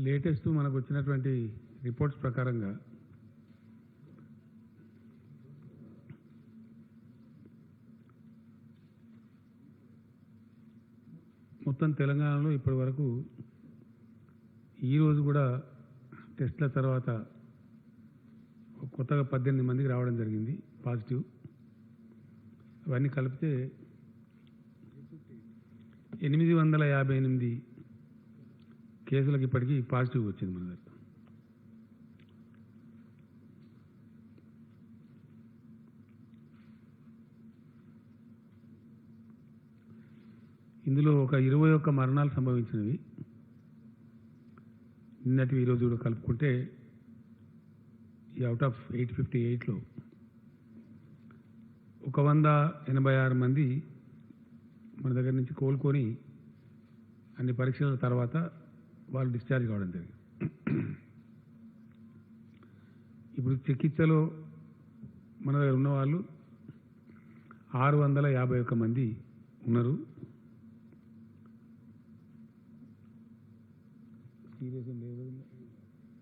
Latest మనకు వచ్చినటువంటి reports ప్రకారంగా మొత్తం తెలంగాణలో ఇప్పటి వరకు ఈరోజు కూడా టెస్ట్ల తర్వాత కొత్తగా 18 మందికి రావడం జరిగింది పాజిటివ్. అవన్నీ కలిపితే 858 కేసులకు ఇప్పటికీ పాజిటివ్ వచ్చింది మన దగ్గర. ఇందులో ఒక 21 మరణాలు సంభవించినవి. నిన్నటివి ఈరోజు కూడా కలుపుకుంటే ఈ అవుట్ ఆఫ్ 858లో 186 మంది మన దగ్గర నుంచి కోలుకొని అన్ని పరీక్షల తర్వాత వాళ్ళు డిశ్చార్జ్ కావడం జరిగింది. ఇప్పుడు చికిత్సలో మన దగ్గర ఉన్న వాళ్ళు 651 మంది ఉన్నారు. సీరియస్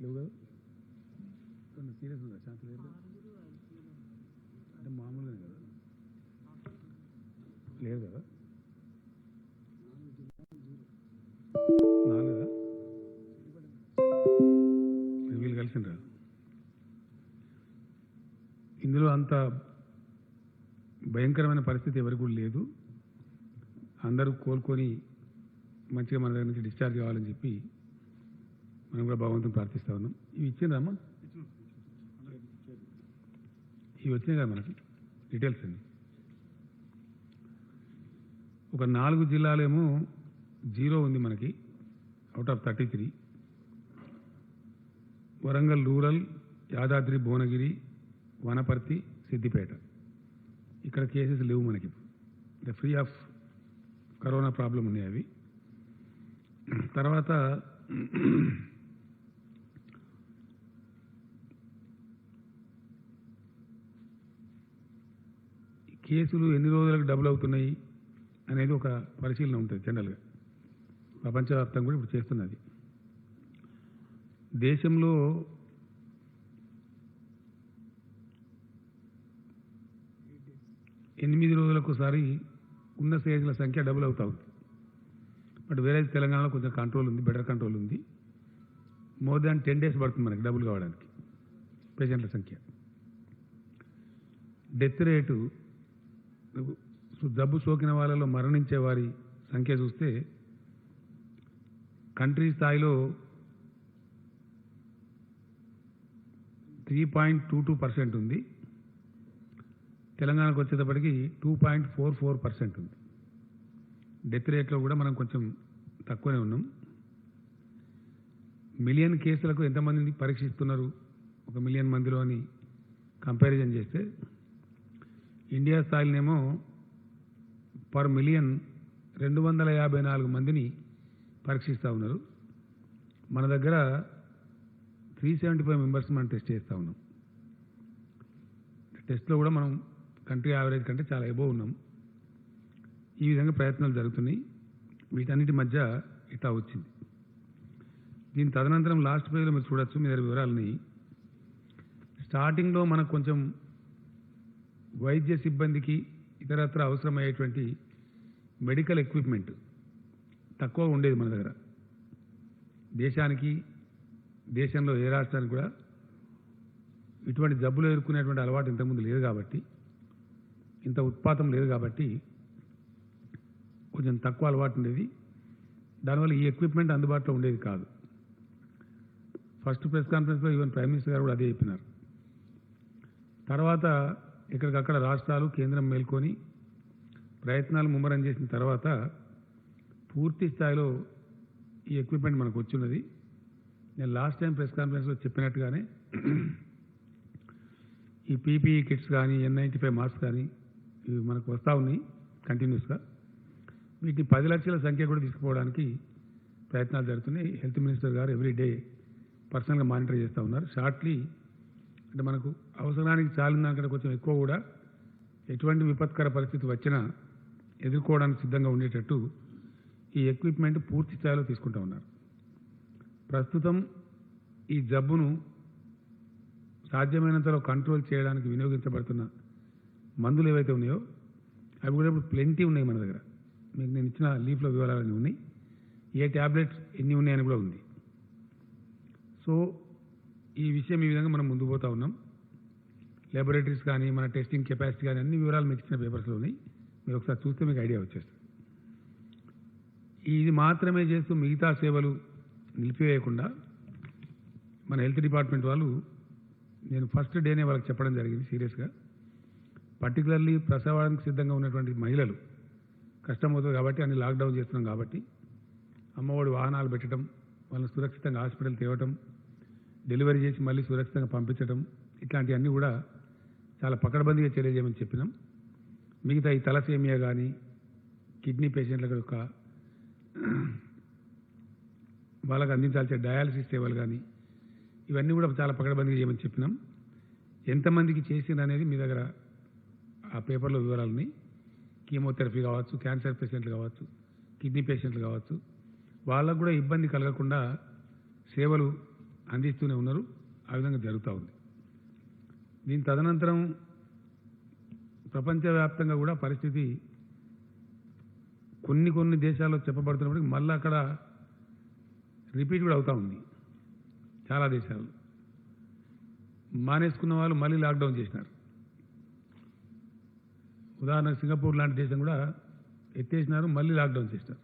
లేవు కదా, సీరియస్ ఉందా? ఛాన్స్ లేదు అంటే మామూలుగా కదా, లేదు కదా, 4 వీళ్ళు కలిసిండ్రా. ఇందులో అంత భయంకరమైన పరిస్థితి ఎవరికి కూడా లేదు. అందరూ కోలుకొని మంచిగా మన దగ్గర నుంచి డిశ్చార్జ్ కావాలని చెప్పి మనం కూడా భగవంతుని ప్రార్థిస్తా ఉన్నాం. ఇవి ఇచ్చిందమ్మా, ఇవి వచ్చినాయి కదా మనకి డీటెయిల్స్ అండి. ఒక 4 జిల్లాలేమో 0 ఉంది మనకి out of 33. Warangal rural, Yadadri Bhuvanagiri, Wanaparthy, Siddipet. ఇక్కడ కేసెస్ లేవు మనకి. ఫ్రీ ఆఫ్ కరోనా ప్రాబ్లం ఉన్నాయి అవి. తర్వాత కేసులు ఎన్ని రోజులకు డబుల్ అవుతున్నాయి అనేది ఒక పరిశీలన ఉంటుంది జనరల్గా. ప్రపంచవ్యాప్తంగా కూడా ఇప్పుడు చేస్తున్నది. దేశంలో ఎనిమిది రోజులకోసారి ఉన్న స్టేజ్ల సంఖ్య డబుల్ అవుతా ఉంది. బట్ వేరే తెలంగాణలో కొంచెం కంట్రోల్ ఉంది, బెటర్ కంట్రోల్ ఉంది. మోర్ దాన్ 10 days పడుతుంది మనకి డబుల్ కావడానికి పేషెంట్ల సంఖ్య. డెత్ రేటు, జబ్బు సోకిన వాళ్ళలో మరణించే వారి సంఖ్య చూస్తే కంట్రీ స్థాయిలో 3.22% ఉంది. తెలంగాణకు వచ్చేటప్పటికి 2.44% ఉంది. డెత్ రేట్లో కూడా మనం కొంచెం తక్కువనే ఉన్నాం. మిలియన్ కేసులకు ఎంతమందిని పరీక్షిస్తున్నారు 1 మిలియన్ మందిలో అని కంపారిజన్ చేస్తే ఇండియా స్థాయిలోనేమో పర్ మిలియన్ 254 మందిని పరీక్షిస్తూ ఉన్నారు. మన దగ్గర 375 మెంబర్స్ మనం టెస్ట్ చేస్తూ ఉన్నాం. టెస్ట్లో కూడా మనం కంట్రీ యావరేజ్ కంటే చాలా ఎబోవ్ ఉన్నాం. ఈ విధంగా ప్రయత్నాలు జరుగుతున్నాయి. వీటన్నిటి మధ్య ఇట్లా వచ్చింది. దీని తదనంతరం లాస్ట్ పేజ్లో మీరు చూడొచ్చు మీ దగ్గర వివరాలని. స్టార్టింగ్లో మనకు కొంచెం వైద్య సిబ్బందికి ఇతరత్ర అవసరమయ్యేటువంటి మెడికల్ ఎక్విప్మెంట్ తక్కువ ఉండేది మన దగ్గర. దేశంలో ఏ రాష్ట్రానికి కూడా ఇటువంటి జబ్బులు ఎదుర్కొనేటువంటి అలవాటు ఇంతకుముందు లేదు కాబట్టి, ఇంత ఉత్పాతం లేదు కాబట్టి కొంచెం తక్కువ అలవాటు ఉండేది. దానివల్ల ఈ ఎక్విప్మెంట్ అందుబాటులో ఉండేది కాదు. ఫస్ట్ ప్రెస్ కాన్ఫరెన్స్లో ఈవెన్ ప్రైమ్ మినిస్టర్ గారు కూడా అదే చెప్పినారు. తర్వాత ఎక్కడికక్కడ రాష్ట్రాలు, కేంద్రం మేల్కొని ప్రయత్నాలు ముమ్మరం చేసిన తర్వాత పూర్తి స్థాయిలో ఈ ఎక్విప్మెంట్ మనకు వచ్చిన్నది. నేను లాస్ట్ టైం ప్రెస్ కాన్ఫరెన్స్లో చెప్పినట్టుగానే ఈ పీపీఈ కిట్స్ కానీ, N95 మాస్క్ కానీ ఇవి మనకు వస్తూ ఉన్నాయి కంటిన్యూస్గా. వీటిని 10 లక్షల సంఖ్య కూడా తీసుకుపోవడానికి ప్రయత్నాలు జరుగుతున్నాయి. హెల్త్ మినిస్టర్ గారు ఎవ్రీడే పర్సనల్గా మానిటర్ చేస్తూ ఉన్నారు. షార్ట్లీ అంటే మనకు అవసరానికి చాలిన దానికంటే కొంచెం ఎక్కువ కూడా ఎటువంటి విపత్కర పరిస్థితి వచ్చినా ఎదుర్కోవడానికి సిద్ధంగా ఉండేటట్టు ఈ ఎక్విప్మెంట్ పూర్తి స్థాయిలో తీసుకుంటూ ఉన్నారు. ప్రస్తుతం ఈ జబ్బును సాధ్యమైనంతలో కంట్రోల్ చేయడానికి వినియోగించబడుతున్న మందులు ఏవైతే ఉన్నాయో అవి కూడా ఇప్పుడు ప్లెంటీ ఉన్నాయి మన దగ్గర. మీకు నేను ఇచ్చిన లీఫ్లో వివరాలన్నీ ఉన్నాయి. ఏ ట్యాబ్లెట్స్ ఎన్ని ఉన్నాయని కూడా ఉంది. సో ఈ విషయం ఈ విధంగా మనం ముందుకు పోతా ఉన్నాం. ల్యాబొరేటరీస్ కానీ మన టెస్టింగ్ కెపాసిటీ కానీ అన్ని వివరాలు మీకు ఇచ్చిన పేపర్స్లో ఉన్నాయి. మీరు ఒకసారి చూస్తే మీకు ఐడియా వచ్చేస్తుంది. ఇది మాత్రమే చేస్తూ మిగతా సేవలు నిలిపివేయకుండా మన హెల్త్ డిపార్ట్మెంట్ వాళ్ళు, నేను ఫస్ట్ డేనే వాళ్ళకి చెప్పడం జరిగింది సీరియస్గా, పర్టికులర్లీ ప్రసవానికి సిద్ధంగా ఉన్నటువంటి మహిళలు కష్టమవుతుంది కాబట్టి అన్ని లాక్డౌన్ చేస్తున్నాం కాబట్టి అమ్మఒడి వాహనాలు పెట్టడం, వాళ్ళని సురక్షితంగా హాస్పిటల్ తేవటం, డెలివరీ చేసి మళ్ళీ సురక్షితంగా పంపించడం, ఇట్లాంటివన్నీ కూడా చాలా పకడ్బందీగా తెలియజేయమని చెప్పినాం. మిగతా ఈ తలసేమియా కానీ కిడ్నీ పేషెంట్ల యొక్క వాళ్ళకి అందించాల్సిన డయాలసిస్ సేవలు కానీ ఇవన్నీ కూడా చాలా పకడ్బందీగా చేయమని చెప్పినాం. ఎంతమందికి చేసింది అనేది మీ దగ్గర ఆ పేపర్లో వివరాలని, కీమోథెరపీ కావచ్చు, క్యాన్సర్ పేషెంట్లు కావచ్చు, కిడ్నీ పేషెంట్లు కావచ్చు, వాళ్ళకు కూడా ఇబ్బంది కలగకుండా సేవలు అందిస్తూనే ఉన్నారు. ఆ విధంగా జరుగుతూ ఉంది. దీని తదనంతరం ప్రపంచవ్యాప్తంగా కూడా పరిస్థితి కొన్ని దేశాల్లో చెప్పబడుతున్నప్పటికీ మళ్ళీ అక్కడ రిపీట్ కూడా అవుతూ ఉంది. చాలా దేశాలు మానేసుకున్న వాళ్ళు మళ్ళీ లాక్డౌన్ చేసినారు. ఉదాహరణకు సింగపూర్ లాంటి దేశం కూడా ఎత్తేసినారు, మళ్ళీ లాక్డౌన్ చేసినారు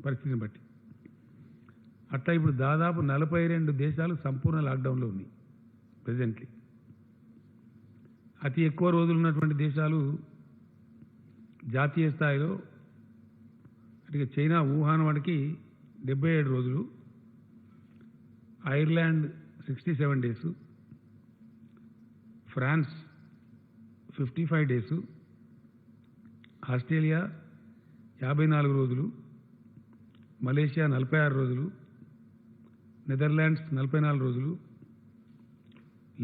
పరిస్థితిని బట్టి. అట్లా ఇప్పుడు దాదాపు 42 దేశాలు సంపూర్ణ లాక్డౌన్లో ఉన్నాయి ప్రెజెంట్లీ. అతి ఎక్కువ రోజులు ఉన్నటువంటి దేశాలు జాతీయ స్థాయిలో అంటే చైనా వుహాన్ వాడికి 77 రోజులు, Ireland 67 days, France 55 days, Australia 54 రోజులు, మలేషియా 46 రోజులు, నెదర్లాండ్స్ 44 రోజులు,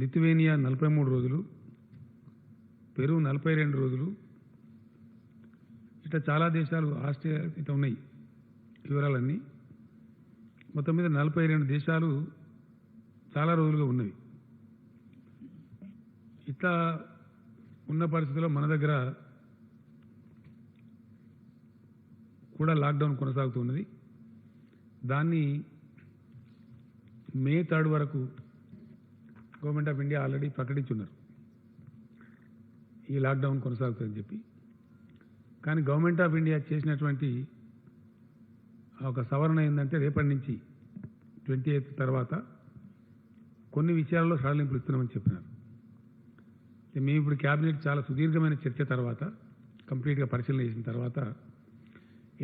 లిథువేనియా 43 రోజులు, పెరు 42 రోజులు, ఇట్లా చాలా దేశాలు ఆస్ట్రేలియా ఇట్లా ఉన్నాయి వివరాలన్నీ. మొత్తం మీద 42 దేశాలు చాలా రోజులుగా ఉన్నవి. ఇట్లా ఉన్న పరిస్థితుల్లో మన దగ్గర కూడా లాక్డౌన్ కొనసాగుతున్నది. దాన్ని మే 3 వరకు గవర్నమెంట్ ఆఫ్ ఇండియా ఆల్రెడీ ప్రకటించున్నారు ఈ లాక్డౌన్ కొనసాగుతుందని చెప్పి. కానీ గవర్నమెంట్ ఆఫ్ ఇండియా చేసినటువంటి ఒక సవరణ ఏంటంటే రేపటి నుంచి 28 తర్వాత కొన్ని విషయాల్లో సడలింపులు ఇస్తున్నామని చెప్పినారు. మేము ఇప్పుడు క్యాబినెట్ చాలా సుదీర్ఘమైన చర్చ తర్వాత కంప్లీట్గా పరిశీలన చేసిన తర్వాత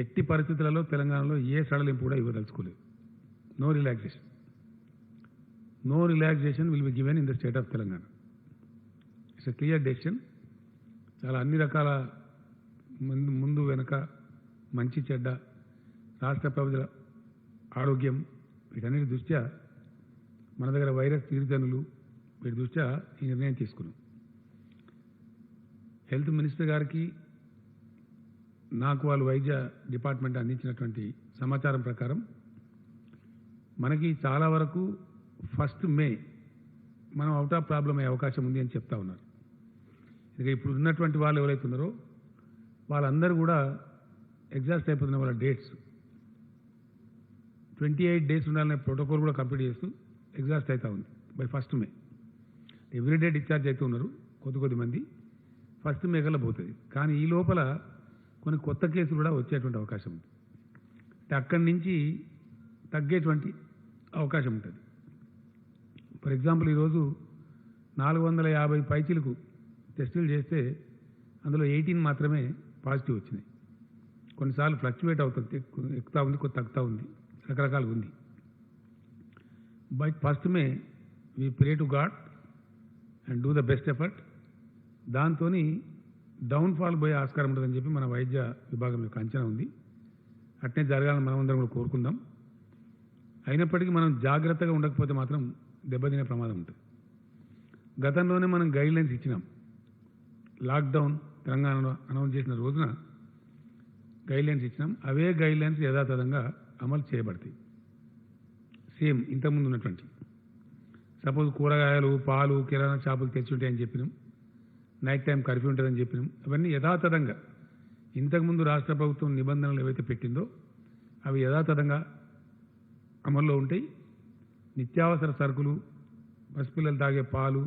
ఎట్టి పరిస్థితులలో తెలంగాణలో ఏ సడలింపు కూడా ఇవ్వదలుచుకోలేదు. No relaxation will be given in the state of Telangana. It's a clear decision. చాలా అన్ని రకాల ముందు వెనక మంచి చెడ్డ రాష్ట్ర ప్రజల ఆరోగ్యం వీటన్నిటి దృష్ట్యా మన దగ్గర వైరస్ తీరుతనులు వీటి దృష్ట్యా ఈ నిర్ణయం తీసుకున్నాం. హెల్త్ మినిస్టర్ గారికి నాకు వాళ్ళు వైద్య డిపార్ట్మెంట్ అందించినటువంటి సమాచారం ప్రకారం మనకి చాలా వరకు 1 మే మనం అవుట్ ఆఫ్ ప్రాబ్లం అయ్యే అవకాశం ఉంది అని చెప్తా ఉన్నారు. ఇక ఇప్పుడు ఉన్నటువంటి వాళ్ళు ఎవరైతే ఉన్నారో వాళ్ళందరూ కూడా ఎగ్జాస్ట్ అయిపోతున్న వాళ్ళ డేట్స్ 28 డేస్ ఉండాలనే ప్రోటోకాల్ కూడా కంప్లీట్ చేస్తూ ఎగ్జాస్ట్ అవుతా ఉంది బై 1 మే. ఎవ్రీడే డిశ్చార్జ్ అవుతూ ఉన్నారు కొద్ది మంది. 1 మే కల్లా పోతుంది. కానీ ఈ లోపల కొన్ని కొత్త కేసులు కూడా వచ్చేటువంటి అవకాశం ఉంది. అంటే అక్కడి నుంచి తగ్గేటువంటి అవకాశం ఉంటుంది. ఫర్ ఎగ్జాంపుల్ ఈరోజు 450 పైచీలకు టెస్టులు చేస్తే అందులో 18 మాత్రమే పాజిటివ్ వచ్చినాయి. కొన్నిసార్లు ఫ్లక్చువేట్ అవుతుంది, ఎక్కుతా ఉంది, కొద్ది తగ్గుతూ ఉంది, రకరకాలుగా ఉంది. But 1 may we pray to God and do the best effort. దాంతో డౌన్ఫాల్ పోయే ఆస్కారం ఉంటుందని చెప్పి మన వైద్య విభాగం యొక్క అంచనా ఉంది. అట్నే జరగాలని మనమందరం కూడా కోరుకుందాం. అయినప్పటికీ మనం జాగ్రత్తగా ఉండకపోతే మాత్రం దెబ్బతినే ప్రమాదం ఉంటుంది. గతంలోనే మనం గైడ్లైన్స్ ఇచ్చినాం. లాక్డౌన్ తెలంగాణలో అనౌన్స్ చేసిన రోజున గైడ్లైన్స్ ఇచ్చినాం. అవే గైడ్లైన్స్ యథాతథంగా అమలు చేయబడతాయి. సేమ్ ఇంతకుముందు ఉన్నటువంటి. సపోజ్ కూరగాయలు, పాలు, కిరాణా షాపులు తెచ్చి ఉంటాయని చెప్పినాం, నైట్ టైం కర్ఫ్యూ ఉంటుందని చెప్పినాం. అవన్నీ యథాతథంగా ఇంతకుముందు రాష్ట్ర ప్రభుత్వం నిబంధనలు ఏవైతే పెట్టిందో అవి యథాతథంగా అమల్లో ఉంటాయి. నిత్యావసర సరుకులు, పసిపిల్లలు తాగే పాలు,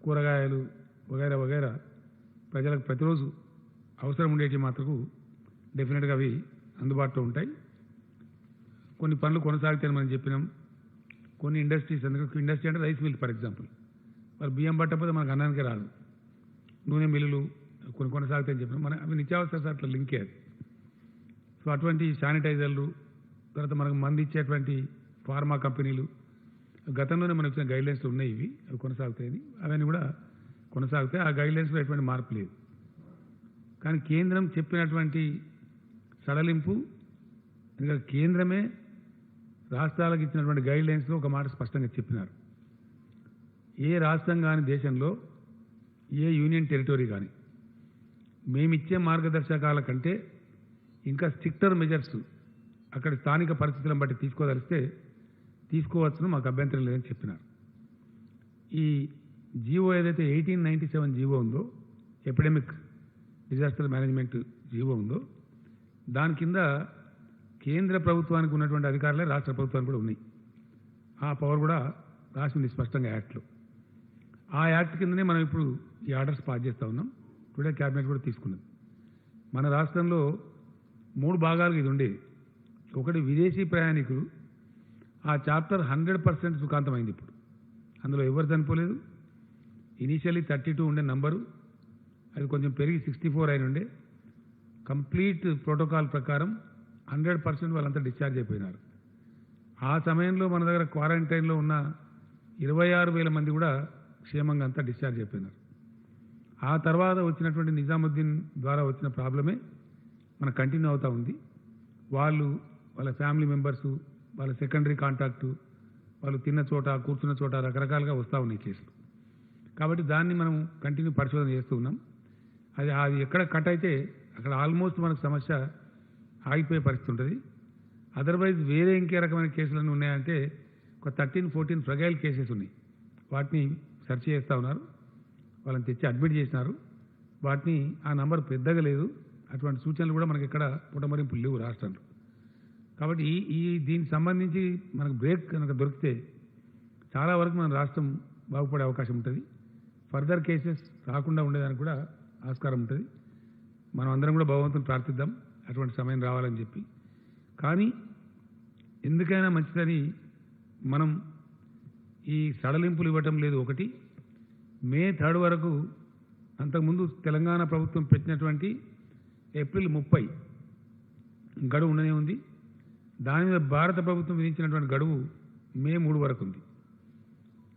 కూరగాయలు వగైరా వగైరా ప్రజలకు ప్రతిరోజు అవసరం ఉండేటి మాత్రకు డెఫినెట్గా అవి అందుబాటులో ఉంటాయి. కొన్ని పనులు కొనసాగుతాయని మనం చెప్పినాం. కొన్ని ఇండస్ట్రీస్, ఎందుకంటే ఇండస్ట్రీ అంటే రైస్ మిల్ ఫర్ ఎగ్జాంపుల్, వాళ్ళు బియ్యం పట్టకపోతే మనకు అన్నానికే రాదు. నూనె మిల్లులు కొన్ని కొనసాగుతాయని చెప్పినాం. మన అవి నిత్యావసర సరుకుల లింకే అది. సో అటువంటి శానిటైజర్లు, తర్వాత మనకు మంది ఇచ్చేటువంటి ఫార్మా కంపెనీలు గతంలోనే మనకు ఇచ్చిన గైడ్లైన్స్లో ఉన్నాయి. అవి కొనసాగుతాయని, అవన్నీ కూడా కొనసాగుతాయి. ఆ గైడ్లైన్స్లో ఎటువంటి మార్పు లేదు. కానీ కేంద్రం చెప్పినటువంటి సడలింపు, ఇంకా కేంద్రమే రాష్ట్రాలకు ఇచ్చినటువంటి గైడ్లైన్స్లో ఒక మాట స్పష్టంగా చెప్పినారు. ఏ రాష్ట్రం కానీ దేశంలో, ఏ యూనియన్ టెరిటరీ కానీ మేమిచ్చే మార్గదర్శకాల కంటే ఇంకా స్ట్రిక్టర్ మెజర్స్ అక్కడ స్థానిక పరిస్థితులను బట్టి తీసుకోదలిస్తే తీసుకోవచ్చును, మాకు అభ్యంతరం లేదని చెప్పినారు. ఈ జీవో ఏదైతే 1897 జీవో ఉందో, ఎపిడెమిక్ డిజాస్టర్ మేనేజ్మెంట్ జీవో ఉందో, దాని కింద కేంద్ర ప్రభుత్వానికి ఉన్నటువంటి అధికారులే రాష్ట్ర ప్రభుత్వానికి కూడా ఉన్నాయి. ఆ పవర్ కూడా రాసింది స్పష్టంగా యాక్ట్లో. ఆ యాక్ట్ కిందనే మనం ఇప్పుడు ఈ ఆర్డర్స్ పాస్ చేస్తూ ఉన్నాం. టుడే క్యాబినెట్ కూడా తీసుకున్నది. మన రాష్ట్రంలో 3 భాగాలకు ఇది ఉండేది. ఒకటి విదేశీ ప్రయాణికులు, ఆ చాప్టర్ 100% సుఖాంతమైంది. ఇప్పుడు అందులో ఎవరు చనిపోలేదు. ఇనీషియల్లీ 32 ఉండే నంబరు, అది కొంచెం పెరిగి 64 అయిన ఉండే. కంప్లీట్ ప్రోటోకాల్ ప్రకారం 100% వాళ్ళంతా డిశ్చార్జ్ అయిపోయినారు. ఆ సమయంలో మన దగ్గర క్వారంటైన్లో ఉన్న 26,000 మంది కూడా క్షేమంగా అంతా డిశ్చార్జ్ అయిపోయినారు. ఆ తర్వాత వచ్చినటువంటి నిజాముద్దీన్ ద్వారా వచ్చిన ప్రాబ్లమే మన కంటిన్యూ అవుతూ ఉంది. వాళ్ళు, వాళ్ళ ఫ్యామిలీ మెంబర్సు, వాళ్ళ సెకండరీ కాంటాక్టు, వాళ్ళు తిన్న చోట, కూర్చున్న చోట రకరకాలుగా వస్తూ ఉన్నాయి కేసులు. కాబట్టి దాన్ని మనం కంటిన్యూ పరిశోధన చేస్తూ ఉన్నాం. అది ఎక్కడ కట్ అయితే అక్కడ ఆల్మోస్ట్ మనకు సమస్య ఆగిపోయే పరిస్థితి ఉంటుంది. అదర్వైజ్ వేరే ఇంకే రకమైన కేసులన్నీ ఉన్నాయంటే ఒక 13-14 ఫ్రగైల్ కేసెస్ ఉన్నాయి. వాటిని సెర్చ్ చేస్తూ ఉన్నారు. వాళ్ళని తెచ్చి అడ్మిట్ చేసినారు. వాటిని ఆ నంబర్ పెద్దగా లేదు. అటువంటి సూచనలు కూడా మనకి ఎక్కడ పుటమరింపులు లేవు రాష్ట్రంలో. కాబట్టి దీనికి సంబంధించి మనకు బ్రేక్ కనుక దొరికితే చాలా వరకు మన రాష్ట్రం బాగుపడే అవకాశం ఉంటుంది. ఫర్దర్ కేసెస్ రాకుండా ఉండేదానికి కూడా ఆస్కారం ఉంటుంది. మనం అందరం కూడా భగవంతుని ప్రార్థిద్దాం అటువంటి సమయం రావాలని చెప్పి. కానీ ఎందుకైనా మంచిదని మనం ఈ సడలింపులు ఇవ్వటం లేదు. ఒకటి, మే 3 వరకు, అంతకుముందు తెలంగాణ ప్రభుత్వం పెట్టినటువంటి ఏప్రిల్ 30 గడువు ఉండనే ఉంది. దాని మీద భారత ప్రభుత్వం విధించినటువంటి గడువు మే 3 వరకు ఉంది.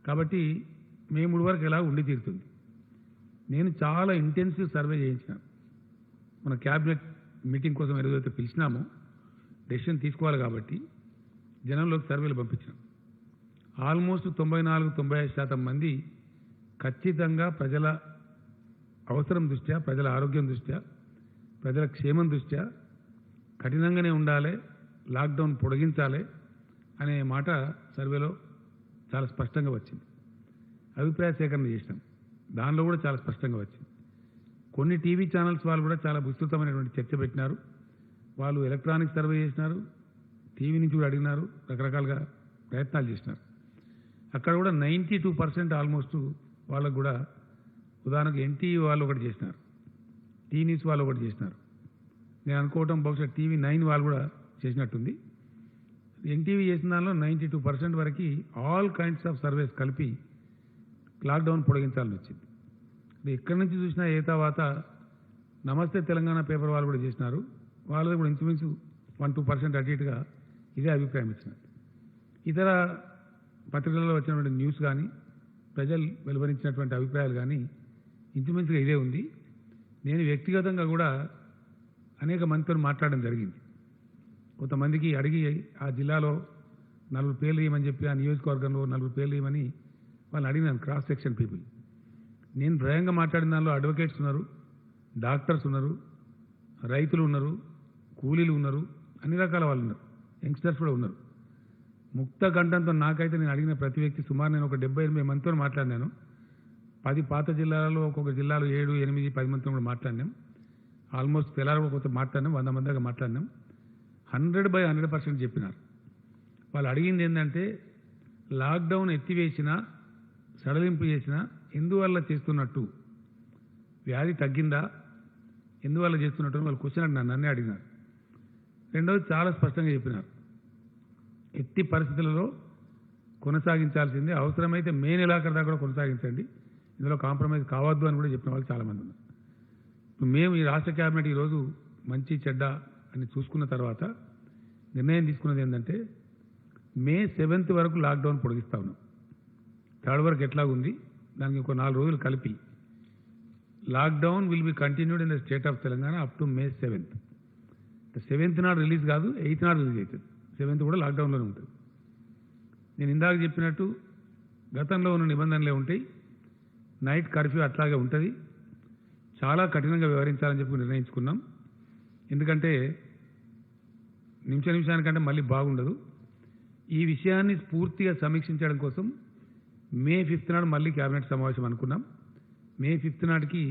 కాబట్టి మే 3 వరకు ఎలా ఉండి తీరుతుంది. నేను చాలా ఇంటెన్సివ్ సర్వే చేయించినాను. మన క్యాబినెట్ మీటింగ్ కోసం ఏదైతే పిలిచినామో, డెసిషన్ తీసుకోవాలి కాబట్టి జనంలోకి సర్వేలు పంపించినాం. ఆల్మోస్ట్ 94-95% మంది ఖచ్చితంగా ప్రజల అవసరం దృష్ట్యా, ప్రజల ఆరోగ్యం దృష్ట్యా, ప్రజల క్షేమం దృష్ట్యా కఠినంగానే ఉండాలి, లాక్డౌన్ పొడిగించాలి అనే మాట సర్వేలో చాలా స్పష్టంగా వచ్చింది. అభిప్రాయ సేకరణ చేసినాం. దానిలో కూడా చాలా స్పష్టంగా వచ్చింది. కొన్ని టీవీ ఛానల్స్ వాళ్ళు కూడా చాలా విస్తృతమైనటువంటి చర్చ పెట్టినారు. వాళ్ళు ఎలక్ట్రానిక్ సర్వే చేసినారు, టీవీ నుంచి కూడా అడిగినారు, రకరకాలుగా ప్రయత్నాలు చేసినారు. అక్కడ కూడా 92% ఆల్మోస్ట్ వాళ్ళకు కూడా, ఉదాహరణకు ఎన్టీవీ వాళ్ళు ఒకటి చేసినారు, టీ న్యూస్ వాళ్ళు ఒకటి చేసినారు. నేను అనుకోవటం బహుశా టీవీ 9 వాళ్ళు కూడా చేసినట్టుంది. ఎన్టీవీ చేసిన దానిలో 92% వరకు ఆల్ కైండ్స్ ఆఫ్ సర్వేస్ కలిపి లాక్డౌన్ పొడిగించాలని వచ్చింది. ఎక్కడి నుంచి చూసినా ఏతావాత నమస్తే తెలంగాణ పేపర్ వాళ్ళు కూడా చేసినారు. వాళ్ళది కూడా ఇంచుమించు 1-2% అటు ఇటుగా ఇదే అభిప్రాయం ఇచ్చినారు. ఇతర పత్రికలలో వచ్చినటువంటి న్యూస్ కానీ, ప్రజలు వెలువరించినటువంటి అభిప్రాయాలు కానీ ఇంచుమించుగా ఇదే ఉంది. నేను వ్యక్తిగతంగా కూడా అనేక మందితో మాట్లాడడం జరిగింది. కొంతమందికి అడిగి ఆ జిల్లాలో 4 పేర్లు ఇవ్వమని చెప్పి, ఆ నియోజకవర్గంలో 4 పేర్లు ఇవ్వమని వాళ్ళని అడిగినాను, క్రాస్ సెక్షన్ పీపుల్. నేను భయంగా మాట్లాడిన దానిలో అడ్వకేట్స్ ఉన్నారు, డాక్టర్స్ ఉన్నారు, రైతులు ఉన్నారు, కూలీలు ఉన్నారు, అన్ని రకాల వాళ్ళు ఉన్నారు, యంగ్స్టర్స్ కూడా ఉన్నారు. ముక్త కంఠంతో నాకైతే నేను అడిగిన ప్రతి వ్యక్తి సుమారు నేను ఒక 70-80 మందితో మాట్లాడినాను. 10 పాత జిల్లాలలో ఒక్కొక్క జిల్లాలో 7, 8, 10 మందితో కూడా మాట్లాడినాం. ఆల్మోస్ట్ తెల్లారి కూడా కొంత మాట్లాడినాం, 100 మంది దాకా మాట్లాడినాం. 100% చెప్పినారు. వాళ్ళు అడిగింది ఏంటంటే లాక్డౌన్ ఎత్తివేసినా సడలింపు చేసినా ఎందువల్ల చేస్తున్నట్టు, వ్యాధి తగ్గిందా, ఎందువల్ల చేస్తున్నట్టు వాళ్ళు క్వశ్చన్ నన్నే అడిగినారు. రెండవది చాలా స్పష్టంగా చెప్పినారు, ఎట్టి పరిస్థితులలో కొనసాగించాల్సిందే, అవసరమైతే మే నెలాఖరు దాకా కూడా కొనసాగించండి, ఇందులో కాంప్రమైజ్ కావద్దు అని కూడా చెప్పిన వాళ్ళు చాలామంది ఉన్నారు. మేము ఈ రాష్ట్ర క్యాబినెట్ ఈరోజు మంచి చెడ్డ అని చూసుకున్న తర్వాత నిర్ణయం తీసుకున్నది ఏంటంటే మే 7th వరకు లాక్డౌన్ పొడిగిస్తా ఉన్నాం. 3rd వరకు ఎట్లా ఉంది దానికి ఒక 4 రోజులు కలిపి lockdown will be continued in the state of Telangana up to May 7th. 7th నాడు రిలీజ్ కాదు, 8th నాడు రిలీజ్ అవుతుంది. 7th కూడా లాక్డౌన్లోనే ఉంటుంది. నేను ఇందాక చెప్పినట్టు గతంలో ఉన్న నిబంధనలే ఉంటాయి. నైట్ కర్ఫ్యూ అట్లాగే ఉంటుంది. చాలా కఠినంగా వ్యవహరించాలని చెప్పి నిర్ణయించుకున్నాం. ఎందుకంటే నిమిషానికంటే మళ్ళీ బాగుండదు. ఈ విషయాన్ని పూర్తిగా సమీక్షించడం కోసం మే 5th నాడు మళ్ళీ క్యాబినెట్ సమావేశం అనుకున్నాం. మే 5th నాటికి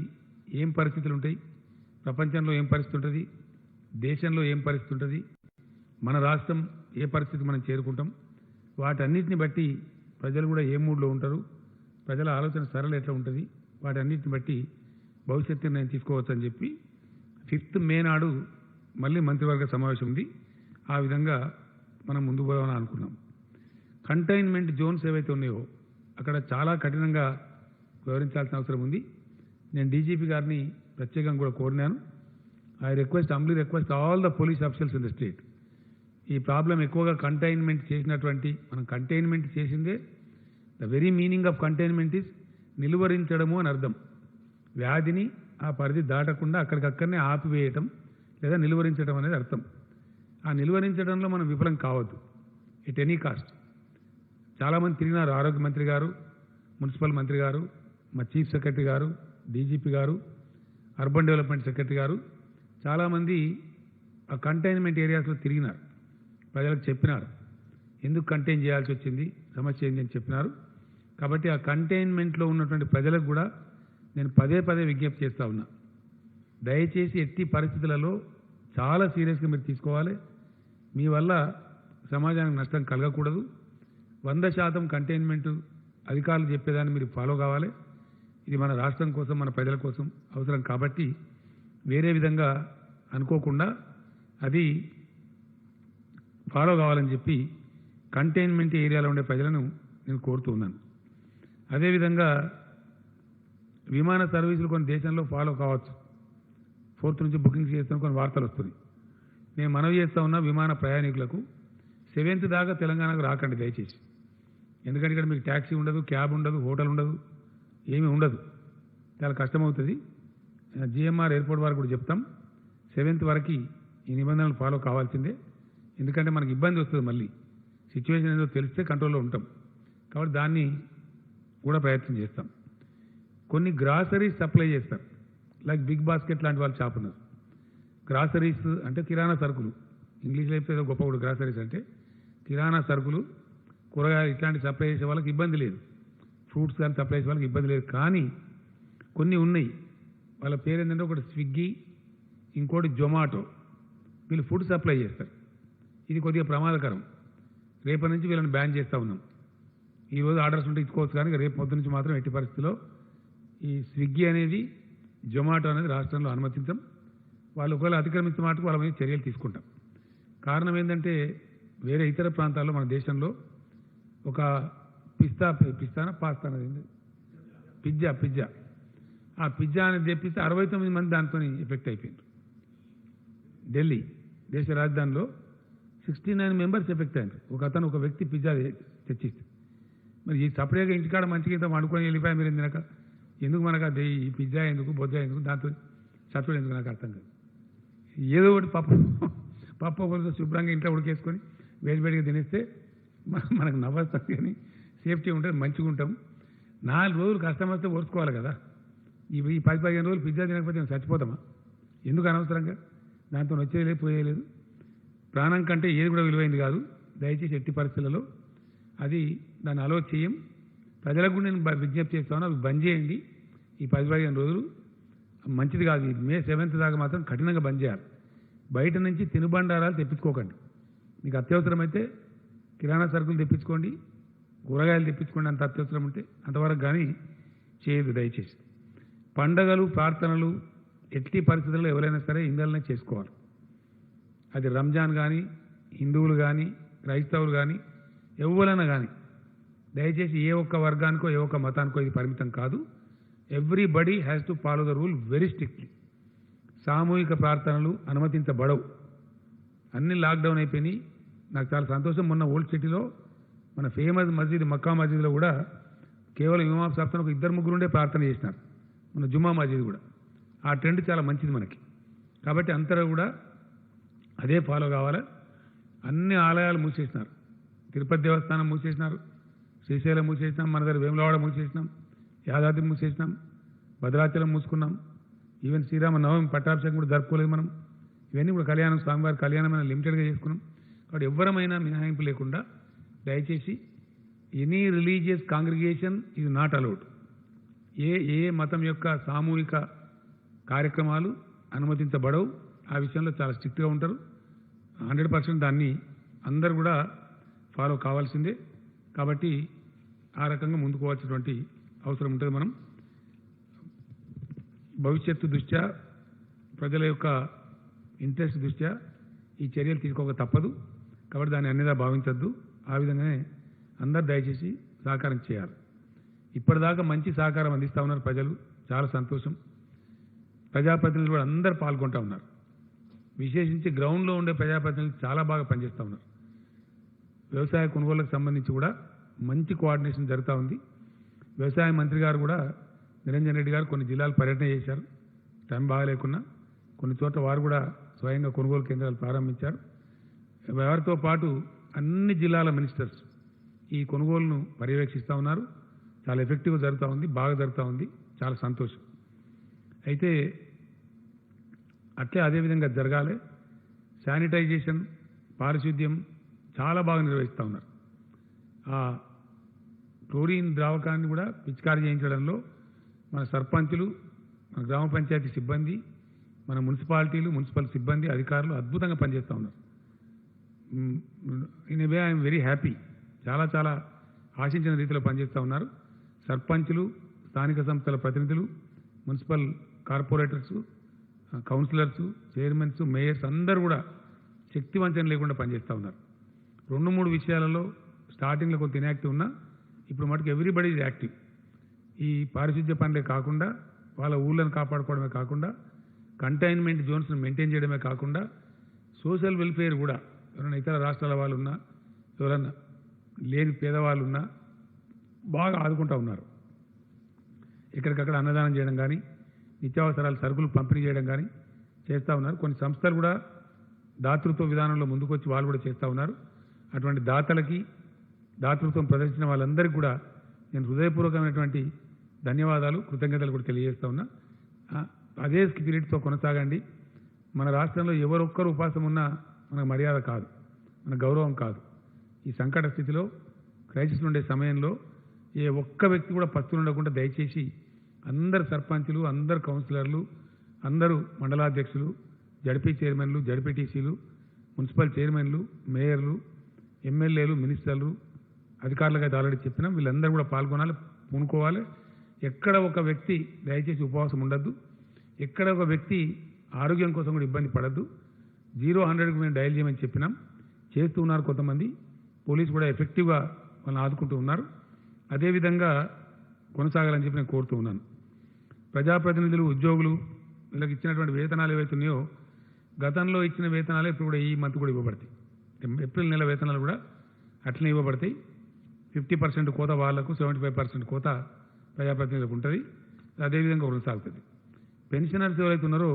ఏం పరిస్థితులు ఉంటాయి, ప్రపంచంలో ఏం పరిస్థితి ఉంటుంది, దేశంలో ఏం పరిస్థితి ఉంటుంది, మన రాష్ట్రం ఏ పరిస్థితి మనం చేరుకుంటాం, వాటన్నిటిని బట్టి ప్రజలు కూడా ఏ మూడ్లో ఉంటారు, ప్రజల ఆలోచన సరళ ఎట్లా ఉంటుంది, వాటన్నిటిని బట్టి భవిష్యత్తు నిర్ణయం తీసుకోవచ్చని చెప్పి 5th మే నాడు మళ్ళీ మంత్రివర్గ సమావేశం ఉంది. ఆ విధంగా మనం ముందుకు పోదామని అనుకున్నాం. కంటైన్మెంట్ జోన్స్ ఏవైతే ఉన్నాయో అక్కడ చాలా కఠినంగా వ్యవహరించాల్సిన అవసరం ఉంది. నేను డీజీపీ గారిని ప్రత్యేకంగా కూడా కోరినాను. Humbly request all the police officers in the state. ఈ ప్రాబ్లం ఎక్కువగా కంటైన్మెంట్ చేసినటువంటి, మనం కంటైన్మెంట్ చేసిందే, the very meaning of containment is నిలువరించడము అని అర్థం. వ్యాధిని ఆ పరిధి దాటకుండా అక్కడికక్కడనే ఆపివేయటం లేదా నిలువరించడం అనేది అర్థం. ఆ నిలువరించడంలో మనం విఫలం కావద్దు ఎట్ ఎనీ కాస్ట్. చాలామంది తిరిగినారు, ఆరోగ్య మంత్రి గారు, మున్సిపల్ మంత్రి గారు, మా చీఫ్ సెక్రటరీ గారు, డీజీపీ గారు, అర్బన్ డెవలప్మెంట్ సెక్రటరీ గారు, చాలామంది ఆ కంటైన్మెంట్ ఏరియాస్లో తిరిగినారు. ప్రజలకు చెప్పినారు ఎందుకు కంటైన్ చేయాల్సి వచ్చింది, సమస్య ఏంటి అని చెప్పినారు. కాబట్టి ఆ కంటైన్మెంట్లో ఉన్నటువంటి ప్రజలకు కూడా నేను పదే విజ్ఞప్తి చేస్తూ ఉన్నా, దయచేసి ఎట్టి పరిస్థితులలో చాలా సీరియస్గా మీరు తీసుకోవాలి. మీ వల్ల సమాజానికి నష్టం కలగకూడదు. 100% కంటైన్మెంట్ అధికారులు చెప్పేదాన్ని మీరు ఫాలో కావాలి. ఇది మన రాష్ట్రం కోసం, మన ప్రజల కోసం అవసరం. కాబట్టి వేరే విధంగా అనుకోకుండా అది ఫాలో కావాలని చెప్పి కంటైన్మెంట్ ఏరియాలో ఉండే ప్రజలను నేను కోరుతూ ఉన్నాను. అదేవిధంగా విమాన సర్వీసులు కొన్ని దేశంలో ఫాలో కావచ్చు, 4th నుంచి బుకింగ్స్ చేస్తున్న కొన్ని వార్తలు వస్తున్నాయి. నేను మనవి చేస్తూ ఉన్నా విమాన ప్రయాణికులకు 7th దాకా తెలంగాణకు రాకండి దయచేసి. ఎందుకంటే ఇక్కడ మీకు ట్యాక్సీ ఉండదు, క్యాబ్ ఉండదు, హోటల్ ఉండదు, ఏమీ ఉండదు, చాలా కష్టమవుతుంది. జిఎంఆర్ ఎయిర్పోర్ట్ వారికి కూడా చెప్తాం, 7th వరకు ఈ నిబంధనలు ఫాలో కావాల్సిందే. ఎందుకంటే మనకి ఇబ్బంది వస్తుంది, మళ్ళీ సిచ్యువేషన్ ఏదో తెలిస్తే కంట్రోల్లో ఉంటాం. కాబట్టి దాన్ని కూడా ప్రయత్నం చేస్తాం. కొన్ని గ్రాసరీస్ సప్లై చేస్తారు, లైక్ బిగ్ బాస్కెట్ లాంటి వాళ్ళు షాప్ ఉన్నారు. గ్రాసరీస్ అంటే కిరాణా సరుకులు, ఇంగ్లీష్లో అయితే ఏదో గొప్ప కూడా గ్రాసరీస్ అంటే కిరాణా సరుకులు, కూరగాయలు ఇట్లాంటి సప్లై చేసే వాళ్ళకి ఇబ్బంది లేదు, ఫ్రూట్స్ కానీ సప్లై చేసే వాళ్ళకి ఇబ్బంది లేదు. కానీ కొన్ని ఉన్నాయి, వాళ్ళ పేరు ఏంటంటే ఒకటి స్విగ్గీ, ఇంకోటి జొమాటో, వీళ్ళు ఫుడ్ సప్లై చేస్తారు. ఇది కొద్దిగా ప్రమాదకరం. రేపటి నుంచి వీళ్ళని బ్యాన్ చేస్తూ ఉన్నాం. ఈరోజు ఆర్డర్స్ ఉంటే ఇచ్చుకోవచ్చు, కానీ రేపు పొద్దు నుంచి మాత్రం ఎట్టి పరిస్థితిలో ఈ స్విగ్గీ అనేది, జొమాటో అనేది రాష్ట్రంలో అనుమతించాం. వాళ్ళు ఒకవేళ అతిక్రమించిన మాటకు వాళ్ళ మీద చర్యలు తీసుకుంటాం. కారణం ఏంటంటే వేరే ఇతర ప్రాంతాల్లో మన దేశంలో ఒక పాస్తా అనేది పిజ్జా ఆ పిజ్జా అనేది తెప్పిస్తే 69 మంది దాంతో ఎఫెక్ట్ అయిపోయింది. ఢిల్లీ దేశ రాజధానిలో 69 మెంబర్స్ ఎఫెక్ట్ అయ్యారు. ఒక వ్యక్తి పిజ్జా తెచ్చిస్తే. మరి ఈ సపరేట్గా ఇంటికాడ మంచిగా ఇంత వండుకొని వెళ్ళిపోయా మీరు తినక, ఎందుకు మనకు అది ఈ పిజ్జా ఎందుకు, బొజ్జా ఎందుకు, దాంతో చచ్చుడు ఎందుకు నాకు అర్థం కాదు. ఏదో ఒకటి పప్పు ఒకరితో శుభ్రంగా ఇంట్లో ఉడికేసుకొని వేడివేడిగా తినేస్తే మనకు నవ్వొస్తుంది, కానీ సేఫ్టీ ఉంటుంది, మంచిగా ఉంటాం. 4 రోజులు కష్టం వస్తే ఓర్చుకోవాలి కదా. ఈ 10-15 రోజులు పిజ్జా తినకపోతే మేము చచ్చిపోతామా? ఎందుకు అనవసరంగా? దాంతో వచ్చేయలేదు, పోయేయలేదు. ప్రాణం కంటే ఏది కూడా విలువైంది కాదు. దయచేసి ఎట్టి పరిస్థితులలో అది దాన్ని అలో చేయం. ప్రజలకు నేను విజ్ఞప్తి చేస్తాను, అవి బంద్ చేయండి. ఈ 10-15 రోజులు మంచిది కాదు. మే 7th దాకా మాత్రం కఠినంగా బంద్ చేయాలి. బయట నుంచి తినుబండారాలు తెప్పించుకోకండి. మీకు అత్యవసరమైతే కిరాణా సరుకులు తెప్పించుకోండి, కూరగాయలు తెప్పించుకోండి, అంత అత్యవసరం ఉంటే అంతవరకు కానీ చేయదు దయచేసి. పండగలు ప్రార్థనలు ఎట్టి పరిస్థితుల్లో ఎవరైనా సరే ఇందులోనే చేసుకోవాలి. అది రంజాన్ కానీ, హిందువులు కానీ, క్రైస్తవులు కానీ, ఎవరైనా కానీ దయచేసి ఏ ఒక్క వర్గానికో ఏ ఒక్క మతానికో ఇది పరిమితం కాదు. Everybody has to follow the rule very strictly. సామూహిక ప్రార్థనలు అనుమతించబడవు. అన్ని లాక్డౌన్ అయిపోయినాయి. నాకు చాలా సంతోషం. మొన్న ఓల్డ్ సిటీలో మన ఫేమస్ మస్జిద్ మక్కా మస్జిద్లో కూడా కేవలం ఇమాం సాబ్తో ఒక 2-3 ఉండే ప్రార్థన చేసినారు. మన జుమ్మా మస్జిద్ కూడా ఆ ట్రెండ్ చాలా మంచిది మనకి. కాబట్టి అంతలో కూడా అదే ఫాలో కావాలి. అన్ని ఆలయాలు మూసేసినారు. తిరుపతి దేవస్థానం మూసేసినారు, శ్రీశైలం మూసేసినాం, మన దగ్గర వేములవాడ మూసేసినాం, యాదాద్రి మూసేసినాం, భద్రాచలం మూసుకున్నాం. ఈవెన్ శ్రీరామ నవమి పట్టాభిషేకం కూడా జరుపుకోలేదు మనం. ఇవన్నీ కూడా కళ్యాణం, స్వామివారి కళ్యాణం మనం లిమిటెడ్గా చేసుకున్నాం. కాబట్టి ఎవరమైనా మినహాయింపు లేకుండా దయచేసి any religious congregation is not allowed. ఏ మతం యొక్క సామూహిక కార్యక్రమాలు అనుమతించబడవు. ఆ విషయంలో చాలా స్ట్రిక్ట్గా ఉంటారు. 100% దాన్ని అందరూ కూడా ఫాలో కావాల్సిందే. కాబట్టి ఆ రకంగా ముందుకోవాల్సినటువంటి అవసరం ఉంటుంది. మనం భవిష్యత్తు దృష్ట్యా, ప్రజల యొక్క ఇంట్రెస్ట్ దృష్ట్యా ఈ చర్యలు తీసుకోక తప్పదు. కాబట్టి దాన్ని అన్నిదా భావించద్దు. ఆ విధంగానే అందరు దయచేసి సహకారం చేయాలి. ఇప్పటిదాకా మంచి సహకారం అందిస్తూ ఉన్నారు ప్రజలు, చాలా సంతోషం. ప్రజాప్రతినిధులు కూడా అందరూ పాల్గొంటూ ఉన్నారు. విశేషించి గ్రౌండ్లో ఉండే ప్రజాప్రతినిధులు చాలా బాగా పనిచేస్తూ ఉన్నారు. వ్యవసాయ కొనుగోళ్లకు సంబంధించి కూడా మంచి కోఆర్డినేషన్ జరుగుతూ ఉంది. వ్యవసాయ మంత్రి గారు కూడా నిరంజన్ రెడ్డి గారు కొన్ని జిల్లాలు పర్యటన చేశారు. టైం బాగాలేకున్నా కొన్ని చోట్ల వారు కూడా స్వయంగా కొనుగోలు కేంద్రాలు ప్రారంభించారు. వారితో పాటు అన్ని జిల్లాల మినిస్టర్స్ ఈ కొనుగోలును పర్యవేక్షిస్తూ ఉన్నారు. చాలా ఎఫెక్టివ్గా జరుగుతూ ఉంది, బాగా జరుగుతూ ఉంది. చాలా సంతోషం. అయితే అట్లే అదేవిధంగా జరగాలి. శానిటైజేషన్, పారిశుద్ధ్యం చాలా బాగా నిర్వహిస్తూ ఉన్నారు. ఆ క్లోరిన్ ద్రావకాన్ని కూడా పిచికారీ చేయించడంలో మన సర్పంచులు, మన గ్రామ పంచాయతీ సిబ్బంది, మన మున్సిపాలిటీలు, మున్సిపల్ సిబ్బంది, అధికారులు అద్భుతంగా పనిచేస్తూ ఉన్నారు. In a way I'm very happy. చాలా చాలా ఆశించిన రీతిలో పనిచేస్తూ ఉన్నారు. సర్పంచులు, స్థానిక సంస్థల ప్రతినిధులు, municipal corporators, councillors, chairmans, mayors అందరూ కూడా శక్తివంచన లేకుండా పనిచేస్తూ ఉన్నారు. 2-3 విషయాలలో స్టార్టింగ్లో కొంత ఇన్యాక్టివ్ ఉన్నా ఇప్పుడు మటుకు ఎవ్రీబడి ఈజ్ యాక్టివ్. ఈ పారిశుద్ధ్య పనులే కాకుండా వాళ్ళ ఊళ్ళను కాపాడుకోవడమే కాకుండా కంటైన్మెంట్ జోన్స్ను మెయింటైన్ చేయడమే కాకుండా సోషల్ వెల్ఫేర్ కూడా ఎవరైనా ఇతర రాష్ట్రాల వాళ్ళు ఉన్నా, ఎవరన్నా లేని పేదవాళ్ళు ఉన్నా బాగా ఆదుకుంటూ ఉన్నారు. ఎక్కడికక్కడ అన్నదానం చేయడం కానీ, నిత్యావసరాల సరుకులు పంపిణీ చేయడం కానీ చేస్తూ ఉన్నారు. కొన్ని సంస్థలు కూడా దాతృత్వ విధానంలో ముందుకొచ్చి వాళ్ళు కూడా చేస్తూ ఉన్నారు. అటువంటి దాతలకి, దాతృత్వం ప్రదర్శించిన వాళ్ళందరికీ కూడా నేను హృదయపూర్వకమైనటువంటి ధన్యవాదాలు, కృతజ్ఞతలు కూడా తెలియజేస్తా ఉన్నా. అదే స్పిరిట్తో కొనసాగండి. మన రాష్ట్రంలో ఎవరొక్కరు ఉపాసం ఉన్నా మనకు మర్యాద కాదు, మన గౌరవం కాదు. ఈ సంకట స్థితిలో, క్రైసిస్ ఉండే సమయంలో ఏ ఒక్క వ్యక్తి కూడా పస్తులు ఉండకుండా దయచేసి అందరు సర్పంచులు, అందరు కౌన్సిలర్లు, అందరూ మండలాధ్యక్షులు, జడ్పీ చైర్మన్లు, జడ్పీటీసీలు, మున్సిపల్ చైర్మన్లు, మేయర్లు, ఎమ్మెల్యేలు, మినిస్టర్లు, అధికారులకు అయితే ఆల్రెడీ చెప్పినాం. వీళ్ళందరూ కూడా పాల్గొనాలి, పూనుకోవాలి. ఎక్కడ ఒక వ్యక్తి దయచేసి ఉపవాసం ఉండద్దు. ఎక్కడ ఒక వ్యక్తి ఆరోగ్యం కోసం కూడా ఇబ్బంది పడద్దు. 0-100కు మేము డయల్ చేయమని చెప్పినాం, చేస్తూ ఉన్నారు కొంతమంది. పోలీసు కూడా ఎఫెక్టివ్గా వాళ్ళని ఆదుకుంటూ ఉన్నారు. అదేవిధంగా కొనసాగాలని చెప్పి నేను కోరుతూ ఉన్నాను. ప్రజాప్రతినిధులు, ఉద్యోగులు వీళ్ళకి ఇచ్చినటువంటి వేతనాలు ఏవైతున్నాయో గతంలో ఇచ్చిన వేతనాలు ఇప్పుడు కూడా ఈ మంత్ కూడా ఇవ్వబడతాయి. ఏప్రిల్ నెల వేతనాలు కూడా అట్లనే ఇవ్వబడతాయి. 50% కోత వాళ్లకు, 75% కోత ప్రజాప్రతినిధులకు ఉంటుంది. అదేవిధంగా కొనసాగుతుంది. పెన్షనర్స్ ఎవరైతే ఉన్నారో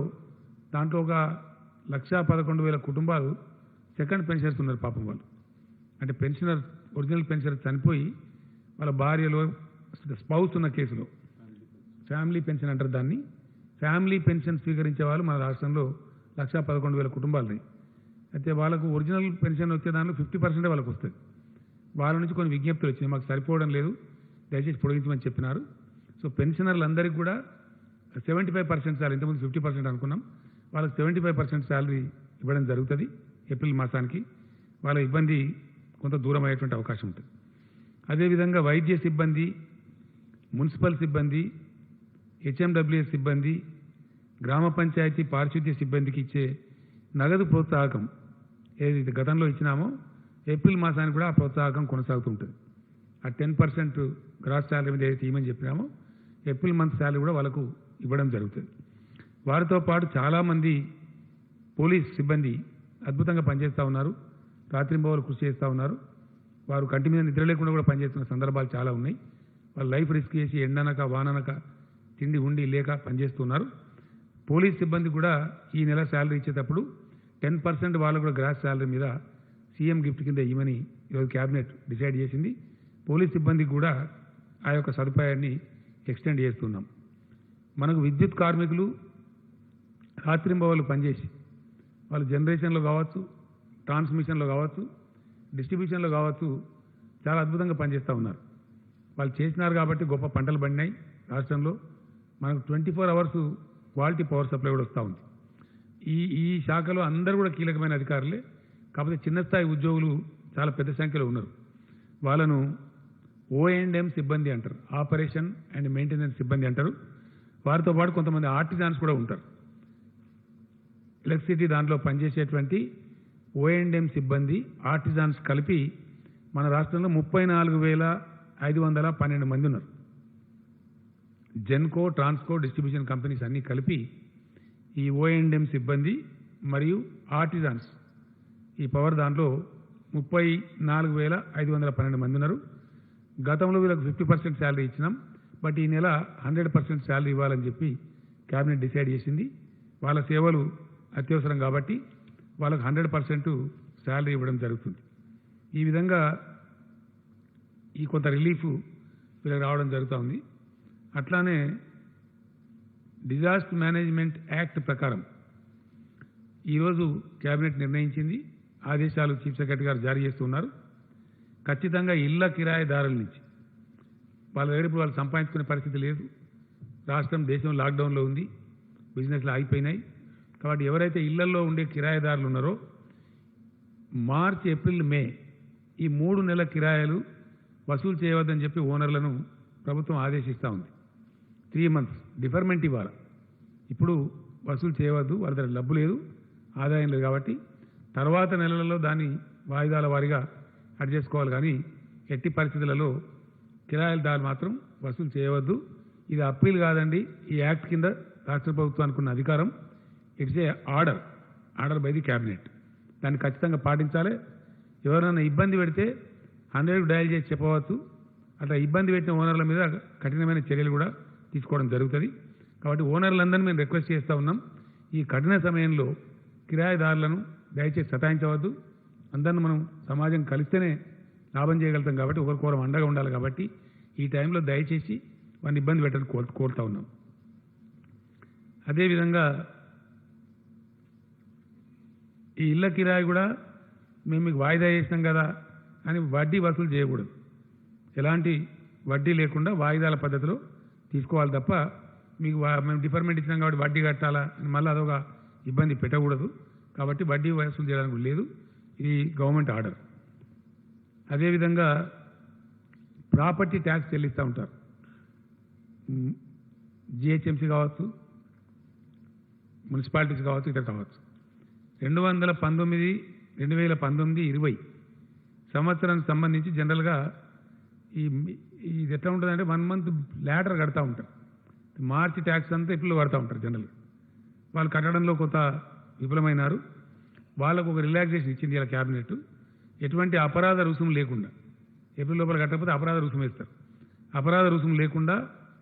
దాంట్లో ఒక 1,11,000 కుటుంబాలు సెకండ్ పెన్షనర్స్ ఉన్నారు. పాపం వాళ్ళు అంటే పెన్షనర్, ఒరిజినల్ పెన్షనర్ చనిపోయి వాళ్ళ భార్యలో స్పౌస్ ఉన్న కేసులో ఫ్యామిలీ పెన్షన్ అంటారు దాన్ని. ఫ్యామిలీ పెన్షన్ స్వీకరించే వాళ్ళు మన రాష్ట్రంలో 1,11,000 కుటుంబాలు ఉన్నాయి. అయితే వాళ్ళకు ఒరిజినల్ పెన్షన్ వచ్చే దాంట్లో 50% వాళ్ళకు వస్తుంది. వాళ్ళ నుంచి కొన్ని విజ్ఞప్తులు వచ్చినాయి, మాకు సరిపోవడం లేదు, దయచేసి పొడిగించమని చెప్పినారు. సో పెన్షనర్లందరికీ కూడా 75% శాలరీ, ఇంతకుముందు 50% అనుకున్నాం, వాళ్ళకి 75% శాలరీ ఇవ్వడం జరుగుతుంది ఏప్రిల్ మాసానికి. వాళ్ళ ఇబ్బంది కొంత దూరం అయ్యేటువంటి అవకాశం ఉంటుంది. అదేవిధంగా వైద్య సిబ్బంది, మున్సిపల్ సిబ్బంది, హెచ్ఎండబ్ల్యూఎస్ సిబ్బంది, గ్రామ పంచాయతీ పారిశుద్ధ్య సిబ్బందికి ఇచ్చే నగదు ప్రోత్సాహకం ఏదైతే గతంలో ఇచ్చినామో ఏప్రిల్ మాసానికి కూడా ఆ ప్రోత్సాహకం కొనసాగుతూ ఉంటుంది. ఆ 10% గ్రాస్ శాలరీ మీద ఏదైతే ఇవ్వమని చెప్పినామో ఏప్రిల్ మంత్ శాలరీ కూడా వాళ్ళకు ఇవ్వడం జరుగుతుంది. వారితో పాటు చాలామంది పోలీస్ సిబ్బంది అద్భుతంగా పనిచేస్తూ ఉన్నారు, రాత్రింబవలు కృషి చేస్తూ ఉన్నారు. వారు కంటి మీద నిద్ర లేకుండా కూడా పనిచేస్తున్న సందర్భాలు చాలా ఉన్నాయి. వాళ్ళు లైఫ్ రిస్క్ చేసి ఎండనక వాననక తిండి ఉండి లేక పనిచేస్తున్నారు. పోలీస్ సిబ్బంది కూడా ఈ నెల శాలరీ ఇచ్చేటప్పుడు 10% వాళ్ళు కూడా గ్రాస్ శాలరీ మీద సీఎం గిఫ్ట్ కింద ఇవ్వమని ఈరోజు క్యాబినెట్ డిసైడ్ చేసింది. పోలీస్ సిబ్బందికి కూడా ఆ యొక్క సదుపాయాన్ని ఎక్స్టెండ్ చేస్తున్నాం. మనకు విద్యుత్ కార్మికులు రాత్రింబవళ్ళు పనిచేసి వాళ్ళు జనరేషన్లో కావచ్చు, ట్రాన్స్మిషన్లో కావచ్చు, డిస్ట్రిబ్యూషన్లో కావచ్చు చాలా అద్భుతంగా పనిచేస్తూ ఉన్నారు. వాళ్ళు చేసినారు కాబట్టి గొప్ప పంటలు పండినాయి రాష్ట్రంలో. మనకు 24 అవర్స్ క్వాలిటీ పవర్ సప్లై కూడా వస్తూ ఉంది. ఈ శాఖలో అందరూ కూడా కీలకమైన అధికారులే, కాకపోతే చిన్న స్థాయి ఉద్యోగులు చాలా పెద్ద సంఖ్యలో ఉన్నారు. వాళ్ళను O&M సిబ్బంది అంటారు, ఆపరేషన్ అండ్ మెయింటెనెన్స్ సిబ్బంది అంటారు. వారితో పాటు కొంతమంది ఆర్టిజాన్స్ కూడా ఉంటారు. ఎలక్ట్రిసిటీ దాంట్లో పనిచేసేటువంటి O&M సిబ్బంది, ఆర్టిజాన్స్ కలిపి మన రాష్ట్రంలో 34,512 మంది ఉన్నారు. జెన్కో, ట్రాన్స్కో, డిస్ట్రిబ్యూషన్ కంపెనీస్ అన్నీ కలిపి ఈ O&M సిబ్బంది మరియు ఆర్టిజాన్స్ ఈ పవర్ దాంట్లో 34,512 మంది ఉన్నారు. గతంలో వీళ్ళకి 50% శాలరీ ఇచ్చినాం, బట్ ఈ నెల 100% శాలరీ ఇవ్వాలని చెప్పి క్యాబినెట్ డిసైడ్ చేసింది. వాళ్ళ సేవలు అత్యవసరం కాబట్టి వాళ్ళకు 100% శాలరీ ఇవ్వడం జరుగుతుంది. ఈ విధంగా ఈ కొంత రిలీఫ్ వీళ్ళకి రావడం జరుగుతూ ఉంది. అట్లానే డిజాస్టర్ మేనేజ్మెంట్ యాక్ట్ ప్రకారం ఈరోజు క్యాబినెట్ నిర్ణయించింది, ఆదేశాలు చీఫ్ సెక్రటరీ గారు జారీ చేస్తున్నారు. ఖచ్చితంగా ఇళ్ల కిరాయిదారుల నుంచి వాళ్ళ దగ్గర ఇప్పుడు వాళ్ళు సంపాదించుకునే పరిస్థితి లేదు. రాష్ట్రం, దేశం లాక్డౌన్లో ఉంది, బిజినెస్లు ఆగిపోయినాయి. కాబట్టి ఎవరైతే ఇళ్లలో ఉండే కిరాయిదారులు ఉన్నారో మార్చ్, ఏప్రిల్, మే ఈ 3 నెలల కిరాయిలు వసూలు చేయవద్దని చెప్పి ఓనర్లను ప్రభుత్వం ఆదేశిస్తూ ఉంది. 3 months డిఫర్మెంట్ ఇవ్వాలి. ఇప్పుడు వసూలు చేయవద్దు, వాళ్ళ దగ్గర డబ్బు లేదు, ఆదాయం లేదు. కాబట్టి తర్వాత నెలలలో దాన్ని వాయిదాల వారీగా అడ్జస్ట్ చేసుకోవాలి. కానీ ఎట్టి పరిస్థితులలో కిరాయిదారులు మాత్రం వసూలు చేయవద్దు. ఇది అప్పీల్ కాదండి, ఈ యాక్ట్ కింద రాష్ట్ర ప్రభుత్వానికి ఉన్న అధికారం. It's a order by the cabinet. దాన్ని ఖచ్చితంగా పాటించాలి. ఎవరైనా ఇబ్బంది పెడితే 100కు డయల్ చేసి చెప్పవచ్చు. అట్లా ఇబ్బంది పెట్టిన ఓనర్ల మీద కఠినమైన చర్యలు కూడా తీసుకోవడం జరుగుతుంది. కాబట్టి ఓనర్లందరినీ మేము రిక్వెస్ట్ చేస్తూ ఉన్నాం, ఈ కఠిన సమయంలో కిరాయిదారులను దయచేసి సతాయించవద్దు. అందరిని మనం సమాజం కలిస్తేనే లాభం చేయగలుగుతాం. కాబట్టి ఒకరికొకరు అండగా ఉండాలి. కాబట్టి ఈ టైంలో దయచేసి వారిని ఇబ్బంది పెట్టని కోరుతూ ఉన్నాం. అదేవిధంగా ఈ ఇళ్ల కిరాయి కూడా మేము మీకు వాయిదా చేసినాం కదా అని వడ్డీ వసూలు చేయకూడదు. ఎలాంటి వడ్డీ లేకుండా వాయిదాల పద్ధతిలో తీసుకోవాలి తప్ప మీకు మేము డిఫర్మెంట్ ఇచ్చినాం కాబట్టి వడ్డీ కట్టాలా అని మళ్ళీ అదొక ఇబ్బంది పెట్టకూడదు. కాబట్టి వడ్డీ వసూలు చేయడానికి లేదు, ఇది గవర్నమెంట్ ఆర్డర్. అదేవిధంగా ప్రాపర్టీ ట్యాక్స్ చెల్లిస్తూ ఉంటారు. జిహెచ్ఎంసీ కావచ్చు, మున్సిపాలిటీస్ కావచ్చు, ఇతర కావచ్చు. 2019-20 సంవత్సరానికి సంబంధించి జనరల్గా ఇది ఎట్లా ఉంటుందంటే 1 month లాటర్ కడతా ఉంటారు. మార్చి ట్యాక్స్ అంతా ఇప్పుడు కడతా ఉంటారు. జనరల్గా వాళ్ళు కట్టడంలో కొంత విఫలమైనారు. వాళ్ళకు ఒక రిలాక్సేషన్ ఇచ్చింది ఇలా క్యాబినెట్. ఎటువంటి అపరాధ రుసుము లేకుండా, ఏప్రిల్ లోపల కట్టకపోతే అపరాధ రుసుము వేస్తారు. అపరాధ రుసుము లేకుండా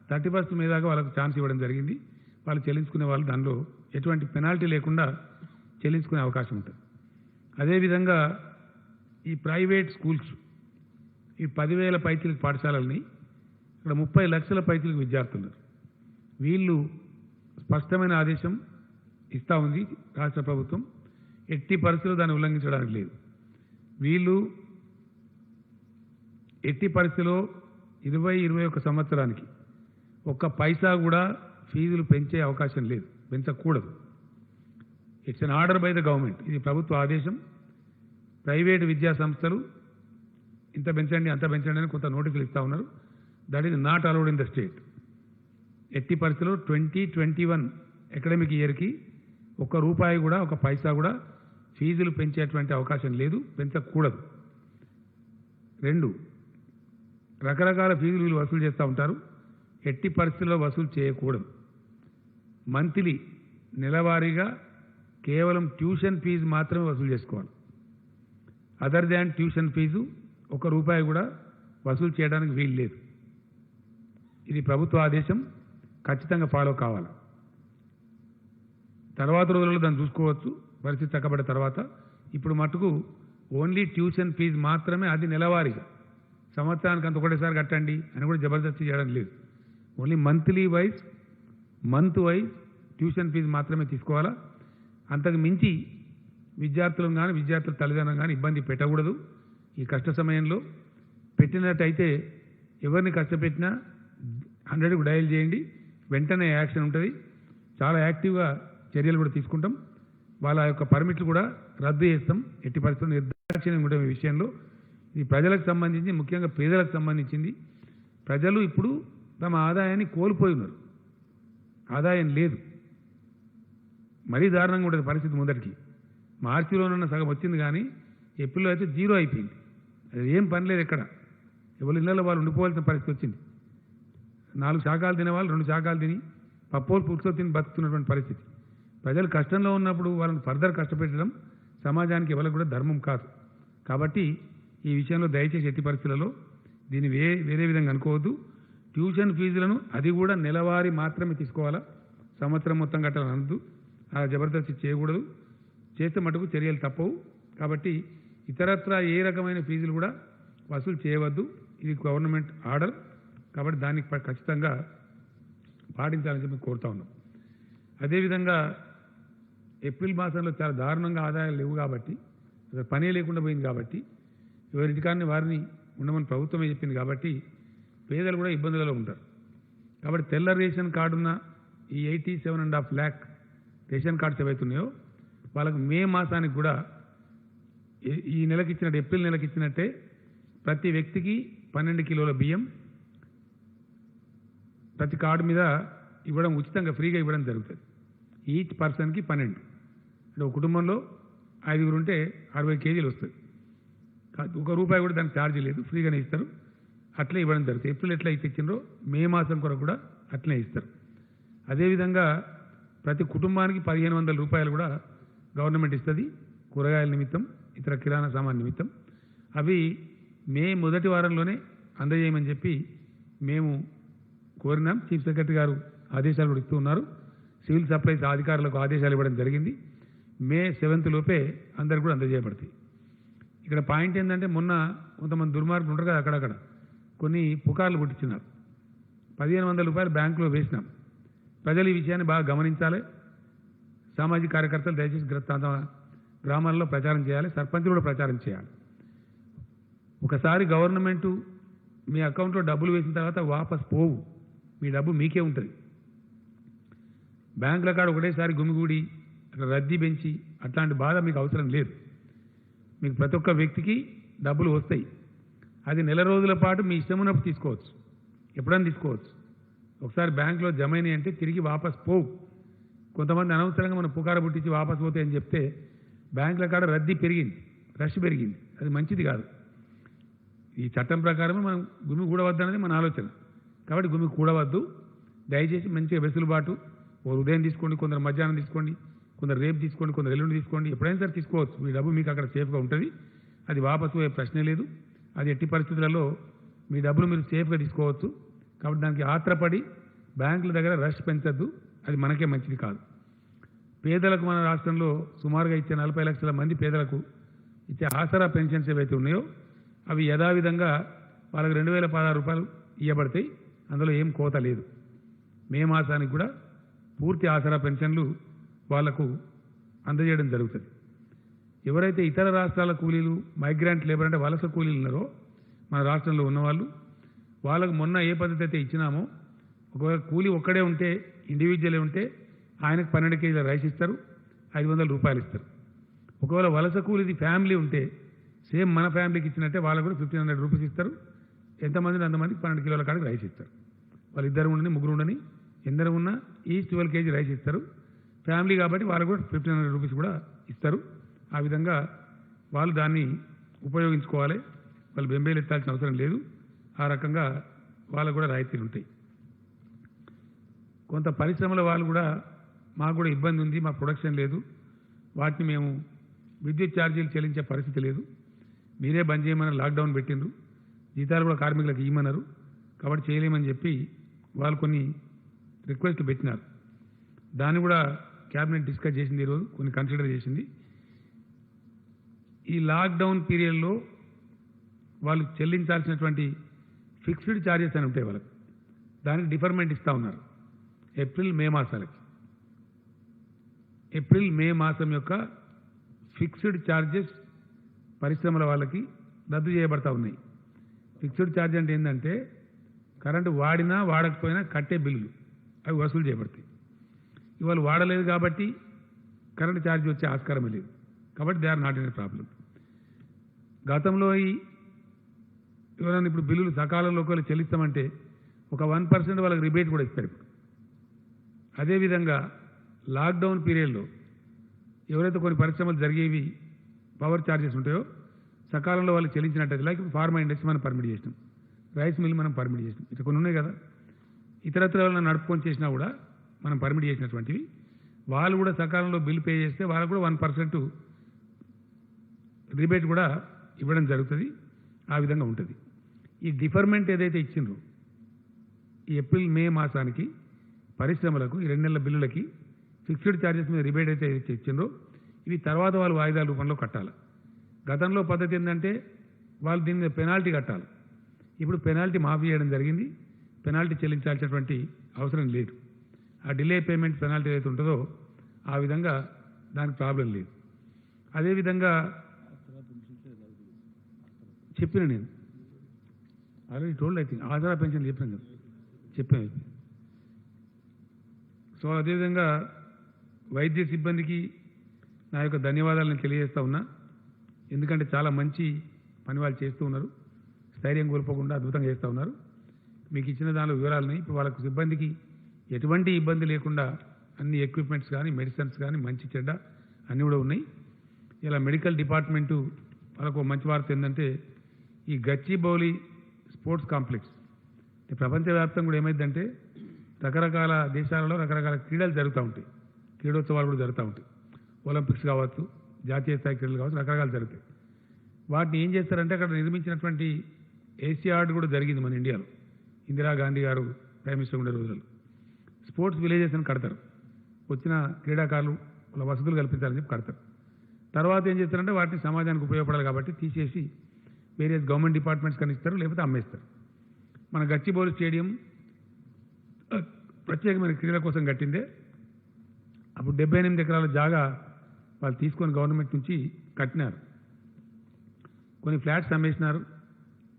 31st మే దాకా వాళ్ళకు ఛాన్స్ ఇవ్వడం జరిగింది. వాళ్ళు చెల్లించుకునే వాళ్ళు దానిలో ఎటువంటి పెనాల్టీ లేకుండా చెల్లించుకునే అవకాశం ఉంటుంది. అదేవిధంగా ఈ ప్రైవేట్ స్కూల్స్, ఈ 10,000 పైచిలకు పాఠశాలల్ని ఇక్కడ 30 లక్షల పైచిలకు విద్యార్థులు, వీళ్ళు స్పష్టమైన ఆదేశం ఇస్తూ ఉంది రాష్ట్ర ప్రభుత్వం. ఎట్టి పరిస్థితుల్లో దాన్ని ఉల్లంఘించడానికి లేదు. వీళ్ళు ఎట్టి పరిస్థితిలో 20-21 సంవత్సరానికి ఒక్క పైసా కూడా ఫీజులు పెంచే అవకాశం లేదు, పెంచకూడదు. It's an order by the government. ఇది ప్రభుత్వ ఆదేశం. ప్రైవేటు విద్యా సంస్థలు ఇంత పెంచండి అంత పెంచండి అని కొంత నోటీసులు ఇస్తూ ఉన్నారు. That is not allowed in the state. ఎట్టి పరిస్థితుల్లో 2021 అకాడమిక్ ఇయర్కి ₹1 కూడా ఒక పైసా కూడా ఫీజులు పెంచేటువంటి అవకాశం లేదు, పెంచకూడదు. 2, రకరకాల ఫీజులు వీళ్ళు వసూలు చేస్తూ ఉంటారు. ఎట్టి పరిస్థితుల్లో వసూలు చేయకూడదు. మంత్లీ నెలవారీగా కేవలం ట్యూషన్ ఫీజు మాత్రమే వసూలు చేసుకోవాలి. అదర్ దాన్ ట్యూషన్ ఫీజు ₹1 కూడా వసూలు చేయడానికి వీలు లేదు. ఇది ప్రభుత్వ ఆదేశం, ఖచ్చితంగా ఫాలో కావాలి. తర్వాత రోజుల్లో దాన్ని చూసుకోవచ్చు, పరిస్థితి చక్కబడిన తర్వాత. ఇప్పుడు మటుకు ఓన్లీ ట్యూషన్ ఫీజు మాత్రమే, అది నెలవారీగా. సంవత్సరానికి అంత ఒకటేసారి కట్టండి అని కూడా జబర్దస్తి చేయడం లేదు. Only month wise tuition fee మాత్రమే తీసుకోవాలా. అంతకు మించి విద్యార్థులను కానీ విద్యార్థుల తల్లిదండ్రులను కానీ ఇబ్బంది పెట్టకూడదు. ఈ కష్ట సమయంలో పెట్టినట్టయితే ఎవరిని కష్టపెట్టినా 100కు డయల్ చేయండి, వెంటనే యాక్షన్ ఉంటుంది. చాలా యాక్టివ్గా చర్యలు కూడా తీసుకుంటాం. వాళ్ళ యొక్క పర్మిట్లు కూడా రద్దు చేస్తాం. ఎట్టి పరిస్థితుల్లో నిర్దాక్షిణ్యం ఉంటాం ఈ విషయంలో. ఇది ప్రజలకు సంబంధించి, ముఖ్యంగా పేదలకు సంబంధించింది. ప్రజలు ఇప్పుడు తమ ఆదాయాన్ని కోల్పోయి ఉన్నారు, ఆదాయం లేదు. మరీ దారుణంగా ఉంటుంది పరిస్థితి. మొదటికి మార్చిలోనన్న సగం వచ్చింది, కానీ ఏప్రిల్లో అయితే 0 అయిపోయింది. అది ఏం పని లేదు ఎక్కడ. ఎవరి ఇళ్లలో వాళ్ళు ఉండిపోవాల్సిన పరిస్థితి వచ్చింది. 4 శాఖలు తినేవాళ్ళు 2 శాఖలు తిని, పప్పోలు పుట్టుతో తిని బతుకుతున్నటువంటి పరిస్థితి. ప్రజలు కష్టంలో ఉన్నప్పుడు వాళ్ళని ఫర్దర్ కష్టపెట్టడం సమాజానికి ఎవరికి కూడా ధర్మం కాదు. కాబట్టి ఈ విషయంలో దయచేసి ఎట్టి పరిస్థితులలో దీన్ని వేరే విధంగా అనుకోవద్దు. ట్యూషన్ ఫీజులను అది కూడా నెలవారీ మాత్రమే తీసుకోవాలా, సంవత్సరం మొత్తం కట్టాలని అనద్దు. అలా జబర్దస్తి చేయకూడదు. చేస్తే మటుకు చర్యలు తప్పవు. కాబట్టి ఇతరత్రా ఏ రకమైన ఫీజులు కూడా వసూలు చేయవద్దు. ఇది గవర్నమెంట్ ఆర్డర్. కాబట్టి దాన్ని ఖచ్చితంగా పాటించాలని చెప్పి కోరుతా ఉన్నాం. అదేవిధంగా ఏప్రిల్ మాసంలో చాలా దారుణంగా ఆదాయాలు లేవు కాబట్టి, అసలు పనే లేకుండా పోయింది కాబట్టి, ఎవరింటికాన్ని వారిని ఉండమని ప్రభుత్వమే చెప్పింది కాబట్టి పేదలు కూడా ఇబ్బందులలో ఉంటారు. కాబట్టి తెల్ల రేషన్ కార్డున్న ఈ 87.5 lakh రేషన్ కార్డ్స్ ఏవైతున్నాయో వాళ్ళకు మే మాసానికి కూడా ఈ నెలకి ఇచ్చినట్టు, ఏప్రిల్ నెలకి ఇచ్చినట్టే ప్రతి వ్యక్తికి 12 కిలోల బియ్యం ప్రతి కార్డు మీద ఇవ్వడం, ఉచితంగా ఫ్రీగా ఇవ్వడం జరుగుతుంది. ఈచ్ పర్సన్కి 12. అంటే ఒక కుటుంబంలో 5గురు ఉంటే 60 కేజీలు వస్తుంది. ₹1 కూడా దానికి ఛార్జీ లేదు, ఫ్రీగానే ఇస్తారు. అట్లే ఇవ్వడం జరుగుతుంది. ఏప్రిల్ ఎట్లా అయితే ఇచ్చిండ్రో మే మాసం కొరకు కూడా అట్లనే ఇస్తారు. అదేవిధంగా ప్రతి కుటుంబానికి ₹1500 కూడా గవర్నమెంట్ ఇస్తుంది కూరగాయల నిమిత్తం, ఇతర కిరాణా సామాన్ నిమిత్తం. అవి మే మొదటి వారంలోనే అందజేయమని చెప్పి మేము కోరినాం. చీఫ్ సెక్రటరీ గారు ఆదేశాలు కూడా ఇస్తూ ఉన్నారు. సివిల్ సప్లైస్ అధికారులకు ఆదేశాలు ఇవ్వడం జరిగింది. మే 7th లోపే అందరికి కూడా అందజేయబడతాయి. ఇక్కడ పాయింట్ ఏంటంటే, మొన్న కొంతమంది దుర్మార్గులు ఉంటారు కదా, అక్కడక్కడ కొన్ని పుకార్లు పుట్టించినారు. ₹1500 బ్యాంకులో వేసినాం. ప్రజలు ఈ విషయాన్ని బాగా గమనించాలి. సామాజిక కార్యకర్తలు దయచేసి గ్రామాల్లో ప్రచారం చేయాలి, సర్పంచులు కూడా ప్రచారం చేయాలి. ఒకసారి గవర్నమెంటు మీ అకౌంట్లో డబ్బులు వేసిన తర్వాత వాపస్ పోవు, మీ డబ్బు మీకే ఉంటుంది. బ్యాంకుల కాడ ఒకటేసారి గుమిగూడి అక్కడ రద్దీ పెంచి అట్లాంటి బాధ మీకు అవసరం లేదు. మీకు ప్రతి ఒక్క వ్యక్తికి డబ్బులు వస్తాయి. అది నెల రోజుల పాటు మీ ఇష్టం ఉన్నప్పుడు తీసుకోవచ్చు, ఎప్పుడైనా తీసుకోవచ్చు. ఒకసారి బ్యాంకులో జమ అయినాయి అంటే తిరిగి వాపస్ పోవు. కొంతమంది అనవసరంగా మనం పుకార పుట్టించి వాపస్ పోతాయని చెప్తే బ్యాంకుల కాడ రద్దీ పెరిగింది, రష్ పెరిగింది. అది మంచిది కాదు. ఈ చట్టం ప్రకారమే మనం గుమి కూడవద్దు అనేది మన ఆలోచన. కాబట్టి గుమి కూడవద్దు. దయచేసి మంచిగా వెసులుబాటు, ఓ ఉదయం తీసుకోండి, కొందరు మధ్యాహ్నం తీసుకోండి, కొందరు రేపు తీసుకోండి, కొందరు ఎల్లుండి తీసుకోండి, ఎప్పుడైనా సరే తీసుకోవచ్చు. మీ డబ్బు మీకు అక్కడ సేఫ్గా ఉంటుంది. అది వాపసు పోయే ప్రశ్నే లేదు. అది ఎట్టి పరిస్థితులలో మీ డబ్బులు మీరు సేఫ్గా తీసుకోవచ్చు. కాబట్టి దానికి ఆత్రపడి బ్యాంకుల దగ్గర రష్ పెంచద్దు, అది మనకే మంచిది కాదు. పేదలకు మన రాష్ట్రంలో సుమారుగా ఇచ్చే 40 లక్షల మంది పేదలకు ఇచ్చే ఆసరా పెన్షన్స్ ఏవైతే ఉన్నాయో అవి యథావిధంగా వాళ్ళకి ₹2016 ఇవ్వబడతాయి. అందులో ఏం కోత లేదు. మే మాసానికి కూడా పూర్తి ఆసరా పెన్షన్లు వాళ్లకు అందజేయడం జరుగుతుంది. ఎవరైతే ఇతర రాష్ట్రాల కూలీలు మైగ్రాంట్ లేబర్ అంటే వలస కూలీలు ఉన్నారో మన రాష్ట్రంలో ఉన్నవాళ్ళు వాళ్ళకు మొన్న ఏ పద్ధతి అయితే ఇచ్చినామో ఒకవేళ కూలీ ఒక్కడే ఉంటే ఇండివిజువలే ఉంటే ఆయనకు 12 కేజీల రైస్ ఇస్తారు, 500 రూపాయలు ఇస్తారు. ఒకవేళ వలస కూలీది ఫ్యామిలీ ఉంటే సేమ్ మన ఫ్యామిలీకి ఇచ్చినట్టే వాళ్ళకు కూడా 1500 రూపీస్ ఇస్తారు. ఎంతమందిని అంతమందికి 12 కిలోల కాడికి రైస్ ఇస్తారు. వాళ్ళు ఇద్దరు ఉండని ముగ్గురు ఉండని ఎందరు ఉన్నా ఈచ్ 12 కేజీ రైస్ ఇస్తారు. ఫ్యామిలీ కాబట్టి వాళ్ళకు కూడా 1500 రూపీస్ కూడా ఇస్తారు. ఆ విధంగా వాళ్ళు దాన్ని ఉపయోగించుకోవాలి. వాళ్ళు బెంబేలు ఎత్తాల్సిన అవసరం లేదు. ఆ రకంగా వాళ్ళకు కూడా రాయితీలు ఉంటాయి. కొంత పరిశ్రమల వాళ్ళు కూడా మాకు కూడా ఇబ్బంది ఉంది, మా ప్రొడక్షన్ లేదు, వాటిని మేము విద్యుత్ ఛార్జీలు చెల్లించే పరిస్థితి లేదు, మీరే బంద్ చేయమని లాక్డౌన్ పెట్టిండ్రు, జీతాలు కూడా కార్మికులకు ఇవ్వమన్నారు, కాబట్టి చేయలేమని చెప్పి వాళ్ళు కొన్ని రిక్వెస్ట్లు పెట్టినారు. దాన్ని కూడా క్యాబినెట్ డిస్కస్ చేసింది, ఈరోజు కొన్ని కన్సిడర్ చేసింది. ఈ లాక్డౌన్ పీరియడ్లో వాళ్ళు చెల్లించాల్సినటువంటి ఫిక్స్డ్ ఛార్జెస్ అని ఉంటాయి వాళ్ళకి, దానికి డిఫర్మెంట్ ఇస్తూ ఉన్నారు. ఏప్రిల్ మే మాసాలకి ఏప్రిల్ మే మాసం యొక్క ఫిక్స్డ్ ఛార్జెస్ పరిశ్రమల వాళ్ళకి రద్దు చేయబడతా ఉన్నాయి. ఫిక్స్డ్ ఛార్జ్ అంటే ఏంటంటే కరెంటు వాడినా వాడకపోయినా కట్టే బిల్లులు అవి వసూలు చేయబడతాయి. ఇవాళ వాడలేదు కాబట్టి కరెంటు ఛార్జ్ వచ్చే ఆస్కారమే లేదు, కాబట్టి they are not in a problem. గతంలో ఎవరైనా ఇప్పుడు బిల్లులు సకాలంలోకి వెళ్ళి చెల్లిస్తామంటే ఒక 1% వాళ్ళకి రిబేట్ కూడా ఇస్తారు. ఇప్పుడు అదేవిధంగా లాక్డౌన్ పీరియడ్లో ఎవరైతే కొన్ని పరిశ్రమలు జరిగేవి పవర్ ఛార్జెస్ ఉంటాయో సకాలంలో వాళ్ళు చెల్లించినట్టయితే, లైక్ ఫార్మా ఇండస్ట్రీ మనం పర్మిట్ చేసినాం, రైస్ మిల్ మనం పర్మిట్ చేసినాం, ఇట్లా కొన్ని ఉన్నాయి కదా, ఇతరత్ర వాళ్ళని నడుపుకొని చేసినా కూడా మనం పర్మిట్ చేసినటువంటివి వాళ్ళు కూడా సకాలంలో బిల్ పే చేస్తే వాళ్ళకు కూడా 1% రిబేట్ కూడా ఇవ్వడం జరుగుతుంది. ఆ విధంగా ఉంటుంది. ఈ డిఫర్మెంట్ ఏదైతే ఇచ్చిండ్రో ఈ ఏప్రిల్ మే మాసానికి పరిశ్రమలకు ఈ 2 నెలల బిల్లులకి ఫిక్స్డ్ ఛార్జెస్ మీద రిబేట్ అయితే ఇచ్చిండ్రో ఇవి తర్వాత వాళ్ళు వాయిదాల రూపంలో కట్టాలి. గతంలో పద్ధతి ఏంటంటే వాళ్ళు దీని మీద పెనాల్టీ కట్టాలి. ఇప్పుడు పెనాల్టీ మాఫీ చేయడం జరిగింది. పెనాల్టీ చెల్లించాల్సినటువంటి అవసరం లేదు. ఆ డిలే పేమెంట్ పెనాల్టీ ఏదైతే ఉంటుందో ఆ విధంగా దానికి ప్రాబ్లం లేదు. అదేవిధంగా చెప్పిన నేను already told I think Aasara pension చెప్పాను కదా, చెప్పాను. సో అదేవిధంగా వైద్య సిబ్బందికి నా యొక్క ధన్యవాదాలను తెలియజేస్తూ ఉన్నా. ఎందుకంటే చాలా మంచి పని వాళ్ళు చేస్తూ ఉన్నారు, స్థైర్యం కోల్పోకుండా అద్భుతంగా చేస్తూ ఉన్నారు. మీకు ఇచ్చిన దానిలో వివరాలని ఇప్పుడు వాళ్ళకు సిబ్బందికి ఎటువంటి ఇబ్బంది లేకుండా అన్ని ఎక్విప్మెంట్స్ కానీ మెడిసిన్స్ కానీ మంచి చెడ్డ అన్నీ కూడా ఉన్నాయి. ఇలా మెడికల్ డిపార్ట్మెంటు వాళ్ళకు మంచి వార్త ఏంటంటే ఈ గచ్చిబౌలి స్పోర్ట్స్ కాంప్లెక్స్ ప్రపంచవ్యాప్తంగా కూడా ఏమైందంటే రకరకాల దేశాలలో రకరకాల క్రీడలు జరుగుతూ ఉంటాయి, క్రీడోత్సవాలు కూడా జరుగుతూ ఉంటాయి. ఒలింపిక్స్ కావచ్చు, జాతీయ స్థాయి క్రీడలు కావచ్చు, రకరకాలు జరుగుతాయి. వాటిని ఏం చేస్తారంటే అక్కడ నిర్మించినటువంటి ఏషియాడ్ కూడా జరిగింది మన ఇండియాలో. ఇందిరాగాంధీ గారు ప్రైమ్ మినిస్టర్ ఉండే రోజులలో స్పోర్ట్స్ విలేజెస్ అని కడతారు. వచ్చిన క్రీడాకారులు వాళ్ళ వసతులు కల్పించాలని చెప్పి కడతారు. తర్వాత ఏం చేస్తారంటే వాటిని సమాజానికి ఉపయోగపడాలి కాబట్టి తీసేసి వేరియస్ గవర్నమెంట్ డిపార్ట్మెంట్స్ కనిస్తారు, లేకపోతే అమ్మేస్తారు. మన గచ్చిబౌలి స్టేడియం ప్రత్యేకమైన క్రీడల కోసం కట్టిందే. అప్పుడు 78 ఎకరాల జాగా వాళ్ళు తీసుకొని గవర్నమెంట్ నుంచి కట్టినారు. కొన్ని ఫ్లాట్స్ అమ్మేసినారు,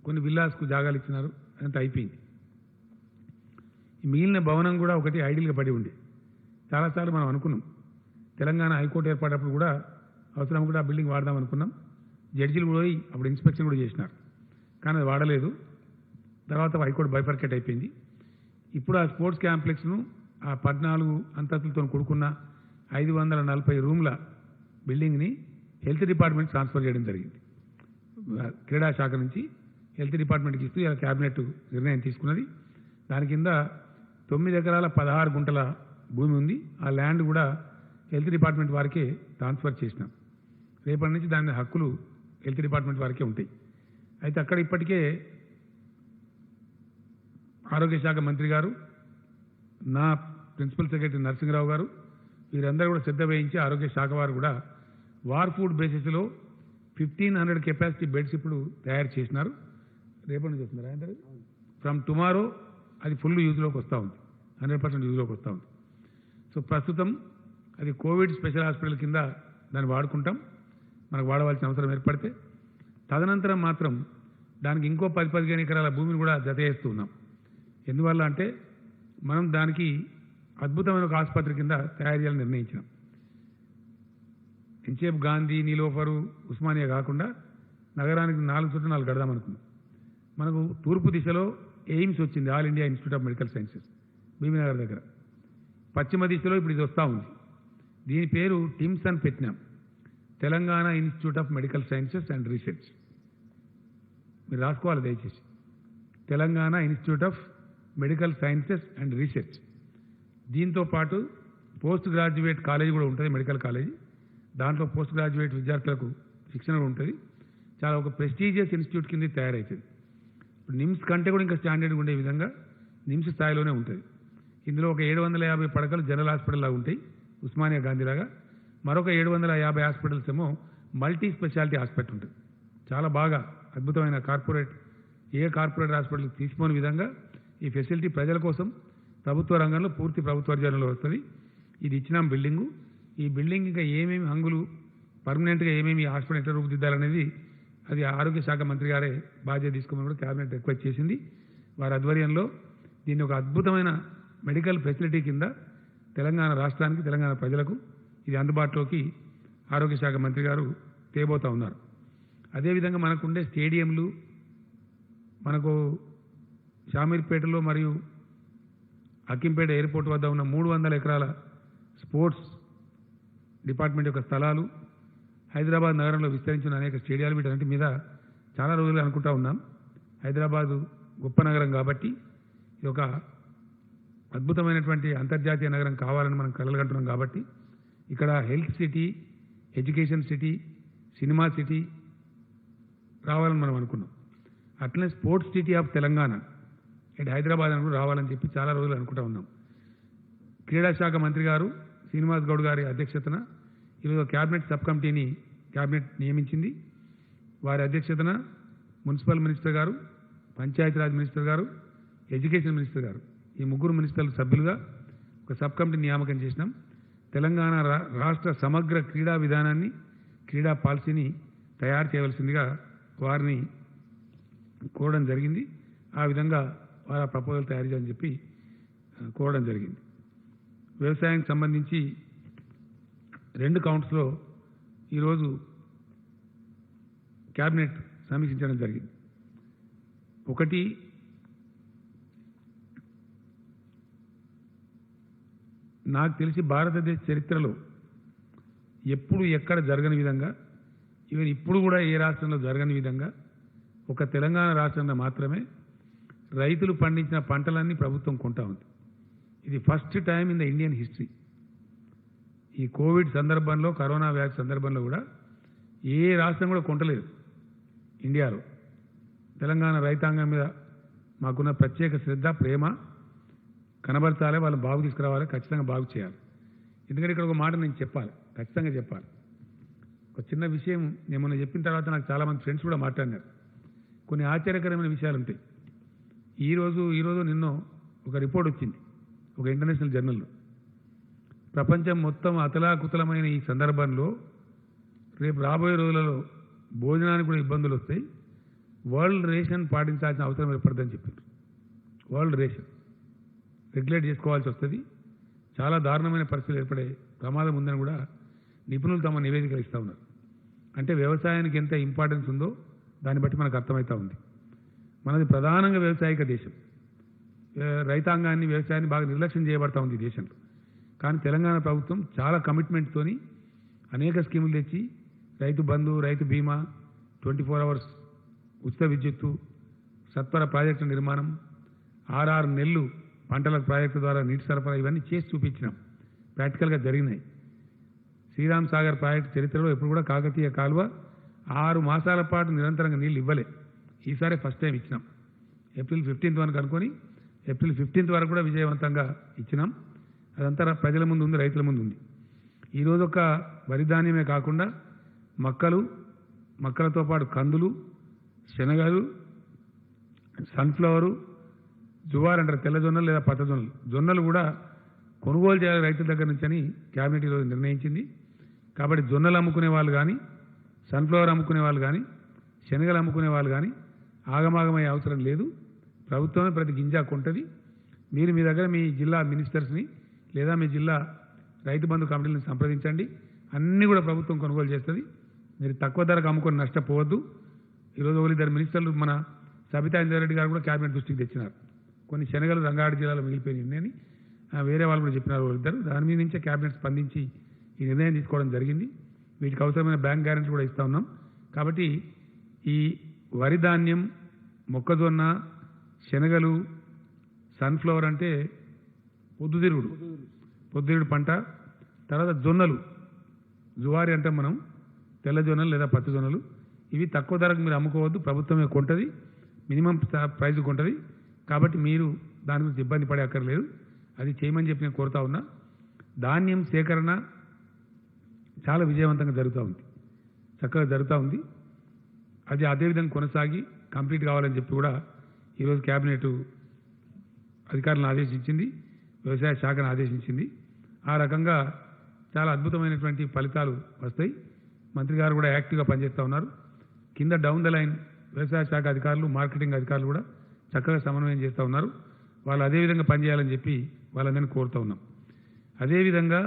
కొన్ని విల్లాస్కు జాగాలు ఇచ్చినారు, అదంతా అయిపోయింది. మిగిలిన భవనం కూడా ఒకటి ఐడియల్గా పడి ఉంది. చాలాసార్లు మనం అనుకున్నాం, తెలంగాణ హైకోర్టు ఏర్పడినప్పుడు కూడా అవసరం కూడా ఆ బిల్డింగ్ వాడదాం అనుకున్నాం. జడ్జీలు కూడా పోయి అప్పుడు ఇన్స్పెక్షన్ కూడా చేసినారు, కానీ అది వాడలేదు. తర్వాత హైకోర్టు బైఫర్కేట్ అయిపోయింది. ఇప్పుడు ఆ స్పోర్ట్స్ కాంప్లెక్స్ను ఆ 14 అంతస్తులతో కూడుకున్న 540 రూమ్ల బిల్డింగ్ని హెల్త్ డిపార్ట్మెంట్ ట్రాన్స్ఫర్ చేయడం జరిగింది. క్రీడా శాఖ నుంచి హెల్త్ డిపార్ట్మెంట్కి ఇస్తూ ఇలా క్యాబినెట్ నిర్ణయం తీసుకున్నది. దాని కింద 9 ఎకరాల 16 గుంటల భూమి ఉంది. ఆ ల్యాండ్ కూడా హెల్త్ డిపార్ట్మెంట్ వారికే ట్రాన్స్ఫర్ చేసినాం. రేపటి నుంచి దాని హక్కులు హెల్త్ డిపార్ట్మెంట్ వారికే ఉంటాయి. అయితే అక్కడ ఇప్పటికే ఆరోగ్య శాఖ మంత్రి గారు, నా ప్రిన్సిపల్ సెక్రటరీ నరసింహరావు గారు వీరందరూ కూడా శ్రద్ధ వహించి ఆరోగ్య శాఖ వారు కూడా వార్ ఫుడ్ బేసిస్లో 1500 కెపాసిటీ బెడ్స్ ఇప్పుడు తయారు చేసినారు. రేపటి నుంచి వస్తున్నారా అందరూ? ఫ్రమ్ టుమారో అది ఫుల్ యూజ్లోకి వస్తూ ఉంది, 100% యూజ్లోకి వస్తూ ఉంది. సో ప్రస్తుతం అది కోవిడ్ స్పెషల్ హాస్పిటల్ కింద దాన్ని వాడుకుంటాం. మనకు వాడవలసిన అవసరం ఏర్పడితే తదనంతరం మాత్రం దానికి ఇంకో 10-15 ఎకరాల భూమిని కూడా జత చేస్తూ ఉన్నాం. ఎందువల్ల అంటే మనం దానికి అద్భుతమైన ఒక ఆసుపత్రి కింద తయారు చేయాలని నిర్ణయించినాం. ఎంచేపు గాంధీ, నీలోఫరు, ఉస్మానియా కాకుండా నగరానికి 4 చుట్టూ 4 కడదామనుకున్నాం. మనకు తూర్పు దిశలో ఎయిమ్స్ వచ్చింది, all India institute of medical sciences Bibinagar దగ్గర. పశ్చిమ దిశలో ఇప్పుడు ఇది వస్తూ ఉంది. దీని పేరు టిమ్స్ అని పెట్టినాం, Telangana institute of medical sciences and research. మీరు రాసుకోవాలి దయచేసి, Telangana institute of medical sciences and research. దీంతో పాటు పోస్ట్ గ్రాడ్యుయేట్ కాలేజ్ కూడా ఉంటుంది, మెడికల్ కాలేజీ. దాంట్లో పోస్ట్ గ్రాడ్యుయేట్ విద్యార్థులకు శిక్షణ కూడా ఉంటుంది. చాలా ఒక ప్రెస్టీజియస్ ఇన్స్టిట్యూట్ కింద తయారవుతుంది. ఇప్పుడు నిమ్స్ కంటే కూడా ఇంకా స్టాండర్డ్గా ఉండే విధంగా నిమ్స్ స్థాయిలోనే ఉంటుంది. ఇందులో ఒక 750 పడకలు జనరల్ హాస్పిటల్ లాగా ఉంటాయి, ఉస్మానియా గాంధీలాగా. మరొక 750 హాస్పిటల్స్ ఏమో మల్టీ స్పెషాలిటీ హాస్పిటల్ ఉంటుంది. చాలా బాగా అద్భుతమైన కార్పొరేట్ హాస్పిటల్ తీసిపోని విధంగా ఈ ఫెసిలిటీ ప్రజల కోసం ప్రభుత్వ రంగంలో పూర్తి ప్రభుత్వ రంగంలో వస్తుంది. ఇది ఇచ్చినాం బిల్డింగు. ఈ బిల్డింగ్ ఇంకా ఏమేమి హంగులు పర్మనెంట్గా ఏమేమి హాస్పిటల్ ఎట్లా రూపుదిద్దాలనేది అది ఆరోగ్య శాఖ మంత్రి గారే బాధ్యత తీసుకోమని కూడా క్యాబినెట్ రిక్వెస్ట్ చేసింది. వారి ఆధ్వర్యంలో దీన్ని ఒక అద్భుతమైన మెడికల్ ఫెసిలిటీ కింద తెలంగాణ రాష్ట్రానికి, తెలంగాణ ప్రజలకు ఇది అందుబాటులోకి ఆరోగ్య శాఖ మంత్రి గారు తేబోతా ఉన్నారు. అదేవిధంగా మనకుండే స్టేడియంలు, మనకు షామీర్పేటలో మరియు అక్కింపేట ఎయిర్పోర్ట్ వద్ద ఉన్న 300 ఎకరాల స్పోర్ట్స్ డిపార్ట్మెంట్ యొక్క స్థలాలు, హైదరాబాద్ నగరంలో విస్తరించిన అనేక స్టేడియాలు, వీటన్నిటి మీద చాలా రోజులు అనుకుంటా ఉన్నాం. హైదరాబాదు గొప్ప నగరం కాబట్టి ఇది ఒక అద్భుతమైనటువంటి అంతర్జాతీయ నగరం కావాలని మనం కలలుగంటున్నాం. కాబట్టి ఇక్కడ health city, education city, cinema city రావాలని మనం అనుకున్నాం. అట్లనే స్పోర్ట్స్ సిటీ ఆఫ్ తెలంగాణ ఇటు హైదరాబాద్ అని కూడా రావాలని చెప్పి చాలా రోజులు అనుకుంటా ఉన్నాం. క్రీడా శాఖ మంత్రి గారు శ్రీనివాస్ గౌడ్ గారి అధ్యక్షతన ఈరోజు క్యాబినెట్ సబ్ కమిటీని క్యాబినెట్ నియమించింది. వారి అధ్యక్షతన మున్సిపల్ మినిస్టర్ గారు, పంచాయతీరాజ్ మినిస్టర్ గారు, ఎడ్యుకేషన్ మినిస్టర్ గారు, ఈ 3 మినిస్టర్ల సభ్యులుగా ఒక సబ్ కమిటీ నియామకం చేసినాం. తెలంగాణ రాష్ట్ర సమగ్ర క్రీడా విధానాన్ని, క్రీడా పాలసీని తయారు చేయవలసిందిగా వారిని కోరడం జరిగింది. ఆ విధంగా వారి ప్రపోజల్ తయారు చేయని చెప్పి కోరడం జరిగింది. వ్యవసాయానికి సంబంధించి 2 కౌంట్స్లో ఈరోజు క్యాబినెట్ సమీక్షించడం జరిగింది. ఒకటి, నాకు తెలిసి భారతదేశ చరిత్రలో ఎప్పుడు ఎక్కడ జరగని విధంగా, ఈవెన్ ఇప్పుడు కూడా ఏ రాష్ట్రంలో జరగని విధంగా ఒక తెలంగాణ రాష్ట్రంలో మాత్రమే రైతులు పండించిన పంటలన్నీ ప్రభుత్వం కొంటా ఉంది. ఇది first time in the Indian history. ఈ కోవిడ్ సందర్భంలో, కరోనా వ్యాధి సందర్భంలో కూడా ఏ రాష్ట్రం కూడా కొంటలేదు ఇండియాలో. తెలంగాణ రైతాంగం మీద మాకున్న ప్రత్యేక శ్రద్ధ, ప్రేమ కనబరచాలి, వాళ్ళని బాగు తీసుకురావాలి, ఖచ్చితంగా బాగు చేయాలి. ఎందుకంటే ఇక్కడ ఒక మాట నేను చెప్పాలి, ఖచ్చితంగా చెప్పాలి. ఒక చిన్న విషయం నేను మొన్న చెప్పిన తర్వాత నాకు చాలామంది ఫ్రెండ్స్ కూడా మాట్లాడినారు. కొన్ని ఆశ్చర్యకరమైన విషయాలు ఉంటాయి. ఈరోజు నిన్నో ఒక రిపోర్ట్ వచ్చింది ఒక ఇంటర్నేషనల్ జర్నల్లో. ప్రపంచం మొత్తం అతలాకుతలమైన ఈ సందర్భంలో రేపు రాబోయే రోజులలో భోజనానికి కూడా ఇబ్బందులు వస్తాయి, వరల్డ్ రేషన్ పాటించాల్సిన అవసరం ఏర్పడుతుందని చెప్పారు. వరల్డ్ రేషన్ రెగ్యులేట్ చేసుకోవాల్సి వస్తుంది, చాలా దారుణమైన పరిస్థితులు ఏర్పడే ప్రమాదం ఉందని కూడా నిపుణులు తమ నివేదికలు ఇస్తూ ఉన్నారు. అంటే వ్యవసాయానికి ఎంత ఇంపార్టెన్స్ ఉందో దాన్ని బట్టి మనకు అర్థమవుతూ ఉంది. మనది ప్రధానంగా వ్యవసాయక దేశం. రైతాంగాన్ని, వ్యవసాయాన్ని బాగా నిర్లక్ష్యం చేయబడతా ఉంది ఈ దేశంలో. కానీ తెలంగాణ ప్రభుత్వం చాలా కమిట్మెంట్తోని అనేక స్కీములు తెచ్చి రైతు బంధు, రైతు బీమా, 24 అవర్స్ ఉచిత విద్యుత్తు, సత్వర ప్రాజెక్టు నిర్మాణం, 6 నెలలు పంటల ప్రాజెక్టు ద్వారా నీటి సరఫరా, ఇవన్నీ చేసి చూపించినాం. ప్రాక్టికల్గా జరిగినాయి. శ్రీరామ్ సాగర్ ప్రాజెక్టు చరిత్రలో ఎప్పుడు కూడా కాకతీయ కాలువ 6 మాసాల పాటు నిరంతరంగా నీళ్ళు ఇవ్వలే. ఈసారి ఫస్ట్ టైం ఇచ్చినాం. ఏప్రిల్ 15th వరకు అనుకొని ఏప్రిల్ 15th వరకు కూడా విజయవంతంగా ఇచ్చినాం. అదంతా ప్రజల ముందు ఉంది, రైతుల ముందు ఉంది. ఈరోజు ఒక వరి ధాన్యమే కాకుండా మక్కలతో పాటు కందులు, శనగలు, సన్ఫ్లవరు, జువార్ అంటారు, తెల్లజొన్నలు లేదా పచ్చ జొన్నలు కూడా కొనుగోలు చేయాలి రైతుల దగ్గర నుంచి అని క్యాబినెట్ ఈరోజు నిర్ణయించింది. కాబట్టి జొన్నలు అమ్ముకునే వాళ్ళు కానీ, సన్ఫ్లవర్ అమ్ముకునే వాళ్ళు కానీ శనగలు అమ్ముకునే వాళ్ళు కానీ ఆగమాగమయ్యే అవసరం లేదు. ప్రభుత్వమే ప్రతి గింజ కొంటది. మీరు మీ దగ్గర మీ జిల్లా మినిస్టర్స్ని లేదా మీ జిల్లా రైతు బంధు కమిటీలను సంప్రదించండి. అన్నీ కూడా ప్రభుత్వం కొనుగోలు చేస్తుంది. మీరు తక్కువ ధరకు అమ్ముకొని నష్టపోవద్దు. ఈరోజు ఒకరిద్దరు మినిస్టర్లు మన సబితా ఇంద్రారెడ్డి గారు కూడా క్యాబినెట్ దృష్టికి తెచ్చినారు. కొన్ని శనగలు రంగారెడ్డి జిల్లాలో మిగిలిపోయినాయి ఉన్నాయని వేరే వాళ్ళు కూడా చెప్పినారు ఒకరిద్దరు. దాని మీద నుంచే క్యాబినెట్ స్పందించి ఈ నిర్ణయం తీసుకోవడం జరిగింది. వీటికి అవసరమైన బ్యాంక్ గ్యారెంటీ కూడా ఇస్తా ఉన్నాం. కాబట్టి ఈ వరి ధాన్యం, మొక్కజొన్న, శనగలు, సన్ఫ్లవర్ అంటే పొద్దుతిరుగుడు పంట. తర్వాత జొన్నలు, జువారి అంటాం మనం, తెల్ల జొన్నలు లేదా పచ్చ జొన్నలు. ఇవి తక్కువ ధరకు మీరు అమ్ముకోవద్దు. ప్రభుత్వమే కొంటది, మినిమం ప్రైస్ కొంటది. కాబట్టి మీరు దాని గురించి ఇబ్బంది పడే అక్కర్లేదు. అది చేయమని చెప్పి నేను కోరుతా ఉన్నా. ధాన్యం సేకరణ చాలా విజయవంతంగా జరుగుతూ ఉంది, చక్కగా జరుగుతూ ఉంది. అది అదేవిధంగా కొనసాగి కంప్లీట్ కావాలని చెప్పి కూడా ఈరోజు క్యాబినెట్ అధికారులను ఆదేశించింది, వ్యవసాయ శాఖను ఆదేశించింది. ఆ రకంగా చాలా అద్భుతమైనటువంటి ఫలితాలు వస్తాయి. మంత్రి గారు కూడా యాక్టివ్గా పనిచేస్తూ ఉన్నారు. కింద డౌన్ ద లైన్ వ్యవసాయ శాఖ అధికారులు, మార్కెటింగ్ అధికారులు కూడా చక్కగా సమన్వయం చేస్తూ ఉన్నారు. వాళ్ళు అదేవిధంగా పనిచేయాలని చెప్పి వాళ్ళందరినీ కోరుతూ ఉన్నాం. అదేవిధంగా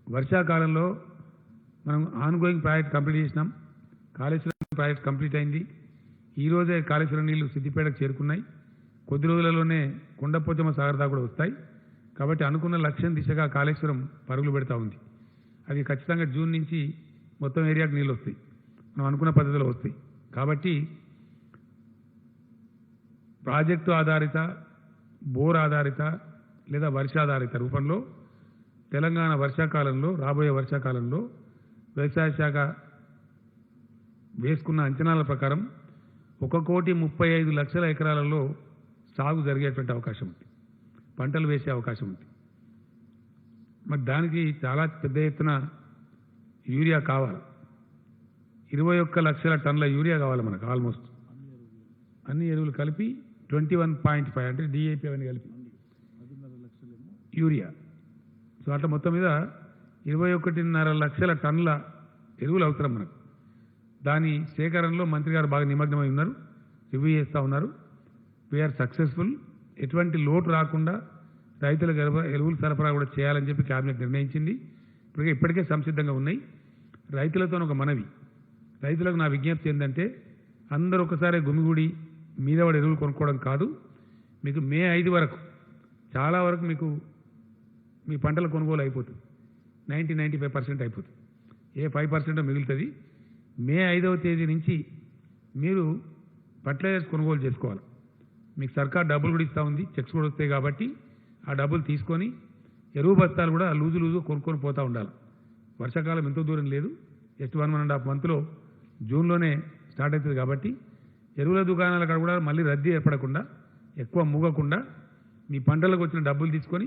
వర్షాకాలంలో మనం ఆన్గోయింగ్ ప్రాజెక్ట్ కంప్లీట్ చేసినాం. కాళేశ్వరం ప్రాజెక్ట్ కంప్లీట్ అయింది. ఈరోజే కాళేశ్వరం నీళ్లు సిద్దిపేటకు చేరుకున్నాయి. కొద్ది రోజులలోనే కొండపోచమ్మ సాగర్ దాకా కూడా వస్తాయి. కాబట్టి అనుకున్న లక్ష్యం దిశగా కాళేశ్వరం పరుగులు పెడతా ఉంది. అది ఖచ్చితంగా జూన్ నుంచి మొత్తం ఏరియాకు నీళ్ళు వస్తాయి, మనం అనుకున్న పద్ధతిలో వస్తాయి. కాబట్టి ప్రాజెక్టు ఆధారిత, బోర్ ఆధారిత లేదా వర్షాధారిత రూపంలో తెలంగాణ వర్షాకాలంలో, రాబోయే వర్షాకాలంలో వ్యవసాయ శాఖ వేసుకున్న అంచనాల ప్రకారం 1,35,00,000 ఎకరాలలో సాగు జరిగేటువంటి అవకాశం ఉంది, పంటలు వేసే అవకాశం ఉంది. మరి దానికి చాలా పెద్ద ఎత్తున యూరియా కావాలి. 21 లక్షల టన్నుల యూరియా కావాలి మనకు. ఆల్మోస్ట్ అన్ని ఎరువులు కలిపి 21.5 అంటే డిఏపి అవన్నీ కలిపి యూరియా. సో అట్లా మొత్తం మీద 21.5 లక్షల టన్నుల ఎరువులు అవసరం మనకు. దాని సేకరణలో మంత్రి గారు బాగా నిమగ్నమై ఉన్నారు, రివ్యూ చేస్తూ ఉన్నారు. We are successful. ఎటువంటి లోటు రాకుండా రైతులకు ఎరువులు సరఫరా కూడా చేయాలని చెప్పి క్యాబినెట్ నిర్ణయించింది. ఇప్పటికే సంసిద్ధంగా ఉన్నాయి. రైతులతో ఒక మనవి, రైతులకు నా విజ్ఞప్తి ఏంటంటే అందరూ ఒకసారి గుమిగూడి మీద వాడు ఎరువులు కొనుక్కోవడం కాదు. మీకు మే 5 వరకు చాలా వరకు మీకు మీ పంటల కొనుగోలు అయిపోతుంది. 90-95% అయిపోతుంది. ఏ 5% మిగులుతుంది. మే 5వ తేదీ నుంచి మీరు ఫర్టిలైజర్స్ కొనుగోలు చేసుకోవాలి. మీకు సర్కార్ డబ్బులు కూడా ఇస్తూ ఉంది, చెక్స్ కూడా వస్తాయి. కాబట్టి ఆ డబ్బులు తీసుకొని ఎరువు బస్తాలు కూడా లూజు కొనుక్కొని పోతూ ఉండాలి. వర్షాకాలం ఎంతో దూరం లేదు, జస్ట్ 1.5 మంత్లో జూన్లోనే స్టార్ట్ అవుతుంది. కాబట్టి ఎరువుల దుకాణాల కాడ కూడా మళ్ళీ రద్దీ ఏర్పడకుండా, ఎక్కువ మూగకుండా మీ పంటలకు వచ్చిన డబ్బులు తీసుకొని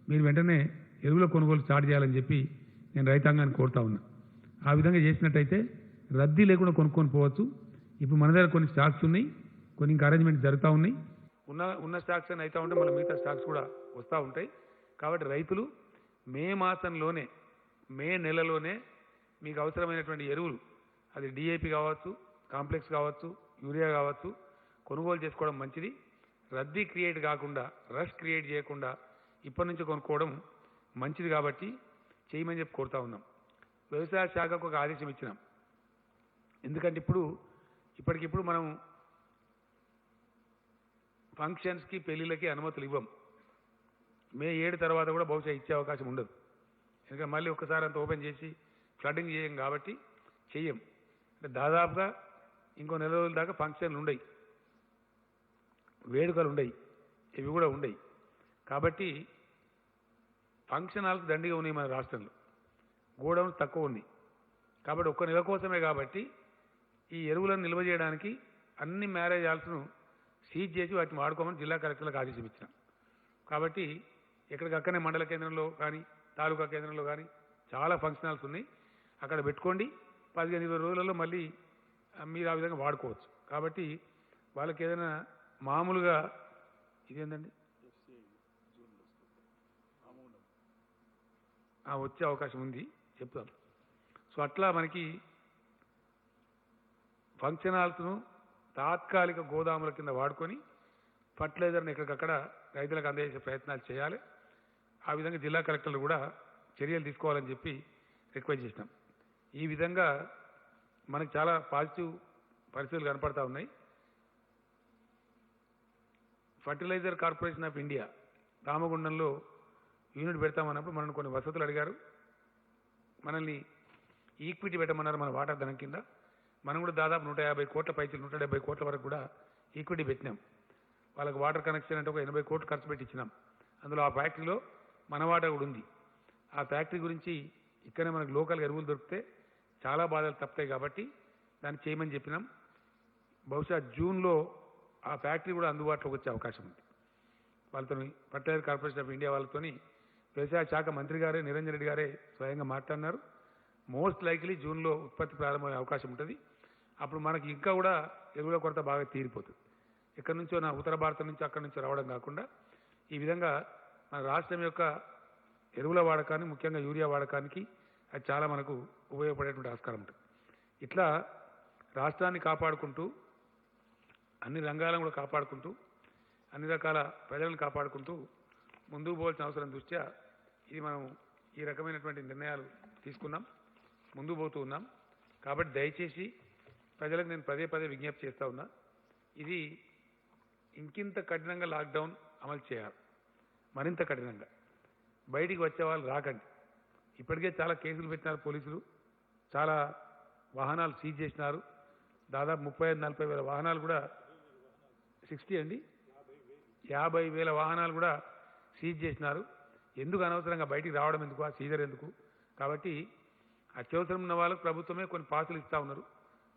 మీరు వెంటనే ఎరువుల కొనుగోలు స్టార్ట్ చేయాలని చెప్పి నేను రైతాంగాన్ని కోరుతా ఉన్నా. ఆ విధంగా చేసినట్టయితే రద్దీ లేకుండా కొనుక్కొని పోవచ్చు. ఇప్పుడు మన దగ్గర కొన్ని స్టాక్స్ ఉన్నాయి, కొన్ని ఇంకా అరేంజ్మెంట్ జరుగుతూ ఉన్నాయి. ఉన్న స్టాక్స్ అని అవుతూ ఉంటే మళ్ళీ మిగతా స్టాక్స్ కూడా వస్తూ ఉంటాయి. కాబట్టి రైతులు మే మాసంలోనే, మే నెలలోనే మీకు అవసరమైనటువంటి ఎరువులు, అది డిఏపి కావచ్చు, కాంప్లెక్స్ కావచ్చు, యూరియా కావచ్చు, కొనుగోలు చేసుకోవడం మంచిది. రద్దీ క్రియేట్ కాకుండా, రష్ క్రియేట్ చేయకుండా ఇప్పటి నుంచి కొనుక్కోవడం మంచిది. కాబట్టి చేయమని చెప్పి కోరుతా ఉన్నాం. వ్యవసాయ శాఖకు ఒక ఆదేశం ఇచ్చినాం. ఎందుకంటే ఇప్పటికిప్పుడు మనం ఫంక్షన్స్కి, పెళ్లిళ్ళకి అనుమతులు ఇవ్వం. మే 7 తర్వాత కూడా బహుశా ఇచ్చే అవకాశం ఉండదు. ఎందుకంటే మళ్ళీ ఒక్కసారి అంత ఓపెన్ చేసి ఫ్లడ్డింగ్ చేయం కాబట్టి చెయ్యం. అంటే దాదాపుగా ఇంకో నెల రోజుల దాకా ఫంక్షన్లు ఉండయి, వేడుకలు ఉండయి, ఇవి కూడా ఉండయి. కాబట్టి ఫంక్షన్ హాల్స్ దండిగా ఉన్నాయి మన రాష్ట్రంలో, గోడౌన్స్ తక్కువ ఉన్నాయి. కాబట్టి ఒక్క నెల కోసమే. కాబట్టి ఈ ఎరువులను నిల్వ చేయడానికి అన్ని మ్యారేజ్ హాల్స్ను సీజ్ చేసి వాటిని వాడుకోమని జిల్లా కలెక్టర్లకు ఆదేశం ఇచ్చినాం. కాబట్టి ఎక్కడికక్కడనే మండల కేంద్రంలో కానీ, తాలూకా కేంద్రంలో కానీ చాలా ఫంక్షన్ హాల్స్ ఉన్నాయి. అక్కడ పెట్టుకోండి. 15-20 రోజులలో మళ్ళీ మీరు ఆ విధంగా వాడుకోవచ్చు. కాబట్టి వాళ్ళకి ఏదైనా మామూలుగా ఇదేంటండి వచ్చే అవకాశం ఉంది, చెప్తాను. సో అట్లా మనకి ఫంక్షన్ హాల్స్ను తాత్కాలిక గోదాముల కింద వాడుకొని ఫర్టిలైజర్ని ఎక్కడికక్కడ రైతులకు అందజేసే ప్రయత్నాలు చేయాలి. ఆ విధంగా జిల్లా కలెక్టర్లు కూడా చర్యలు తీసుకోవాలని చెప్పి రిక్వెస్ట్ చేసినాం. ఈ విధంగా మనకు చాలా పాజిటివ్ పరిస్థితులు కనపడతా ఉన్నాయి. ఫర్టిలైజర్ కార్పొరేషన్ ఆఫ్ ఇండియా రామగుండంలో యూనిట్ పెడతామన్నప్పుడు మనల్ని కొన్ని వసతులు అడిగారు. మనల్ని ఈక్విటీ పెట్టమన్నారు మన వాటా ధనం కింద. మనం కూడా దాదాపు 150 కోట్ల పైచి 170 కోట్ల వరకు కూడా ఈక్విటీ పెట్టినాం. వాళ్ళకి వాటర్ కనెక్షన్ అంటే ఒక 80 కోట్లు ఖర్చు పెట్టి ఇచ్చినాం. అందులో ఆ ఫ్యాక్టరీలో మన వాటా కూడా ఉంది. ఆ ఫ్యాక్టరీ గురించి ఇక్కడనే మనకు లోకల్ ఎరువులు దొరికితే చాలా బాధలు తప్పుతాయి కాబట్టి దాన్ని చేయమని చెప్పినాం. బహుశా జూన్లో ఆ ఫ్యాక్టరీ కూడా అందుబాటులోకి వచ్చే అవకాశం ఉంది. వాళ్ళతో ఫర్టిలైజర్ కార్పొరేషన్ ఆఫ్ ఇండియా వాళ్ళతోని వ్యవసాయ శాఖ మంత్రి గారే నిరంజన్ రెడ్డి గారే స్వయంగా మాట్లాడినారు. మోస్ట్ లైక్లీ జూన్లో ఉత్పత్తి ప్రారంభమయ్యే అవకాశం ఉంటుంది. అప్పుడు మనకి ఇంకా కూడా ఎరువుల కొరత బాగా తీరిపోతుంది. ఎక్కడి నుంచో ఉత్తర భారతం నుంచి అక్కడి నుంచి రావడం కాకుండా ఈ విధంగా మన రాష్ట్రం యొక్క ఎరువుల వాడకాన్ని ముఖ్యంగా యూరియా వాడకానికి అది చాలా మనకు ఉపయోగపడేటువంటి ఆస్కారం ఉంటుంది. ఇట్లా రాష్ట్రాన్ని కాపాడుకుంటూ అన్ని రంగాలను కూడా కాపాడుకుంటూ అన్ని రకాల ప్రజలను కాపాడుకుంటూ ముందుకు పోవాల్సిన అవసరం దృష్ట్యా ఇది మనం ఈ రకమైనటువంటి నిర్ణయాలు తీసుకున్నాం, ముందుకు పోతూ ఉన్నాం. కాబట్టి దయచేసి ప్రజలకు నేను పదే పదే విజ్ఞప్తి చేస్తూ ఉన్నా, ఇది ఇంకింత కఠినంగా లాక్డౌన్ అమలు చేయాలి, మరింత కఠినంగా. బయటికి వచ్చే వాళ్ళు రాకండి. ఇప్పటికే చాలా కేసులు పెట్టినారు పోలీసులు, చాలా వాహనాలు సీజ్ చేసినారు. దాదాపు 35-40 వేల వాహనాలు కూడా 50,000 వాహనాలు కూడా సీజ్ చేసినారు. ఎందుకు అనవసరంగా బయటికి రావడం ఎందుకు, ఆ సీజర్ ఎందుకు? కాబట్టి అత్యవసరం ఉన్న వాళ్ళకు ప్రభుత్వమే కొన్ని పాసులు ఇస్తూ ఉన్నారు,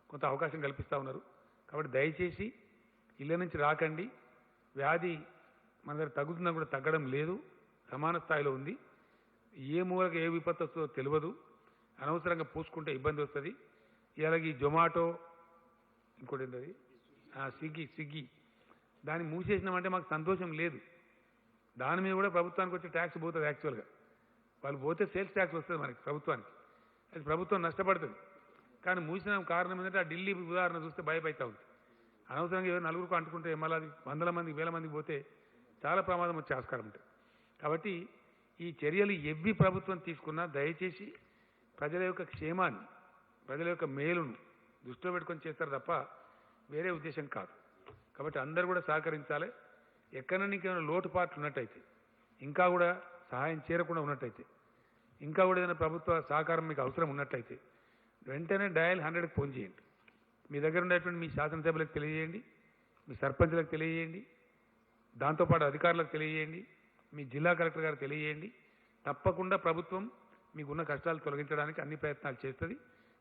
కొంత అవకాశం కల్పిస్తూ ఉన్నారు. కాబట్టి దయచేసి ఇళ్ళ నుంచి రాకండి. వ్యాధి మన దగ్గర తగ్గుతున్నా కూడా తగ్గడం లేదు, సమాన స్థాయిలో ఉంది. ఏ మూలకు ఏ విపత్తు వస్తుందో తెలియదు. అనవసరంగా పూసుకుంటే ఇబ్బంది వస్తుంది. ఇలాగే జొమాటో ఇంకోటి ఏంటది స్విగ్గీ దాన్ని మూసేసినామంటే మాకు సంతోషం లేదు. దాని మీద కూడా ప్రభుత్వానికి వచ్చే ట్యాక్స్ పోతుంది. యాక్చువల్గా వాళ్ళు పోతే సేల్స్ ట్యాక్స్ వస్తుంది మనకి ప్రభుత్వానికి, అది ప్రభుత్వం నష్టపడుతుంది. కానీ మూసిన కారణం ఏంటంటే ఆ ఢిల్లీ ఉదాహరణ చూస్తే భయపడతా ఉంది. అనవసరంగా ఎవరు నలుగురికి అంటుకుంటే మళ్ళీ అది 100 మందికి 1000 మందికి పోతే చాలా ప్రమాదం వచ్చే ఆస్కారం ఉంటుంది. కాబట్టి ఈ చర్యలు ఎవ్వి ప్రభుత్వం తీసుకున్నా దయచేసి ప్రజల యొక్క క్షేమాన్ని, ప్రజల యొక్క మేలును దృష్టిలో పెట్టుకొని చేస్తారు తప్ప వేరే ఉద్దేశం కాదు. కాబట్టి అందరూ కూడా సహకరించాలి. ఎక్కడైనా నీకేమైనా లోటుపాట్లు ఉన్నట్టయితే, ఇంకా కూడా సహాయం చేరకుండా ఉన్నట్టయితే, ఇంకా కూడా ఏదైనా ప్రభుత్వ సహకారం మీకు అవసరం ఉన్నట్టయితే వెంటనే డయల్ 100కి ఫోన్ చేయండి. మీ దగ్గర ఉండేటువంటి మీ శాసనసభ్యులకు తెలియజేయండి, మీ సర్పంచ్లకు తెలియజేయండి, దాంతోపాటు అధికారులకు తెలియజేయండి, మీ జిల్లా కలెక్టర్ గారు తెలియజేయండి. తప్పకుండా ప్రభుత్వం మీకున్న కష్టాలు తొలగించడానికి అన్ని ప్రయత్నాలు చేస్తుంది.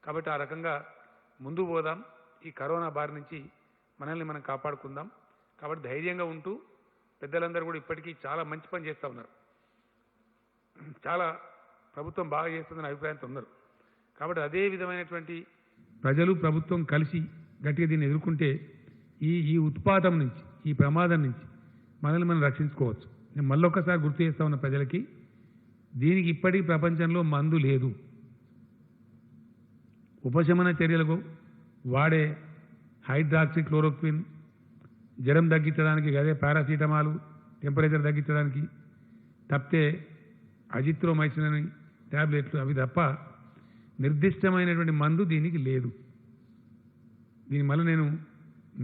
కాబట్టి ఆ రకంగా ముందుకు పోదాం. ఈ కరోనా బారి నుంచి మనల్ని మనం కాపాడుకుందాం. కాబట్టి ధైర్యంగా ఉంటూ పెద్దలందరూ కూడా ఇప్పటికీ చాలా మంచి పని చేస్తూ ఉన్నారు. చాలా ప్రభుత్వం బాగా చేస్తుందని అభిప్రాయంతో ఉన్నారు. కాబట్టి అదే విధమైనటువంటి ప్రజలు ప్రభుత్వం కలిసి గట్టిగా దీన్ని ఎదుర్కొంటే ఈ ఉత్పాతం నుంచి, ఈ ప్రమాదం నుంచి మనల్ని మనం రక్షించుకోవచ్చు. నేను మళ్ళొక్కసారి గుర్తు చేస్తా ఉన్న ప్రజలకి, దీనికి ఇప్పటికీ ప్రపంచంలో మందు లేదు. ఉపశమన చర్యలకు వాడే హైడ్రాక్సీ క్లోరోక్విన్, జ్వరం తగ్గించడానికి అదే పారాసిటమాలు, టెంపరేచర్ తగ్గించడానికి తప్పితే అజిత్రోమైసిన్ అని ట్యాబ్లెట్లు, అవి తప్ప నిర్దిష్టమైనటువంటి మందు దీనికి లేదు. దీని మళ్ళీ నేను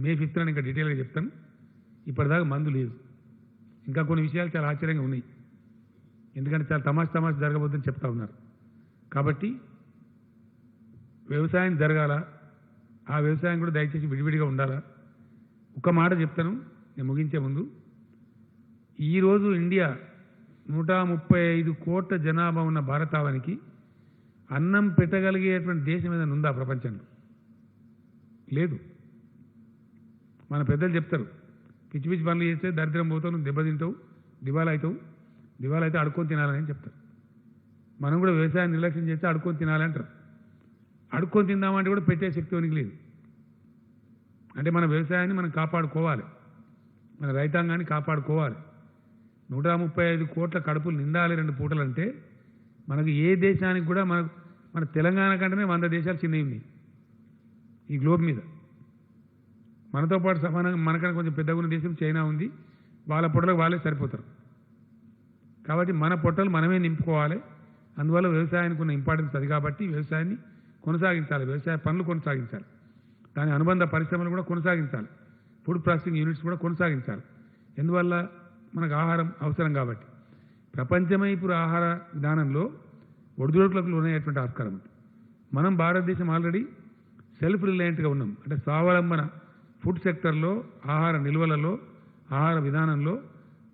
మే 5th ఇంకా డీటెయిల్గా చెప్తాను. ఇప్పటిదాకా మందు లేదు. ఇంకా కొన్ని విషయాలు చాలా ఆశ్చర్యంగా ఉన్నాయి, ఎందుకంటే చాలా తమాషా జరగబోద్దని చెప్తా ఉన్నారు. కాబట్టి వ్యవసాయం జరగాల, ఆ వ్యవసాయం కూడా దయచేసి విడివిడిగా ఉండాలా. ఒక మాట చెప్తాను నేను ముగించే ముందు. ఈరోజు ఇండియా 135 కోట్ల జనాభా ఉన్న భారతావనికి అన్నం పెట్టగలిగేటువంటి దేశం ఏదైనా ఉందా ప్రపంచంలో? లేదు. మన పెద్దలు చెప్తారు, పిచ్చి పిచ్చి పనులు చేస్తే దరిద్రం పోతావు, నువ్వు దెబ్బతింటావు, దివాలా అవుతావు, దివాలా అయితే అడుక్కొని తినాలని చెప్తారు. మనం కూడా వ్యవసాయం నిర్లక్ష్యం చేస్తే అడుక్కొని తినాలంటారు. అడుక్కొని తిందామంటే కూడా పెట్టే శక్తి ఉనికి లేదు. అంటే మన వ్యవసాయాన్ని మనం కాపాడుకోవాలి, మన రైతాంగాన్ని కాపాడుకోవాలి. 135 కోట్ల కడుపులు నిండాలి 2 పూటలంటే మనకు ఏ దేశానికి కూడా మన తెలంగాణ కంటేనే 100 దేశాలు చిన్నవి ఉన్నాయి ఈ గ్లోబ్ మీద. మనతో పాటు సమానంగా మనకన్నా కొంచెం పెద్దగా ఉన్న దేశం చైనా ఉంది. వాళ్ళ పొట్టలకు వాళ్ళే సరిపోతారు. కాబట్టి మన పొట్టలు మనమే నింపుకోవాలి. అందువల్ల వ్యవసాయానికి ఉన్న ఇంపార్టెన్స్ అది. కాబట్టి వ్యవసాయాన్ని కొనసాగించాలి, వ్యవసాయ పనులు కొనసాగించాలి, దాని అనుబంధ పరిశ్రమలు కూడా కొనసాగించాలి, ఫుడ్ ప్రాసెసింగ్ యూనిట్స్ కూడా కొనసాగించాలి. ఎందువల్ల మనకు ఆహారం అవసరం కాబట్టి. ప్రపంచమే ఇప్పుడు ఆహార విధానంలో ఒడిదుడుకులకు లోనయ్యేటువంటి ఆస్కారం ఉంది. మనం భారతదేశం ఆల్రెడీ సెల్ఫ్ రిలయంట్గా ఉన్నాం. అంటే స్వావలంబన ఫుడ్ సెక్టర్లో, ఆహార నిల్వలలో, ఆహార విధానంలో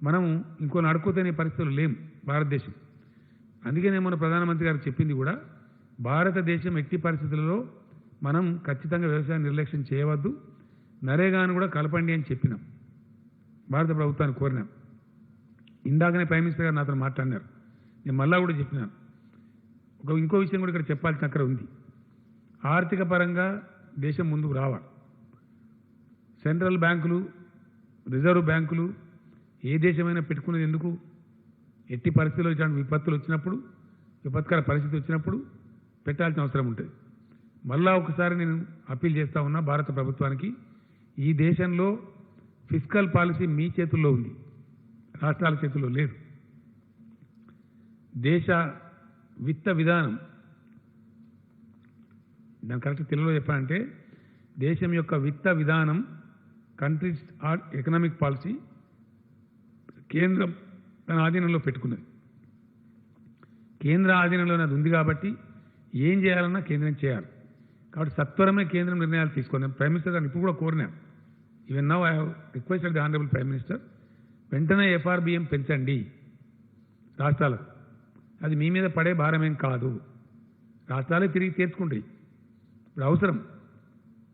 మనం ఇంకో నడుకుతనే పరిస్థితులు లేం భారతదేశం. అందుకనే మన ప్రధానమంత్రి గారు చెప్పింది కూడా, భారతదేశం ఎట్టి పరిస్థితులలో మనం ఖచ్చితంగా వ్యవసాయం నిర్లక్ష్యం చేయవద్దు, నరేగాను కూడా కలపండి అని చెప్పినాం, భారత ప్రభుత్వాన్ని కోరినాం. ఇందాకనే ప్రైమ్ మినిస్టర్ గారు నాతో మాట్లాడినారు. నేను మళ్ళా కూడా చెప్పినాను. ఇంకో విషయం కూడా ఇక్కడ చెప్పాల్సిన అక్కడ ఉంది. ఆర్థిక పరంగా దేశం ముందుకు రావాలి. సెంట్రల్ బ్యాంకులు, రిజర్వ్ బ్యాంకులు ఏ దేశమైనా పెట్టుకునేది ఎందుకు? ఎట్టి పరిస్థితుల్లో ఇట్లాంటి విపత్తులు వచ్చినప్పుడు, విపత్కర పరిస్థితి వచ్చినప్పుడు పెట్టాల్సిన అవసరం ఉంటుంది. మళ్ళా ఒకసారి నేను అప్పీల్ చేస్తా ఉన్నా భారత ప్రభుత్వానికి, ఈ దేశంలో ఫిస్కల్ పాలసీ మీ చేతుల్లో ఉంది, రాష్ట్రాల చేతుల్లో లేదు. దేశ విత్త విధానం, దాని కరెక్ట్ తెలుగులో చెప్పాలంటే దేశం యొక్క విత్త విధానం, కంట్రీస్ ఎకనామిక్ పాలసీ కేంద్రం తన ఆధీనంలో పెట్టుకున్నది. కేంద్ర ఆధీనంలోనే అది ఉంది కాబట్టి ఏం చేయాలన్నా కేంద్రం చేయాలి. కాబట్టి సత్వరమే కేంద్రం నిర్ణయాలు తీసుకున్నాం. ప్రైమ్ మినిస్టర్ గారిని ఇప్పుడు కూడా కోరినాం. Even now I have requested the honourable prime minister, వెంటనే FRBM పెంచండి రాష్ట్రాలకు. అది మీ మీద పడే భారమేం కాదు, రాష్ట్రాలే తిరిగి తీర్చుకుంటాయి. ఇప్పుడు అవసరం.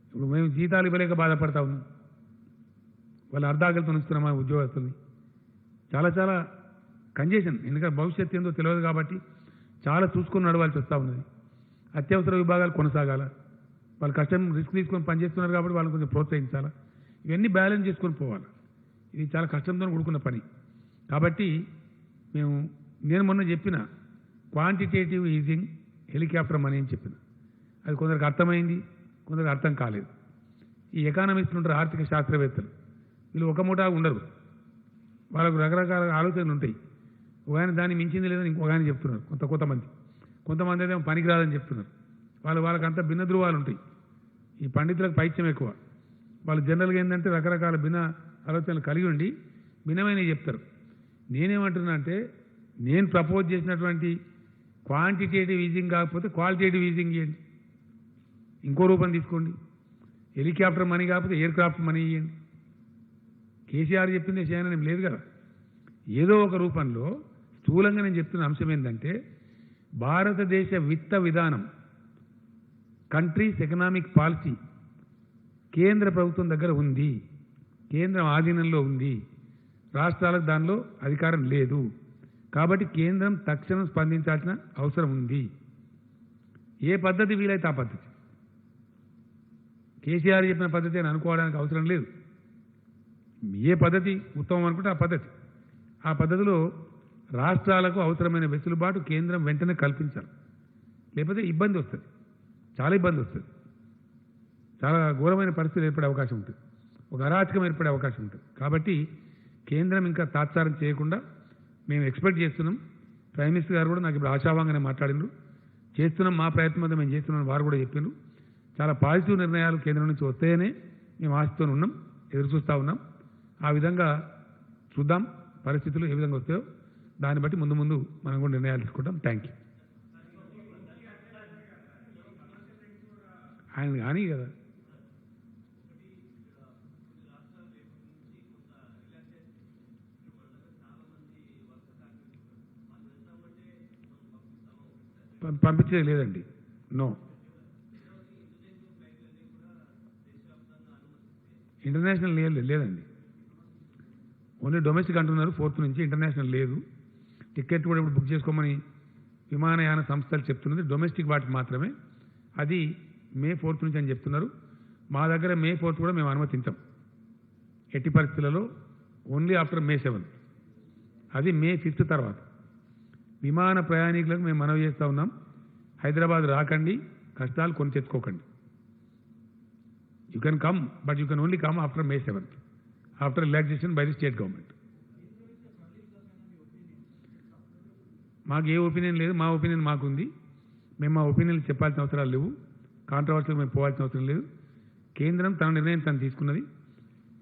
ఇప్పుడు మేము జీతాలు ఇవ్వలేక బాధపడతా ఉన్నాం, వాళ్ళు అర్ధాకలితో ఉంచుతున్నామా ఉద్యోగస్తుల్ని. చాలా చాలా కంజెషన్, ఎందుకంటే భవిష్యత్తు ఏందో తెలియదు కాబట్టి చాలా చూసుకొని నడవాల్సి వస్తూ ఉన్నది. అత్యవసర విభాగాలు కొనసాగాల, వాళ్ళు కష్టం రిస్క్ తీసుకొని పనిచేస్తున్నారు కాబట్టి వాళ్ళని కొంచెం ప్రోత్సహించాలా. ఇవన్నీ బ్యాలెన్స్ చేసుకొని పోవాలి. ఇది చాలా కష్టంతో కూడుకున్న పని. కాబట్టి నేను మొన్న చెప్పిన క్వాంటిటేటివ్ ఈజింగ్ హెలికాప్టర్ మనీ అని చెప్పిన. అది కొందరికి అర్థమైంది, కొందరికి అర్థం కాలేదు. ఈ ఎకానమిస్టులు ఉంటారు, ఆర్థిక శాస్త్రవేత్తలు, వీళ్ళు ఒక ముఠా ఉండరు. వాళ్ళకు రకరకాల ఆలోచనలు ఉంటాయి. ఒక ఆయన దాన్ని మించింది లేదని ఇంకొక ఆయన చెప్తున్నారు. కొంతమంది అయితే పనికిరాదని చెప్తున్నారు. వాళ్ళకంతా భిన్న ధృవాలు ఉంటాయి. ఈ పండితులకు పైత్యం ఎక్కువ. వాళ్ళు జనరల్గా ఏంటంటే రకరకాల భిన్న ఆలోచనలు కలిగి ఉండి భిన్నమైనవి చెప్తారు. నేనేమంటున్నా అంటే, నేను ప్రపోజ్ చేసినటువంటి క్వాంటిటేటివ్ ఈజింగ్ కాకపోతే క్వాలిటేటివ్ ఈజింగ్ ఇవ్వండి, ఇంకో రూపం తీసుకోండి. హెలికాప్టర్ మనీ కాకపోతే ఎయిర్ క్రాఫ్ట్ మనీ ఇవ్వండి. కేసీఆర్ చెప్పింది చేయనని లేదు కదా. ఏదో ఒక రూపంలో స్థూలంగా నేను చెప్తున్న అంశం ఏంటంటే, భారతదేశ విత్త విధానం, కంట్రీస్ ఎకనామిక్ పాలసీ కేంద్ర ప్రభుత్వం దగ్గర ఉంది, కేంద్రం ఆధీనంలో ఉంది, రాష్ట్రాలకు దానిలో అధికారం లేదు. కాబట్టి కేంద్రం తక్షణం స్పందించాల్సిన అవసరం ఉంది. ఏ పద్ధతి వీలైతే ఆ పద్ధతి, కేసీఆర్ చెప్పిన పద్ధతి అని అనుకోవడానికి అవసరం లేదు. ఏ పద్ధతి ఉత్తమం అనుకుంటే ఆ పద్ధతిలో రాష్ట్రాలకు అవసరమైన వెసులుబాటు కేంద్రం వెంటనే కల్పించాలి. లేకపోతే ఇబ్బంది వస్తుంది, చాలా ఇబ్బంది వస్తుంది, చాలా ఘోరమైన పరిస్థితులు ఏర్పడే అవకాశం ఉంటుంది, ఒక అరాచకం ఏర్పడే అవకాశం ఉంటుంది. కాబట్టి కేంద్రం ఇంకా తాత్సారం చేయకుండా మేము ఎక్స్పెక్ట్ చేస్తున్నాం. ప్రైమ్ మినిస్టర్ గారు కూడా నాకు ఇప్పుడు ఆశాభంగానే మాట్లాడినారు. చేస్తున్నాం, మా ప్రయత్నం అంతా మేము చేస్తున్నాం వారు కూడా చెప్పారు. చాలా పాజిటివ్ నిర్ణయాలు కేంద్రం నుంచి వస్తాయనే మేము ఆశతో ఉన్నాం, ఎదురు చూస్తూ ఉన్నాం. ఆ విధంగా చూద్దాం పరిస్థితులు ఏ విధంగా వస్తాయో, దాన్ని బట్టి ముందు మనం కూడా నిర్ణయాలు తీసుకుంటాం. Thank you. ఆయన కానీ కదా పంపించేది లేదండి. నో, ఇంటర్నేషనల్ లేదండి. ఓన్లీ డొమెస్టిక్ అంటున్నారు. 4th నుంచి ఇంటర్నేషనల్ లేదు. టికెట్ కూడా ఇప్పుడు బుక్ చేసుకోమని విమానయాన సంస్థలు చెప్తున్నది డొమెస్టిక్ వాటికి మాత్రమే. అది May 4th నుంచి అని చెప్తున్నారు. మా దగ్గర May 4th కూడా మేము అనుమతించాం ఎట్టి పరిస్థితులలో. ఓన్లీ ఆఫ్టర్ May 7th, అది May 5th తర్వాత. విమాన ప్రయాణికులకు మేము మనవి చేస్తూ ఉన్నాం, హైదరాబాద్ రాకండి, కష్టాలు కొని తెచ్చుకోకండి. You can come, but you can only come after May 7th, after relaxation by the state government. మాకు ఏ ఒపీనియన్ లేదు, మా ఒపీనియన్ మాకుంది. మేము మా ఒపీనియన్ చెప్పాల్సిన అవసరాలు లేవు, కాంట్రవర్సీలు మేము పోవాల్సిన అవసరం లేదు. కేంద్రం తన నిర్ణయం తను తీసుకున్నది,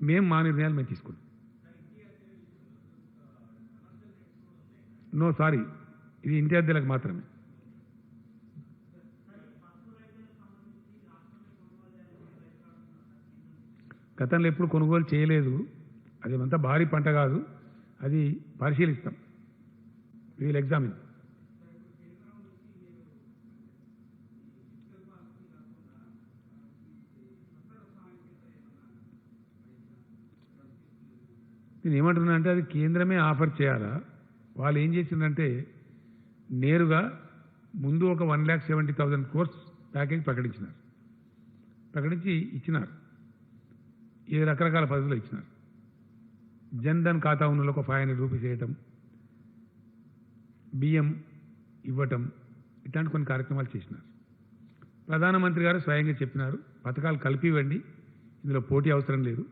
మేము మా నిర్ణయాలు మేము తీసుకున్నాం. నో సారీ, ఇది ఇంటి అద్దెలకు మాత్రమే. గతంలో ఎప్పుడు కొనుగోలు చేయలేదు, అది అంతా భారీ పంట కాదు, అది పరిశీలిస్తాం. Wheel examine. నేను ఏమంటున్నా అంటే అది కేంద్రమే ఆఫర్ చేయాలా? వాళ్ళు ఏం చేసిందంటే నేరుగా ముందు ఒక 1,70,000 crores ప్యాకేజ్ ప్రకటించి ఇచ్చినారు. ఇది రకరకాల పద్ధతిలో ఇచ్చినారు. జన్ధన్ ఖాతా ఉన్న ఒక 500 రూపీస్ వేయటం, బియ్యం ఇవ్వటం, ఇట్లాంటి కొన్ని కార్యక్రమాలు చేసినారు. ప్రధానమంత్రి గారు స్వయంగా చెప్పినారు, పథకాలు కలిపి ఇవ్వండి, ఇందులో పోటీ అవసరం లేదు,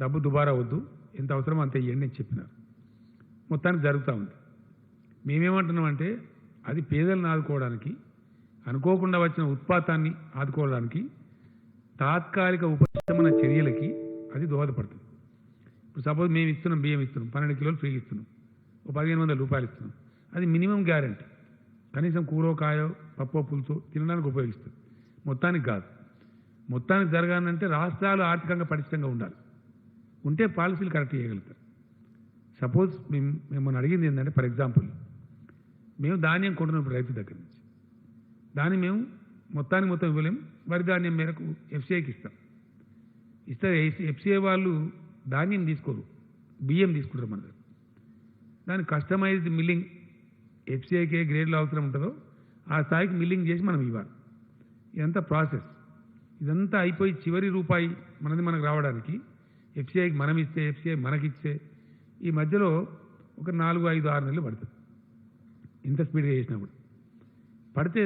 డబ్బు దుబారా వద్దు, ఎంత అవసరమో అంత ఇవ్వండి అని చెప్పినారు. మొత్తానికి జరుగుతూ ఉంది. మేమేమంటున్నామంటే అది పేదలను ఆదుకోవడానికి, అనుకోకుండా వచ్చిన ఉత్పాతాన్ని ఆదుకోవడానికి, తాత్కాలిక ఉపశమన చర్యలకి అది దోహదపడుతుంది. ఇప్పుడు సపోజ్ మేము ఇస్తున్నాం, బియ్యం ఇస్తున్నాం, 12 కిలోలు ఫ్రీగా ఇస్తున్నాం, ఓ 1,500 రూపాయలు ఇస్తున్నాం. అది మినిమం గ్యారెంటీ, కనీసం కూరో కాయో పప్పో పులుసో తినడానికి ఉపయోగిస్తుంది, మొత్తానికి కాదు. మొత్తానికి జరగాలంటే రాష్ట్రాలు ఆర్థికంగా పటిష్టంగా ఉండాలి, ఉంటే పాలసీలు కరెక్ట్ చేయగలుగుతారు. సపోజ్ మిమ్మల్ని అడిగింది ఏంటంటే, ఫర్ ఎగ్జాంపుల్ మేము ధాన్యం కొంటున్నప్పుడు రైతు దగ్గర నుంచి దాన్ని మేము మొత్తం ఇవ్వలేము, వరి ధాన్యం మేరకు ఎఫ్సీఐకి ఇస్తే ఎఫ్సీఐ వాళ్ళు ధాన్యం తీసుకోరు, బియ్యం తీసుకుంటారు మన దగ్గర. దాని కస్టమైజ్డ్ మిల్లింగ్ ఎఫ్సీఐకి ఏ గ్రేడ్లో అవసరం ఉంటుందో ఆ స్థాయికి మిల్లింగ్ చేసి మనం ఇవ్వాలి. ఇదంతా ప్రాసెస్. ఇదంతా అయిపోయి చివరి రూపాయి మనకు రావడానికి ఎఫ్సీఐకి మనం ఇస్తే, ఎఫ్సీఐ మనకిస్తే ఈ మధ్యలో ఒక 4, 5, 6 నెలలు పడుతుంది. ఇంత స్పీడ్గా చేసినప్పుడు పడితే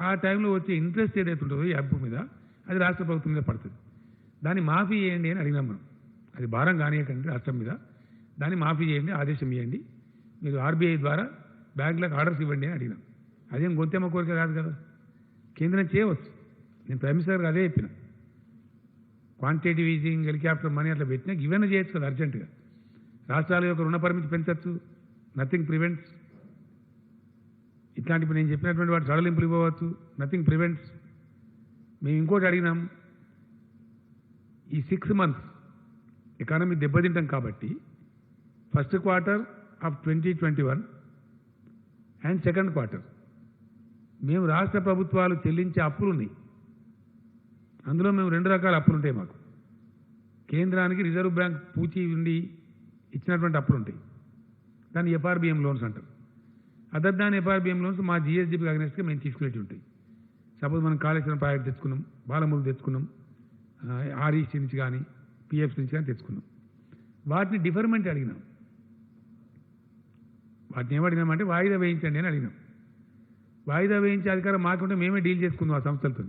ఆ టైంలో వచ్చే ఇంట్రెస్ట్ ఏదైతే ఉంటుందో ఈ అప్పు మీద, అది రాష్ట్ర ప్రభుత్వం మీద పడుతుంది. దాన్ని మాఫీ చేయండి అని అడిగినాం మనం. అది భారం కానియకండి రాష్ట్రం మీద, దాన్ని మాఫీ చేయండి, ఆదేశం ఇవ్వండి, మీరు ఆర్బీఐ ద్వారా బ్యాంకులకు ఆర్డర్స్ ఇవ్వండి అని అడిగినాం. అదేం గొంతెమ్మ కోరిక కాదు కదా, కేంద్రం చేయవచ్చు. నేను ప్రైమ్ మినిస్టర్ గారు అదే చెప్పిన, క్వాంటిటేటివ్ ఈజింగ్, హెలికాప్టర్ మనీ అట్లా పెట్టినా ఇవన్నీ చేయొచ్చు కదా అర్జెంటుగా. రాష్ట్రాల యొక్క రుణ పరిమితి పెంచవచ్చు, నథింగ్ ప్రివెంట్స్. ఇట్లాంటి నేను చెప్పినటువంటి వాటి సడలింపులు ఇవ్వవచ్చు, నథింగ్ ప్రివెంట్స్. మేము ఇంకోటి అడిగినాం, ఈ 6 months ఎకానమీ దెబ్బతింటాం కాబట్టి first quarter of 2021 and second quarter మేము రాష్ట్ర ప్రభుత్వాలు చెల్లించే అప్పులు ఉన్నాయి. అందులో మేము 2 రకాల అప్పులు ఉంటాయి మాకు. కేంద్రానికి రిజర్వ్ బ్యాంక్ పూచి ఉండి ఇచ్చినటువంటి అప్పులు ఉంటాయి, దాన్ని ఎఫ్ఆర్బిఎం లోన్స్ అంటారు. అదర్ దాని ఎఫ్ఆర్బిఎం లోన్స్ మా జిఎస్డిపికి అగ్నెస్ట్గా మేము తీసుకునేవి ఉంటాయి. సపోజ్ మనం కాళేశ్వరం ప్రాజెక్ట్ తెచ్చుకున్నాం, బాలమూరు తెచ్చుకున్నాం, ఆర్ఈసీ నుంచి కానీ పిఎఫ్సి నుంచి కానీ తెచ్చుకున్నాం. వాటిని డిఫర్మెంట్ అడిగినాం. వాటిని ఏమడిగినామంటే వాయిదా వేయించండి అని అడిగినాం. వాయిదా వేయించే అధికారం మాకుంటే మేమే డీల్ చేసుకుందాం ఆ సంస్థలతో.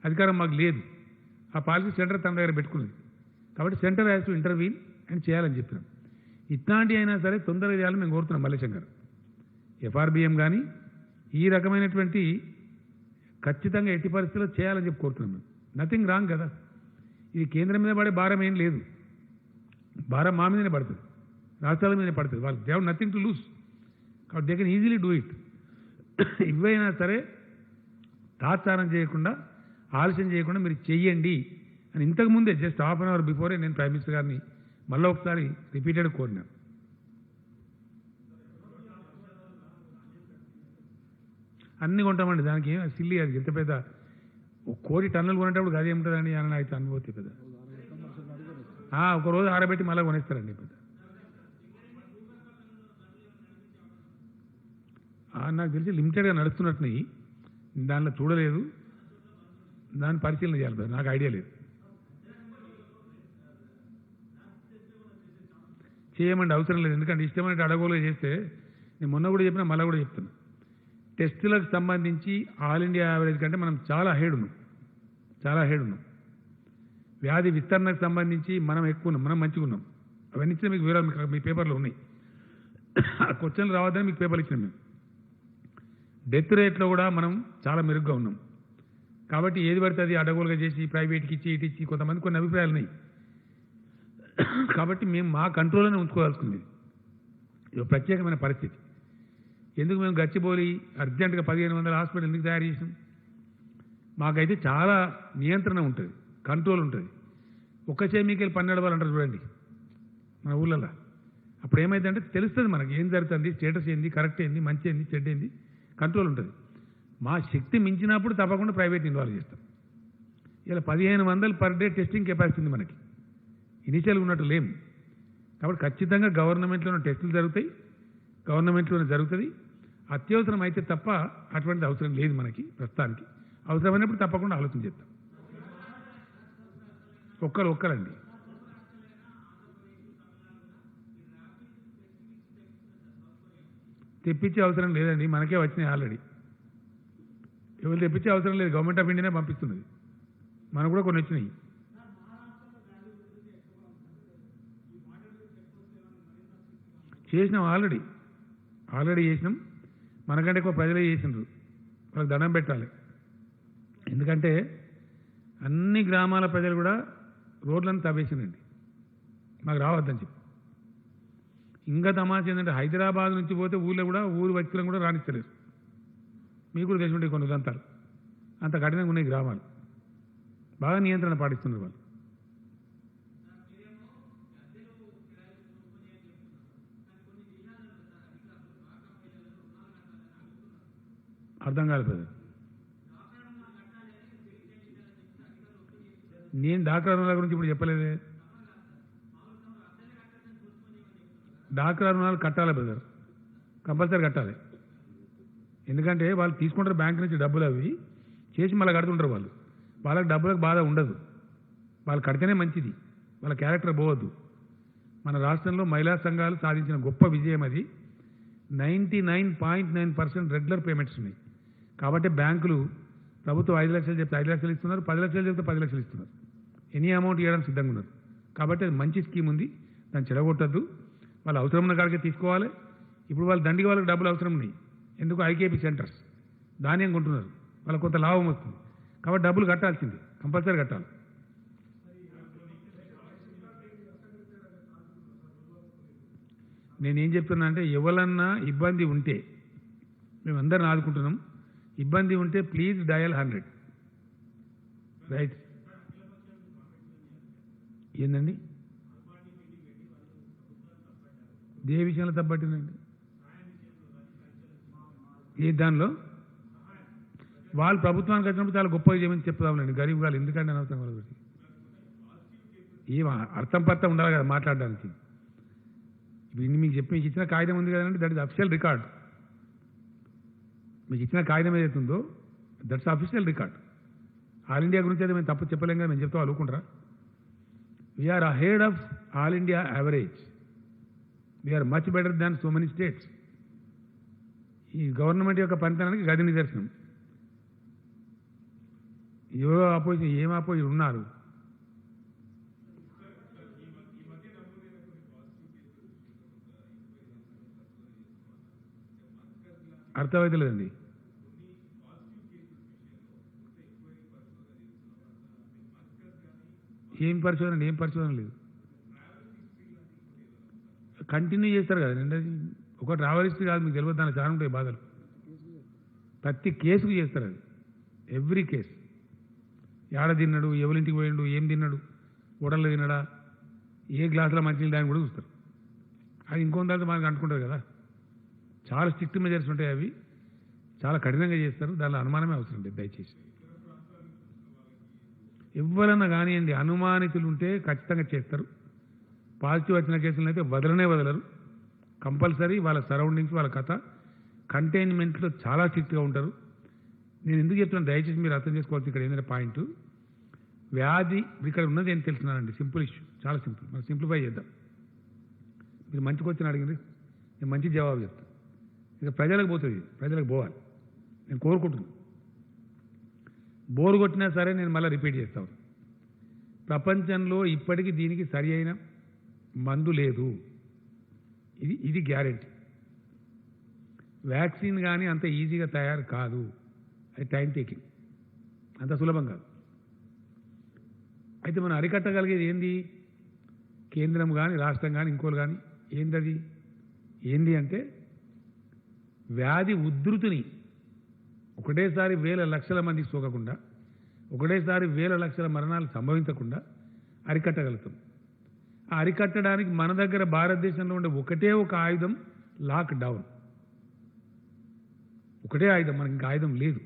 అధికారం మాకు లేదు. ఆ పాలసీ సెంటర్ తన దగ్గర పెట్టుకున్నది కాబట్టి సెంటర్ హ్యాస్ టు ఇంటర్వీన్ అని చేయాలని చెప్పినాం. ఇట్లాంటి అయినా సరే తొందరగా చేయాలని మేము కోరుతున్నాం. మల్లేశం గారు, ఎఫ్ఆర్బిఎం కానీ ఈ రకమైనటువంటి ఖచ్చితంగా ఎట్టి పరిస్థితుల్లో చేయాలని చెప్పి కోరుతున్నాం మేము. నథింగ్ రాంగ్ కదా, ఇది కేంద్రం మీద పడే భారం ఏం లేదు, భారం మా మీదనే పడుతుంది, రాష్ట్రాల మీదనే పడుతుంది. వాళ్ళు they have nothing to lose, కాబట్టి they can easily do it. ఇవైనా సరే తాత్సారం చేయకుండా, ఆలస్యం చేయకుండా మీరు చెయ్యండి అని ఇంతకుముందే జస్ట్ హాఫ్ అన్ అవర్ బిఫోరే నేను ప్రైమ్ మినిస్టర్ గారిని మళ్ళీ ఒకసారి రిపీటెడ్ కోరినాను. అన్నీ కొంటామండి, దానికి ఏం సిల్లి, అది ఎంత పెద్ద 1 కోటి టన్నులు కొనేటప్పుడు అది ఏముంటుందండి అని అయితే అనుభూతి పెద్ద. ఒకరోజు ఆరబెట్టి మళ్ళీ కొనేస్తారండి పెద్ద. నాకు తెలిసి లిమిటెడ్గా నడుస్తున్నట్టుని దానిలో చూడలేదు, దాన్ని పరిశీలన చేయాలి, నాకు ఐడియా లేదు. చేయమండి, అవసరం లేదు. ఎందుకంటే ఇష్టమైన అడగోలుగా చేస్తే నేను మొన్న కూడా చెప్పినా మళ్ళీ కూడా చెప్తున్నా, టెస్టులకు సంబంధించి ఆల్ ఇండియా యావరేజ్ కంటే మనం చాలా హెడ్ ఉన్నాం. వ్యాధి విస్తరణకు సంబంధించి మనం ఎక్కువ ఉన్నాం, మనం మంచిగా ఉన్నాం. అవన్నీ ఇచ్చిన మీకు వివరాలు మీ పేపర్లో ఉన్నాయి. ఆ క్వశ్చన్లు రావద్దని మీకు పేపర్లు ఇచ్చినాం మేము. డెత్ రేట్లో కూడా మనం చాలా మెరుగ్గా ఉన్నాం. కాబట్టి ఏది పడితే అది అడగోలుగా చేసి ప్రైవేట్కి ఇచ్చి ఇటు ఇచ్చి కొంతమంది కొన్ని అభిప్రాయాలు ఉన్నాయి. కాబట్టి మేము మా కంట్రోల్లోనే ఉంచుకోవాల్సింది. ఇది ప్రత్యేకమైన పరిస్థితి. ఎందుకు మేము గచ్చిబౌలి అర్జెంటుగా 1500 హాస్పిటల్ ఎందుకు తయారు చేసినాం? మాకైతే చాలా నియంత్రణ ఉంటుంది, కంట్రోల్ ఉంటుంది. ఒక్క చేమికెళ్ళి పన్నెడవాళ్ళు అంటారు చూడండి మన ఊళ్ళల్లో. అప్పుడు ఏమైందంటే తెలుస్తుంది మనకి ఏం జరుగుతుంది, స్టేటస్ ఏంది, కరెక్ట్ ఏంది, మంచి ఏంది, చెడ్డ ఏంది, కంట్రోల్ ఉంటుంది. మా శక్తి మించినప్పుడు తప్పకుండా ప్రైవేట్ ఇన్వాల్వ్ చేస్తాం. ఇలా 1500 పర్ డే టెస్టింగ్ కెపాసిటీ ఉంది మనకి. ఇనిషియల్గా ఉన్నట్టు లేము. కాబట్టి ఖచ్చితంగా గవర్నమెంట్లోనే టెస్టులు జరుగుతాయి, గవర్నమెంట్లోనే జరుగుతుంది. అత్యవసరం అయితే తప్ప అటువంటి అవసరం లేదు మనకి ప్రస్తుతానికి. అవసరమైనప్పుడు తప్పకుండా ఆలోచన చేస్తాం. ఒక్కరండి. తెప్పించే అవసరం లేదండి, మనకే వచ్చినాయి ఆల్రెడీ. ఎవరు తెప్పించే అవసరం లేదు, గవర్నమెంట్ ఆఫ్ ఇండియానే పంపిస్తున్నది. మనకు కూడా కొన్ని వచ్చినాయి. చేసినాం ఆల్రెడీ చేసినాం. మనకంటే ఎక్కువ ప్రజలే చేసినారు. వాళ్ళకి దండం పెట్టాలి. ఎందుకంటే అన్ని గ్రామాల ప్రజలు కూడా రోడ్లను తవ్వేసిందండి, మాకు రావద్దని చెప్పి. ఇంకా తమాషా ఏంటంటే హైదరాబాద్ నుంచి పోతే ఊళ్ళో కూడా ఊరు వ్యక్తులను కూడా రాణిస్తలేరు. మీకు కూడా తెలిసి ఉంటాయి కొన్ని ఉదంతాలు. అంత కఠినంగా ఉన్నాయి గ్రామాలు. బాగా నియంత్రణ పాటిస్తున్నారు వాళ్ళు. అర్థం కాదు బ్రదర్. నేను డాక్రా రుణాల గురించి ఇప్పుడు చెప్పలేదే. డాక్రా రుణాలు కట్టాలి బ్రదర్, కంపల్సరీ కట్టాలి. ఎందుకంటే వాళ్ళు తీసుకుంటారు బ్యాంక్ నుంచి డబ్బులు, అవి చేసి మళ్ళీ కడుతుంటారు వాళ్ళు. వాళ్ళకి డబ్బులకు బాధ ఉండదు, వాళ్ళు కడితేనే మంచిది, వాళ్ళ క్యారెక్టర్ పోవద్దు. మన రాష్ట్రంలో మహిళా సంఘాలు సాధించిన గొప్ప విజయం అది. 99.9% రెగ్యులర్ పేమెంట్స్ ఉన్నాయి. కాబట్టి బ్యాంకులు ప్రభుత్వం 5 లక్షలు చెప్తే 5 లక్షలు ఇస్తున్నారు, 10 లక్షలు చెప్తే 10 లక్షలు ఇస్తున్నారు. ఎనీ అమౌంట్ ఇవ్వడానికి సిద్ధంగా ఉన్నారు. కాబట్టి అది మంచి స్కీమ్ ఉంది, దాన్ని చెడగొట్టద్దు. వాళ్ళు అవసరం ఉన్న కాడికే తీసుకోవాలి. ఇప్పుడు వాళ్ళు దండిగా వాళ్ళకి డబ్బులు అవసరం ఉన్నాయి. ఎందుకు? ఐకేపీ సెంటర్స్ ధాన్యం కొంటున్నారు, వాళ్ళకి కొంత లాభం వస్తుంది. కాబట్టి డబ్బులు కట్టాల్సింది, కంపల్సరీ కట్టాలి. నేనేం చెప్తున్నా అంటే ఎవరన్నా ఇబ్బంది ఉంటే, మేమందరం ఆదుకుంటున్నాం, ఇబ్బంది ఉంటే ప్లీజ్ డయల్ 100. రైట్. ఏందండి ఏ విషయంలో తప్పట్టిందండి? ఏ దానిలో? వాళ్ళు ప్రభుత్వానికి వచ్చినప్పుడు చాలా గొప్పగా చేయమని చెప్తామండి. గరీబ్ గారు ఎందుకంటే అనవసరం వాళ్ళకి ఏం అర్థం పర్థం ఉండాలి కదా మాట్లాడడానికి. ఇప్పుడు మీకు మీకు ఇచ్చిన కాగితం ఉంది కదండి, దట్ ఇస్ అఫీషియల్ రికార్డ్. మీకు ఇచ్చిన కాగితం ఏదైతుందో that's official record. All India గురించి అయితే మేము తప్పు చెప్పలేం కదా, మేము చెప్తాం అనుకుంటారా? We are ahead of all India average. We are much better than so many states. ఈ గవర్నమెంట్ యొక్క పనితనానికి గది నిదర్శనం. ఎవరో ఆపోజిషన్ ఏం ఆపోజిషన్ ఉన్నారు. అర్థమైతే లేదండి. ఏం పరిశోధన లేదు. కంటిన్యూ చేస్తారు కదండి. అది ఒక ట్రావెలిస్ట్ కాదు, మీకు తెలియదు, దానికి చాలా ఉంటాయి బాధలు. ప్రతి కేసుకు చేస్తారు అది, ఎవ్రీ కేసు. ఏడ తిన్నాడు, ఎవరింటికి పోయిండు, ఏం తిన్నాడు, హోటల్లో తిన్నాడా, ఏ గ్లాసులో మంచినీళ్ళు దాన్ని కూడా చూస్తారు. అది ఇంకొంత తర్వాత మనకు అంటుకుంటారు కదా. చాలా స్ట్రిక్ట్ మెజర్స్ ఉంటాయి, అవి చాలా కఠినంగా చేస్తారు. దానిలో అనుమానమే అవసరం లేదు దయచేసి. ఎవరన్నా కానివ్వండి, అనుమానితులు ఉంటే ఖచ్చితంగా చేస్తారు. పాజిటివ్ వచ్చిన కేసులను అయితే వదలరు. కంపల్సరీ వాళ్ళ సరౌండింగ్స్, వాళ్ళ కథ కంటైన్మెంట్లో చాలా స్ట్రిక్ట్గా ఉంటారు. నేను ఎందుకు చెప్తున్నాను దయచేసి మీరు అర్థం చేసుకోవాల్సి ఇక్కడ ఏంటంటే పాయింట్, వ్యాధి ఇక్కడ ఉన్నది ఏం తెలుసున్నానండి. సింపుల్ ఇష్యూ, చాలా సింపుల్. మనం సింప్లిఫై చేద్దాం. మీరు మంచి క్వశ్చన్ అడిగింది, నేను మంచి జవాబు చెప్తాను. ఇక ప్రజలకు పోతుంది, ప్రజలకు పోవాలి నేను కోరుకుంటున్నాను. బోరు కొట్టినా సరే నేను మళ్ళీ రిపీట్ చేస్తాను. ప్రపంచంలో ఇప్పటికీ దీనికి సరి అయిన మందు లేదు. ఇది గ్యారెంటీ. వ్యాక్సిన్ కానీ అంత ఈజీగా తయారు కాదు, అది టైం టేకింగ్, అంత సులభం కాదు. అయితే మనం అరికట్టగలిగేది ఏంది? కేంద్రం కానీ రాష్ట్రం కానీ ఇంకోరు కానీ ఏంది అంటే వ్యాధి ఉధృతిని ఒకటేసారి వేల లక్షల మందికి సోకకుండా, ఒకటేసారి వేల లక్షల మరణాలు సంభవించకుండా అరికట్టగలుగుతాం. ఆ అరికట్టడానికి మన దగ్గర భారతదేశంలో ఉండే ఒకటే ఒక ఆయుధం లాక్డౌన్. ఒకటే ఆయుధం, మనకి ఇంకా ఆయుధం లేదు.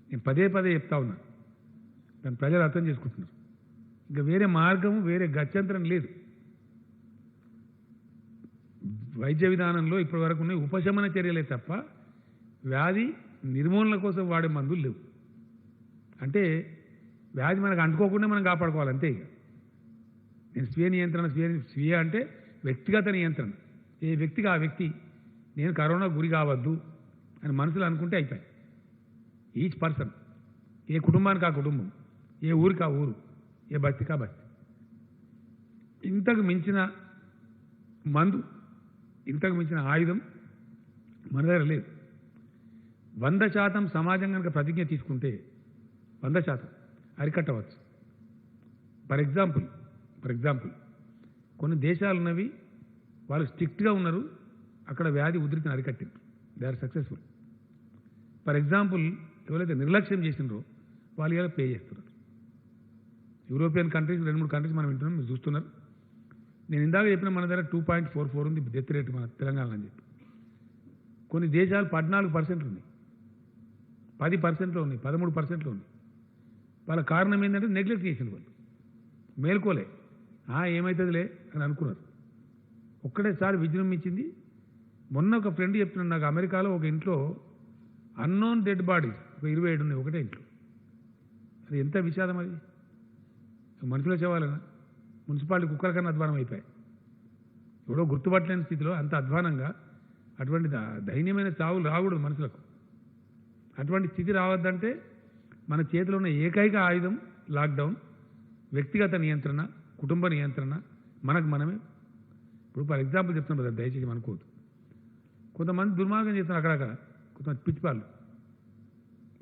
నేను పదే చెప్తా ఉన్నా, దాన్ని ప్రజలు అర్థం చేసుకుంటున్నారు. ఇంకా వేరే మార్గం, వేరే గత్యంతరం లేదు. వైద్య విధానంలో ఇప్పటి వరకు ఉన్న ఉపశమన చర్యలే తప్ప వ్యాధి నిర్మూలన కోసం వాడే మందులు లేవు. అంటే వ్యాధి మనకు అంటుకోకుండా మనం కాపాడుకోవాలి అంతే. ఇక నేను స్వీయ నియంత్రణ, స్వీయ అంటే వ్యక్తిగత నియంత్రణ. ఏ వ్యక్తికి ఆ వ్యక్తి నేను కరోనా గురి కావద్దు అని మనసులో అనుకుంటే అయిపోయాయి. ఈచ్ పర్సన్, ఏ కుటుంబానికి ఆ కుటుంబం, ఏ ఊరికి ఆ ఊరు, ఏ బస్తికి ఆ బస్తి. ఇంతకు మించిన మందు, ఇంతకు మించిన ఆయుధం మన దగ్గర లేదు. 100% సమాజం కనుక ప్రతిజ్ఞ తీసుకుంటే 100% అరికట్టవచ్చు. ఫర్ ఎగ్జాంపుల్ కొన్ని దేశాలు ఉన్నవి, వాళ్ళు స్ట్రిక్ట్గా ఉన్నారు, అక్కడ వ్యాధి ఉధృతిని అరికట్టింది, they are successful. For example ఎవరైతే నిర్లక్ష్యం చేసినారో వాళ్ళు ఇలా పే చేస్తున్నారు. యూరోపియన్ కంట్రీస్ 2-3 కంట్రీస్ మనం వింటున్నాం, మీరు చూస్తున్నారు. నేను ఇందాక చెప్పిన మన దగ్గర 2.44 ఉంది డెత్ రేట్ మన తెలంగాణ అని చెప్పి. కొన్ని దేశాలు 14% ఉంది, 10%లో ఉన్నాయి, 13%లో ఉంది. వాళ్ళ కారణం ఏంటంటే నెగ్లెక్ట్ చేసిన వాళ్ళు, మేల్కోలే, ఏమవుతుందిలే అని అనుకున్నారు. ఒక్కడేసారి విజృంభించింది. మొన్న ఒక ఫ్రెండ్ చెప్తున్నాడు నాకు, అమెరికాలో ఒక ఇంట్లో అన్నోన్ డెడ్ బాడీస్ ఒక 27 ఉన్నాయి ఒకటే ఇంట్లో. అది ఎంత విషాదం! అది మనుషుల శవాలనా? మున్సిపాలిటీ కుక్కల కన్నా అధ్వానం అయిపోయాయి. ఎవడో గుర్తుపట్టలేని స్థితిలో అంత అధ్వానంగా అటువంటి దైన్యమైన చావులు రాకూడదు మనుషులకు. అటువంటి స్థితి రావద్దంటే మన చేతిలో ఉన్న ఏకైక ఆయుధం లాక్డౌన్, వ్యక్తిగత నియంత్రణ, కుటుంబ నియంత్రణ, మనకు మనమే. ఇప్పుడు ఫర్ ఎగ్జాంపుల్ చెప్తాను కదా, దయచేసి అనుకోవద్దు. కొంతమంది దుర్మార్గం చేస్తున్నారు అక్కడక్కడ, కొంతమంది పిచ్చిపాళ్ళు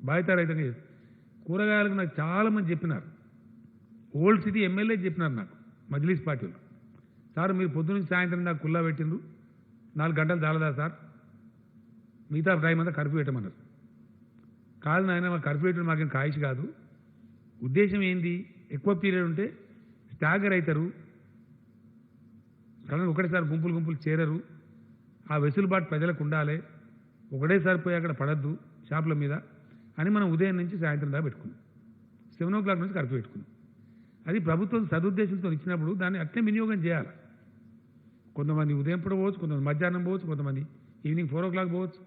బాధితారహితంగా చేస్తారు. కూరగాయలకు నాకు చాలామంది చెప్పినారు, ఓల్డ్ సిటీ ఎమ్మెల్యే చెప్పినారు నాకు, మజ్లీస్ పార్టీ వాళ్ళు, సార్ మీరు పొద్దు నుంచి సాయంత్రం దాకా కుల్లా పెట్టిండ్రు, 4 గంటలు చాలదా సార్, మిగతా టైం అంతా కర్ఫ్యూ పెట్టమన్నారు. కాదు నాయన, మా కర్ఫ్యూ పెట్టడం మాకేం కాయిష్ కాదు. ఉద్దేశం ఏంది? ఎక్కువ పీరియడ్ ఉంటే స్టాగర్ అవుతారు, సడన్ ఒకటేసారి గుంపులు చేరరు. ఆ వెసులుబాటు ప్రజలకు ఉండాలి, ఒకటేసారి పోయి అక్కడ పడద్దు షాపుల మీద అని మనం ఉదయం నుంచి సాయంత్రం దాకా పెట్టుకున్నాం. 7 o'clock నుంచి కర్ఫ్యూ పెట్టుకున్నాం. అది ప్రభుత్వం సదుద్దేశంతో ఇచ్చినప్పుడు దాన్ని అట్లే వినియోగం చేయాలి. కొంతమంది ఉదయం పూట పోవచ్చు, కొంతమంది మధ్యాహ్నం పోవచ్చు, కొంతమంది ఈవినింగ్ 4 o'clock పోవచ్చు.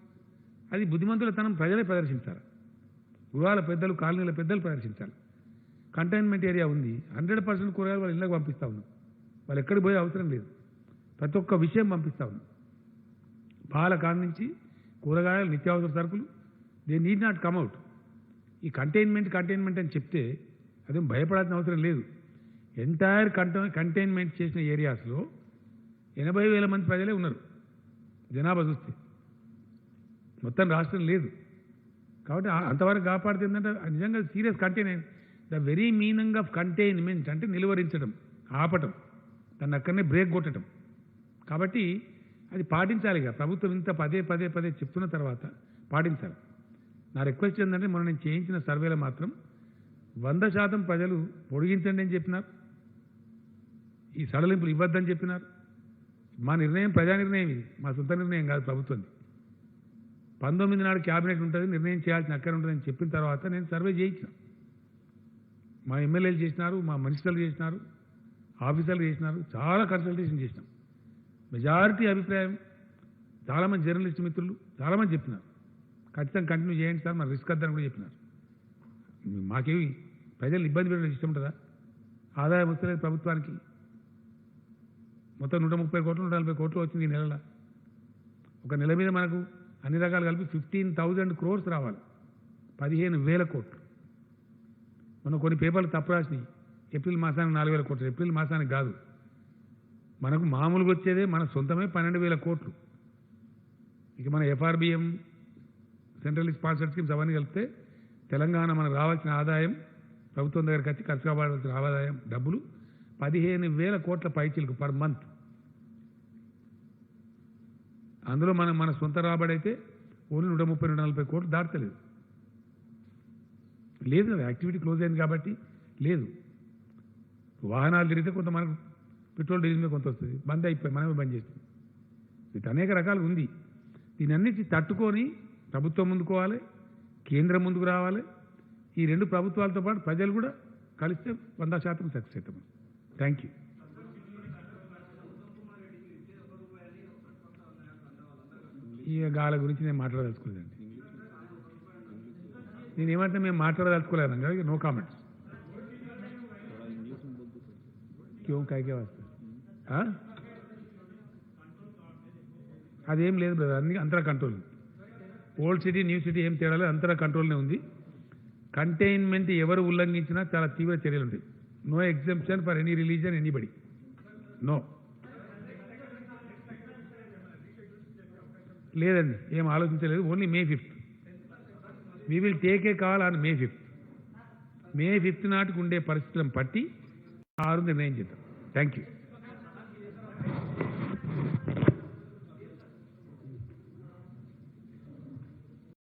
అది బుద్ధిమంతులతనం ప్రజలే ప్రదర్శించాలి. గృహాల పెద్దలు, కాలనీల పెద్దలు ప్రదర్శించాలి. కంటైన్మెంట్ ఏరియా ఉంది, 100% కూరగాయలు వాళ్ళ ఇళ్ళకి పంపిస్తూ ఉన్నాం. వాళ్ళు ఎక్కడికి పోయే అవసరం లేదు, ప్రతి ఒక్క విషయం పంపిస్తూ ఉన్నాం. పాల కాడ నుంచి కూరగాయలు, నిత్యావసర సరుకులు, దే నీడ్ నాట్ కమ్అవుట్. ఈ కంటైన్మెంట్ అని చెప్తే అదేం భయపడాల్సిన అవసరం లేదు. ఎంటైర్ కంటైన్మెంట్ చేసిన ఏరియాస్లో 80,000 మంది ప్రజలే ఉన్నారు జనాభా చూస్తే, మొత్తం రాష్ట్రం లేదు. కాబట్టి అంతవరకు కాపాడితే ఏంటంటే నిజంగా serious containment. The very meaning of containment అంటే నిలువరించడం, ఆపటం, దాన్ని అక్కడనే బ్రేక్ కొట్టడం. కాబట్టి అది పాటించాలి. ఇక ప్రభుత్వం ఇంత పదే చెప్తున్న తర్వాత పాటించాలి. నా రిక్వెస్ట్ ఏంటంటే మొన్న నేను చేయించిన సర్వేలో మాత్రం 100% ప్రజలు పొడిగించండి అని చెప్పినారు, ఈ సడలింపులు ఇవ్వద్దని చెప్పినారు. మా నిర్ణయం ప్రజా నిర్ణయం, ఇది మా సొంత నిర్ణయం కాదు ప్రభుత్వంది. 19 నాడు క్యాబినెట్ ఉంటుంది, నిర్ణయం చేయాల్సిన అక్కడ ఉంటుందని చెప్పిన తర్వాత నేను సర్వే చేయించిన. మా ఎమ్మెల్యేలు చేసినారు, మా మినిస్టర్లు చేసినారు, ఆఫీసర్లు చేసినారు, చాలా కన్సల్టేషన్ చేసినాం. మెజారిటీ అభిప్రాయం, చాలామంది జర్నలిస్ట్ మిత్రులు చాలామంది చెప్పినారు, ఖచ్చితంగా కంటిన్యూ చేయండి సార్, మన రిస్క్ వద్దని కూడా చెప్పినారు. మాకేమి ప్రజలు ఇబ్బంది పెట్టడం ఇష్టం ఉంటుందా? ఆదాయం వస్తలేదు ప్రభుత్వానికి, మొత్తం 130 కోట్లు 140 కోట్లు వచ్చింది ఈ నెలలో. ఒక నెల మీద మనకు అన్ని రకాలు కలిపి 15,000 crores రావాలి, 15,000 కోట్లు. మనం కొన్ని పేపర్లు తప్పు రాసినాయి, ఏప్రిల్ మాసానికి 4,000 కోట్లు, ఏప్రిల్ మాసానికి కాదు. మనకు మామూలుగా వచ్చేదే మన సొంతమే 12,000 కోట్లు. ఇక మన ఎఫ్ఆర్బిఎం, సెంట్రల్ స్పాన్సర్డ్ స్కీమ్స్ అవన్నీ కలిపితే తెలంగాణ మనకు రావాల్సిన ఆదాయం, ప్రభుత్వం దగ్గరికి వచ్చి ఖర్చు కావాల్సిన ఆదాయం డబ్బులు 15,000 కోట్ల పైచీలకు పర్ మంత్. అందులో మన సొంత రాబడి అయితే ఓన్లీ 130-140 కోట్లు దాటలేదు. లేదు కదా, యాక్టివిటీ క్లోజ్ అయింది కాబట్టి లేదు. వాహనాలు తిరిగితే కొంత మనకు పెట్రోల్ డీజిల్ మీద కొంత వస్తుంది, బంద్ అయిపోయి మనమే బంద్ చేస్తాం. ఇది అనేక రకాలు ఉంది. దీని అన్నిటి తట్టుకొని ప్రభుత్వం ముందుకోవాలి, కేంద్రం ముందుకు రావాలి. ఈ రెండు ప్రభుత్వాలతో పాటు ప్రజలు కూడా కలిస్తే 100% సక్సెస్ అవుతాం. Thank you. ఈ గాల గురించి నేను మాట్లాడదలుచుకోలేదండి. నేనేమంటే మేము మాట్లాడదలుచుకోలేను కదా, నో కామెంట్స్. క్యూ కాయకే వస్తుంది అదేం లేదు బ్రదర్, అన్ని అంతరా control. Old city new city ఏం తేడా లేదు, అంతరా కంట్రోల్నే ఉంది. కంటైన్మెంట్ ఎవరు ఉల్లంఘించినా చాలా తీవ్ర చర్యలు ఉంటాయి. No exemption for any religion, anybody, no. లేదండి, ఏం ఆలోచించలేదు. Only May 5th we will take a call on May 5th. May 5th నాటికి ఉండే పరిస్థితులను బట్టి నిర్ణయం చేద్దాం. Thank you.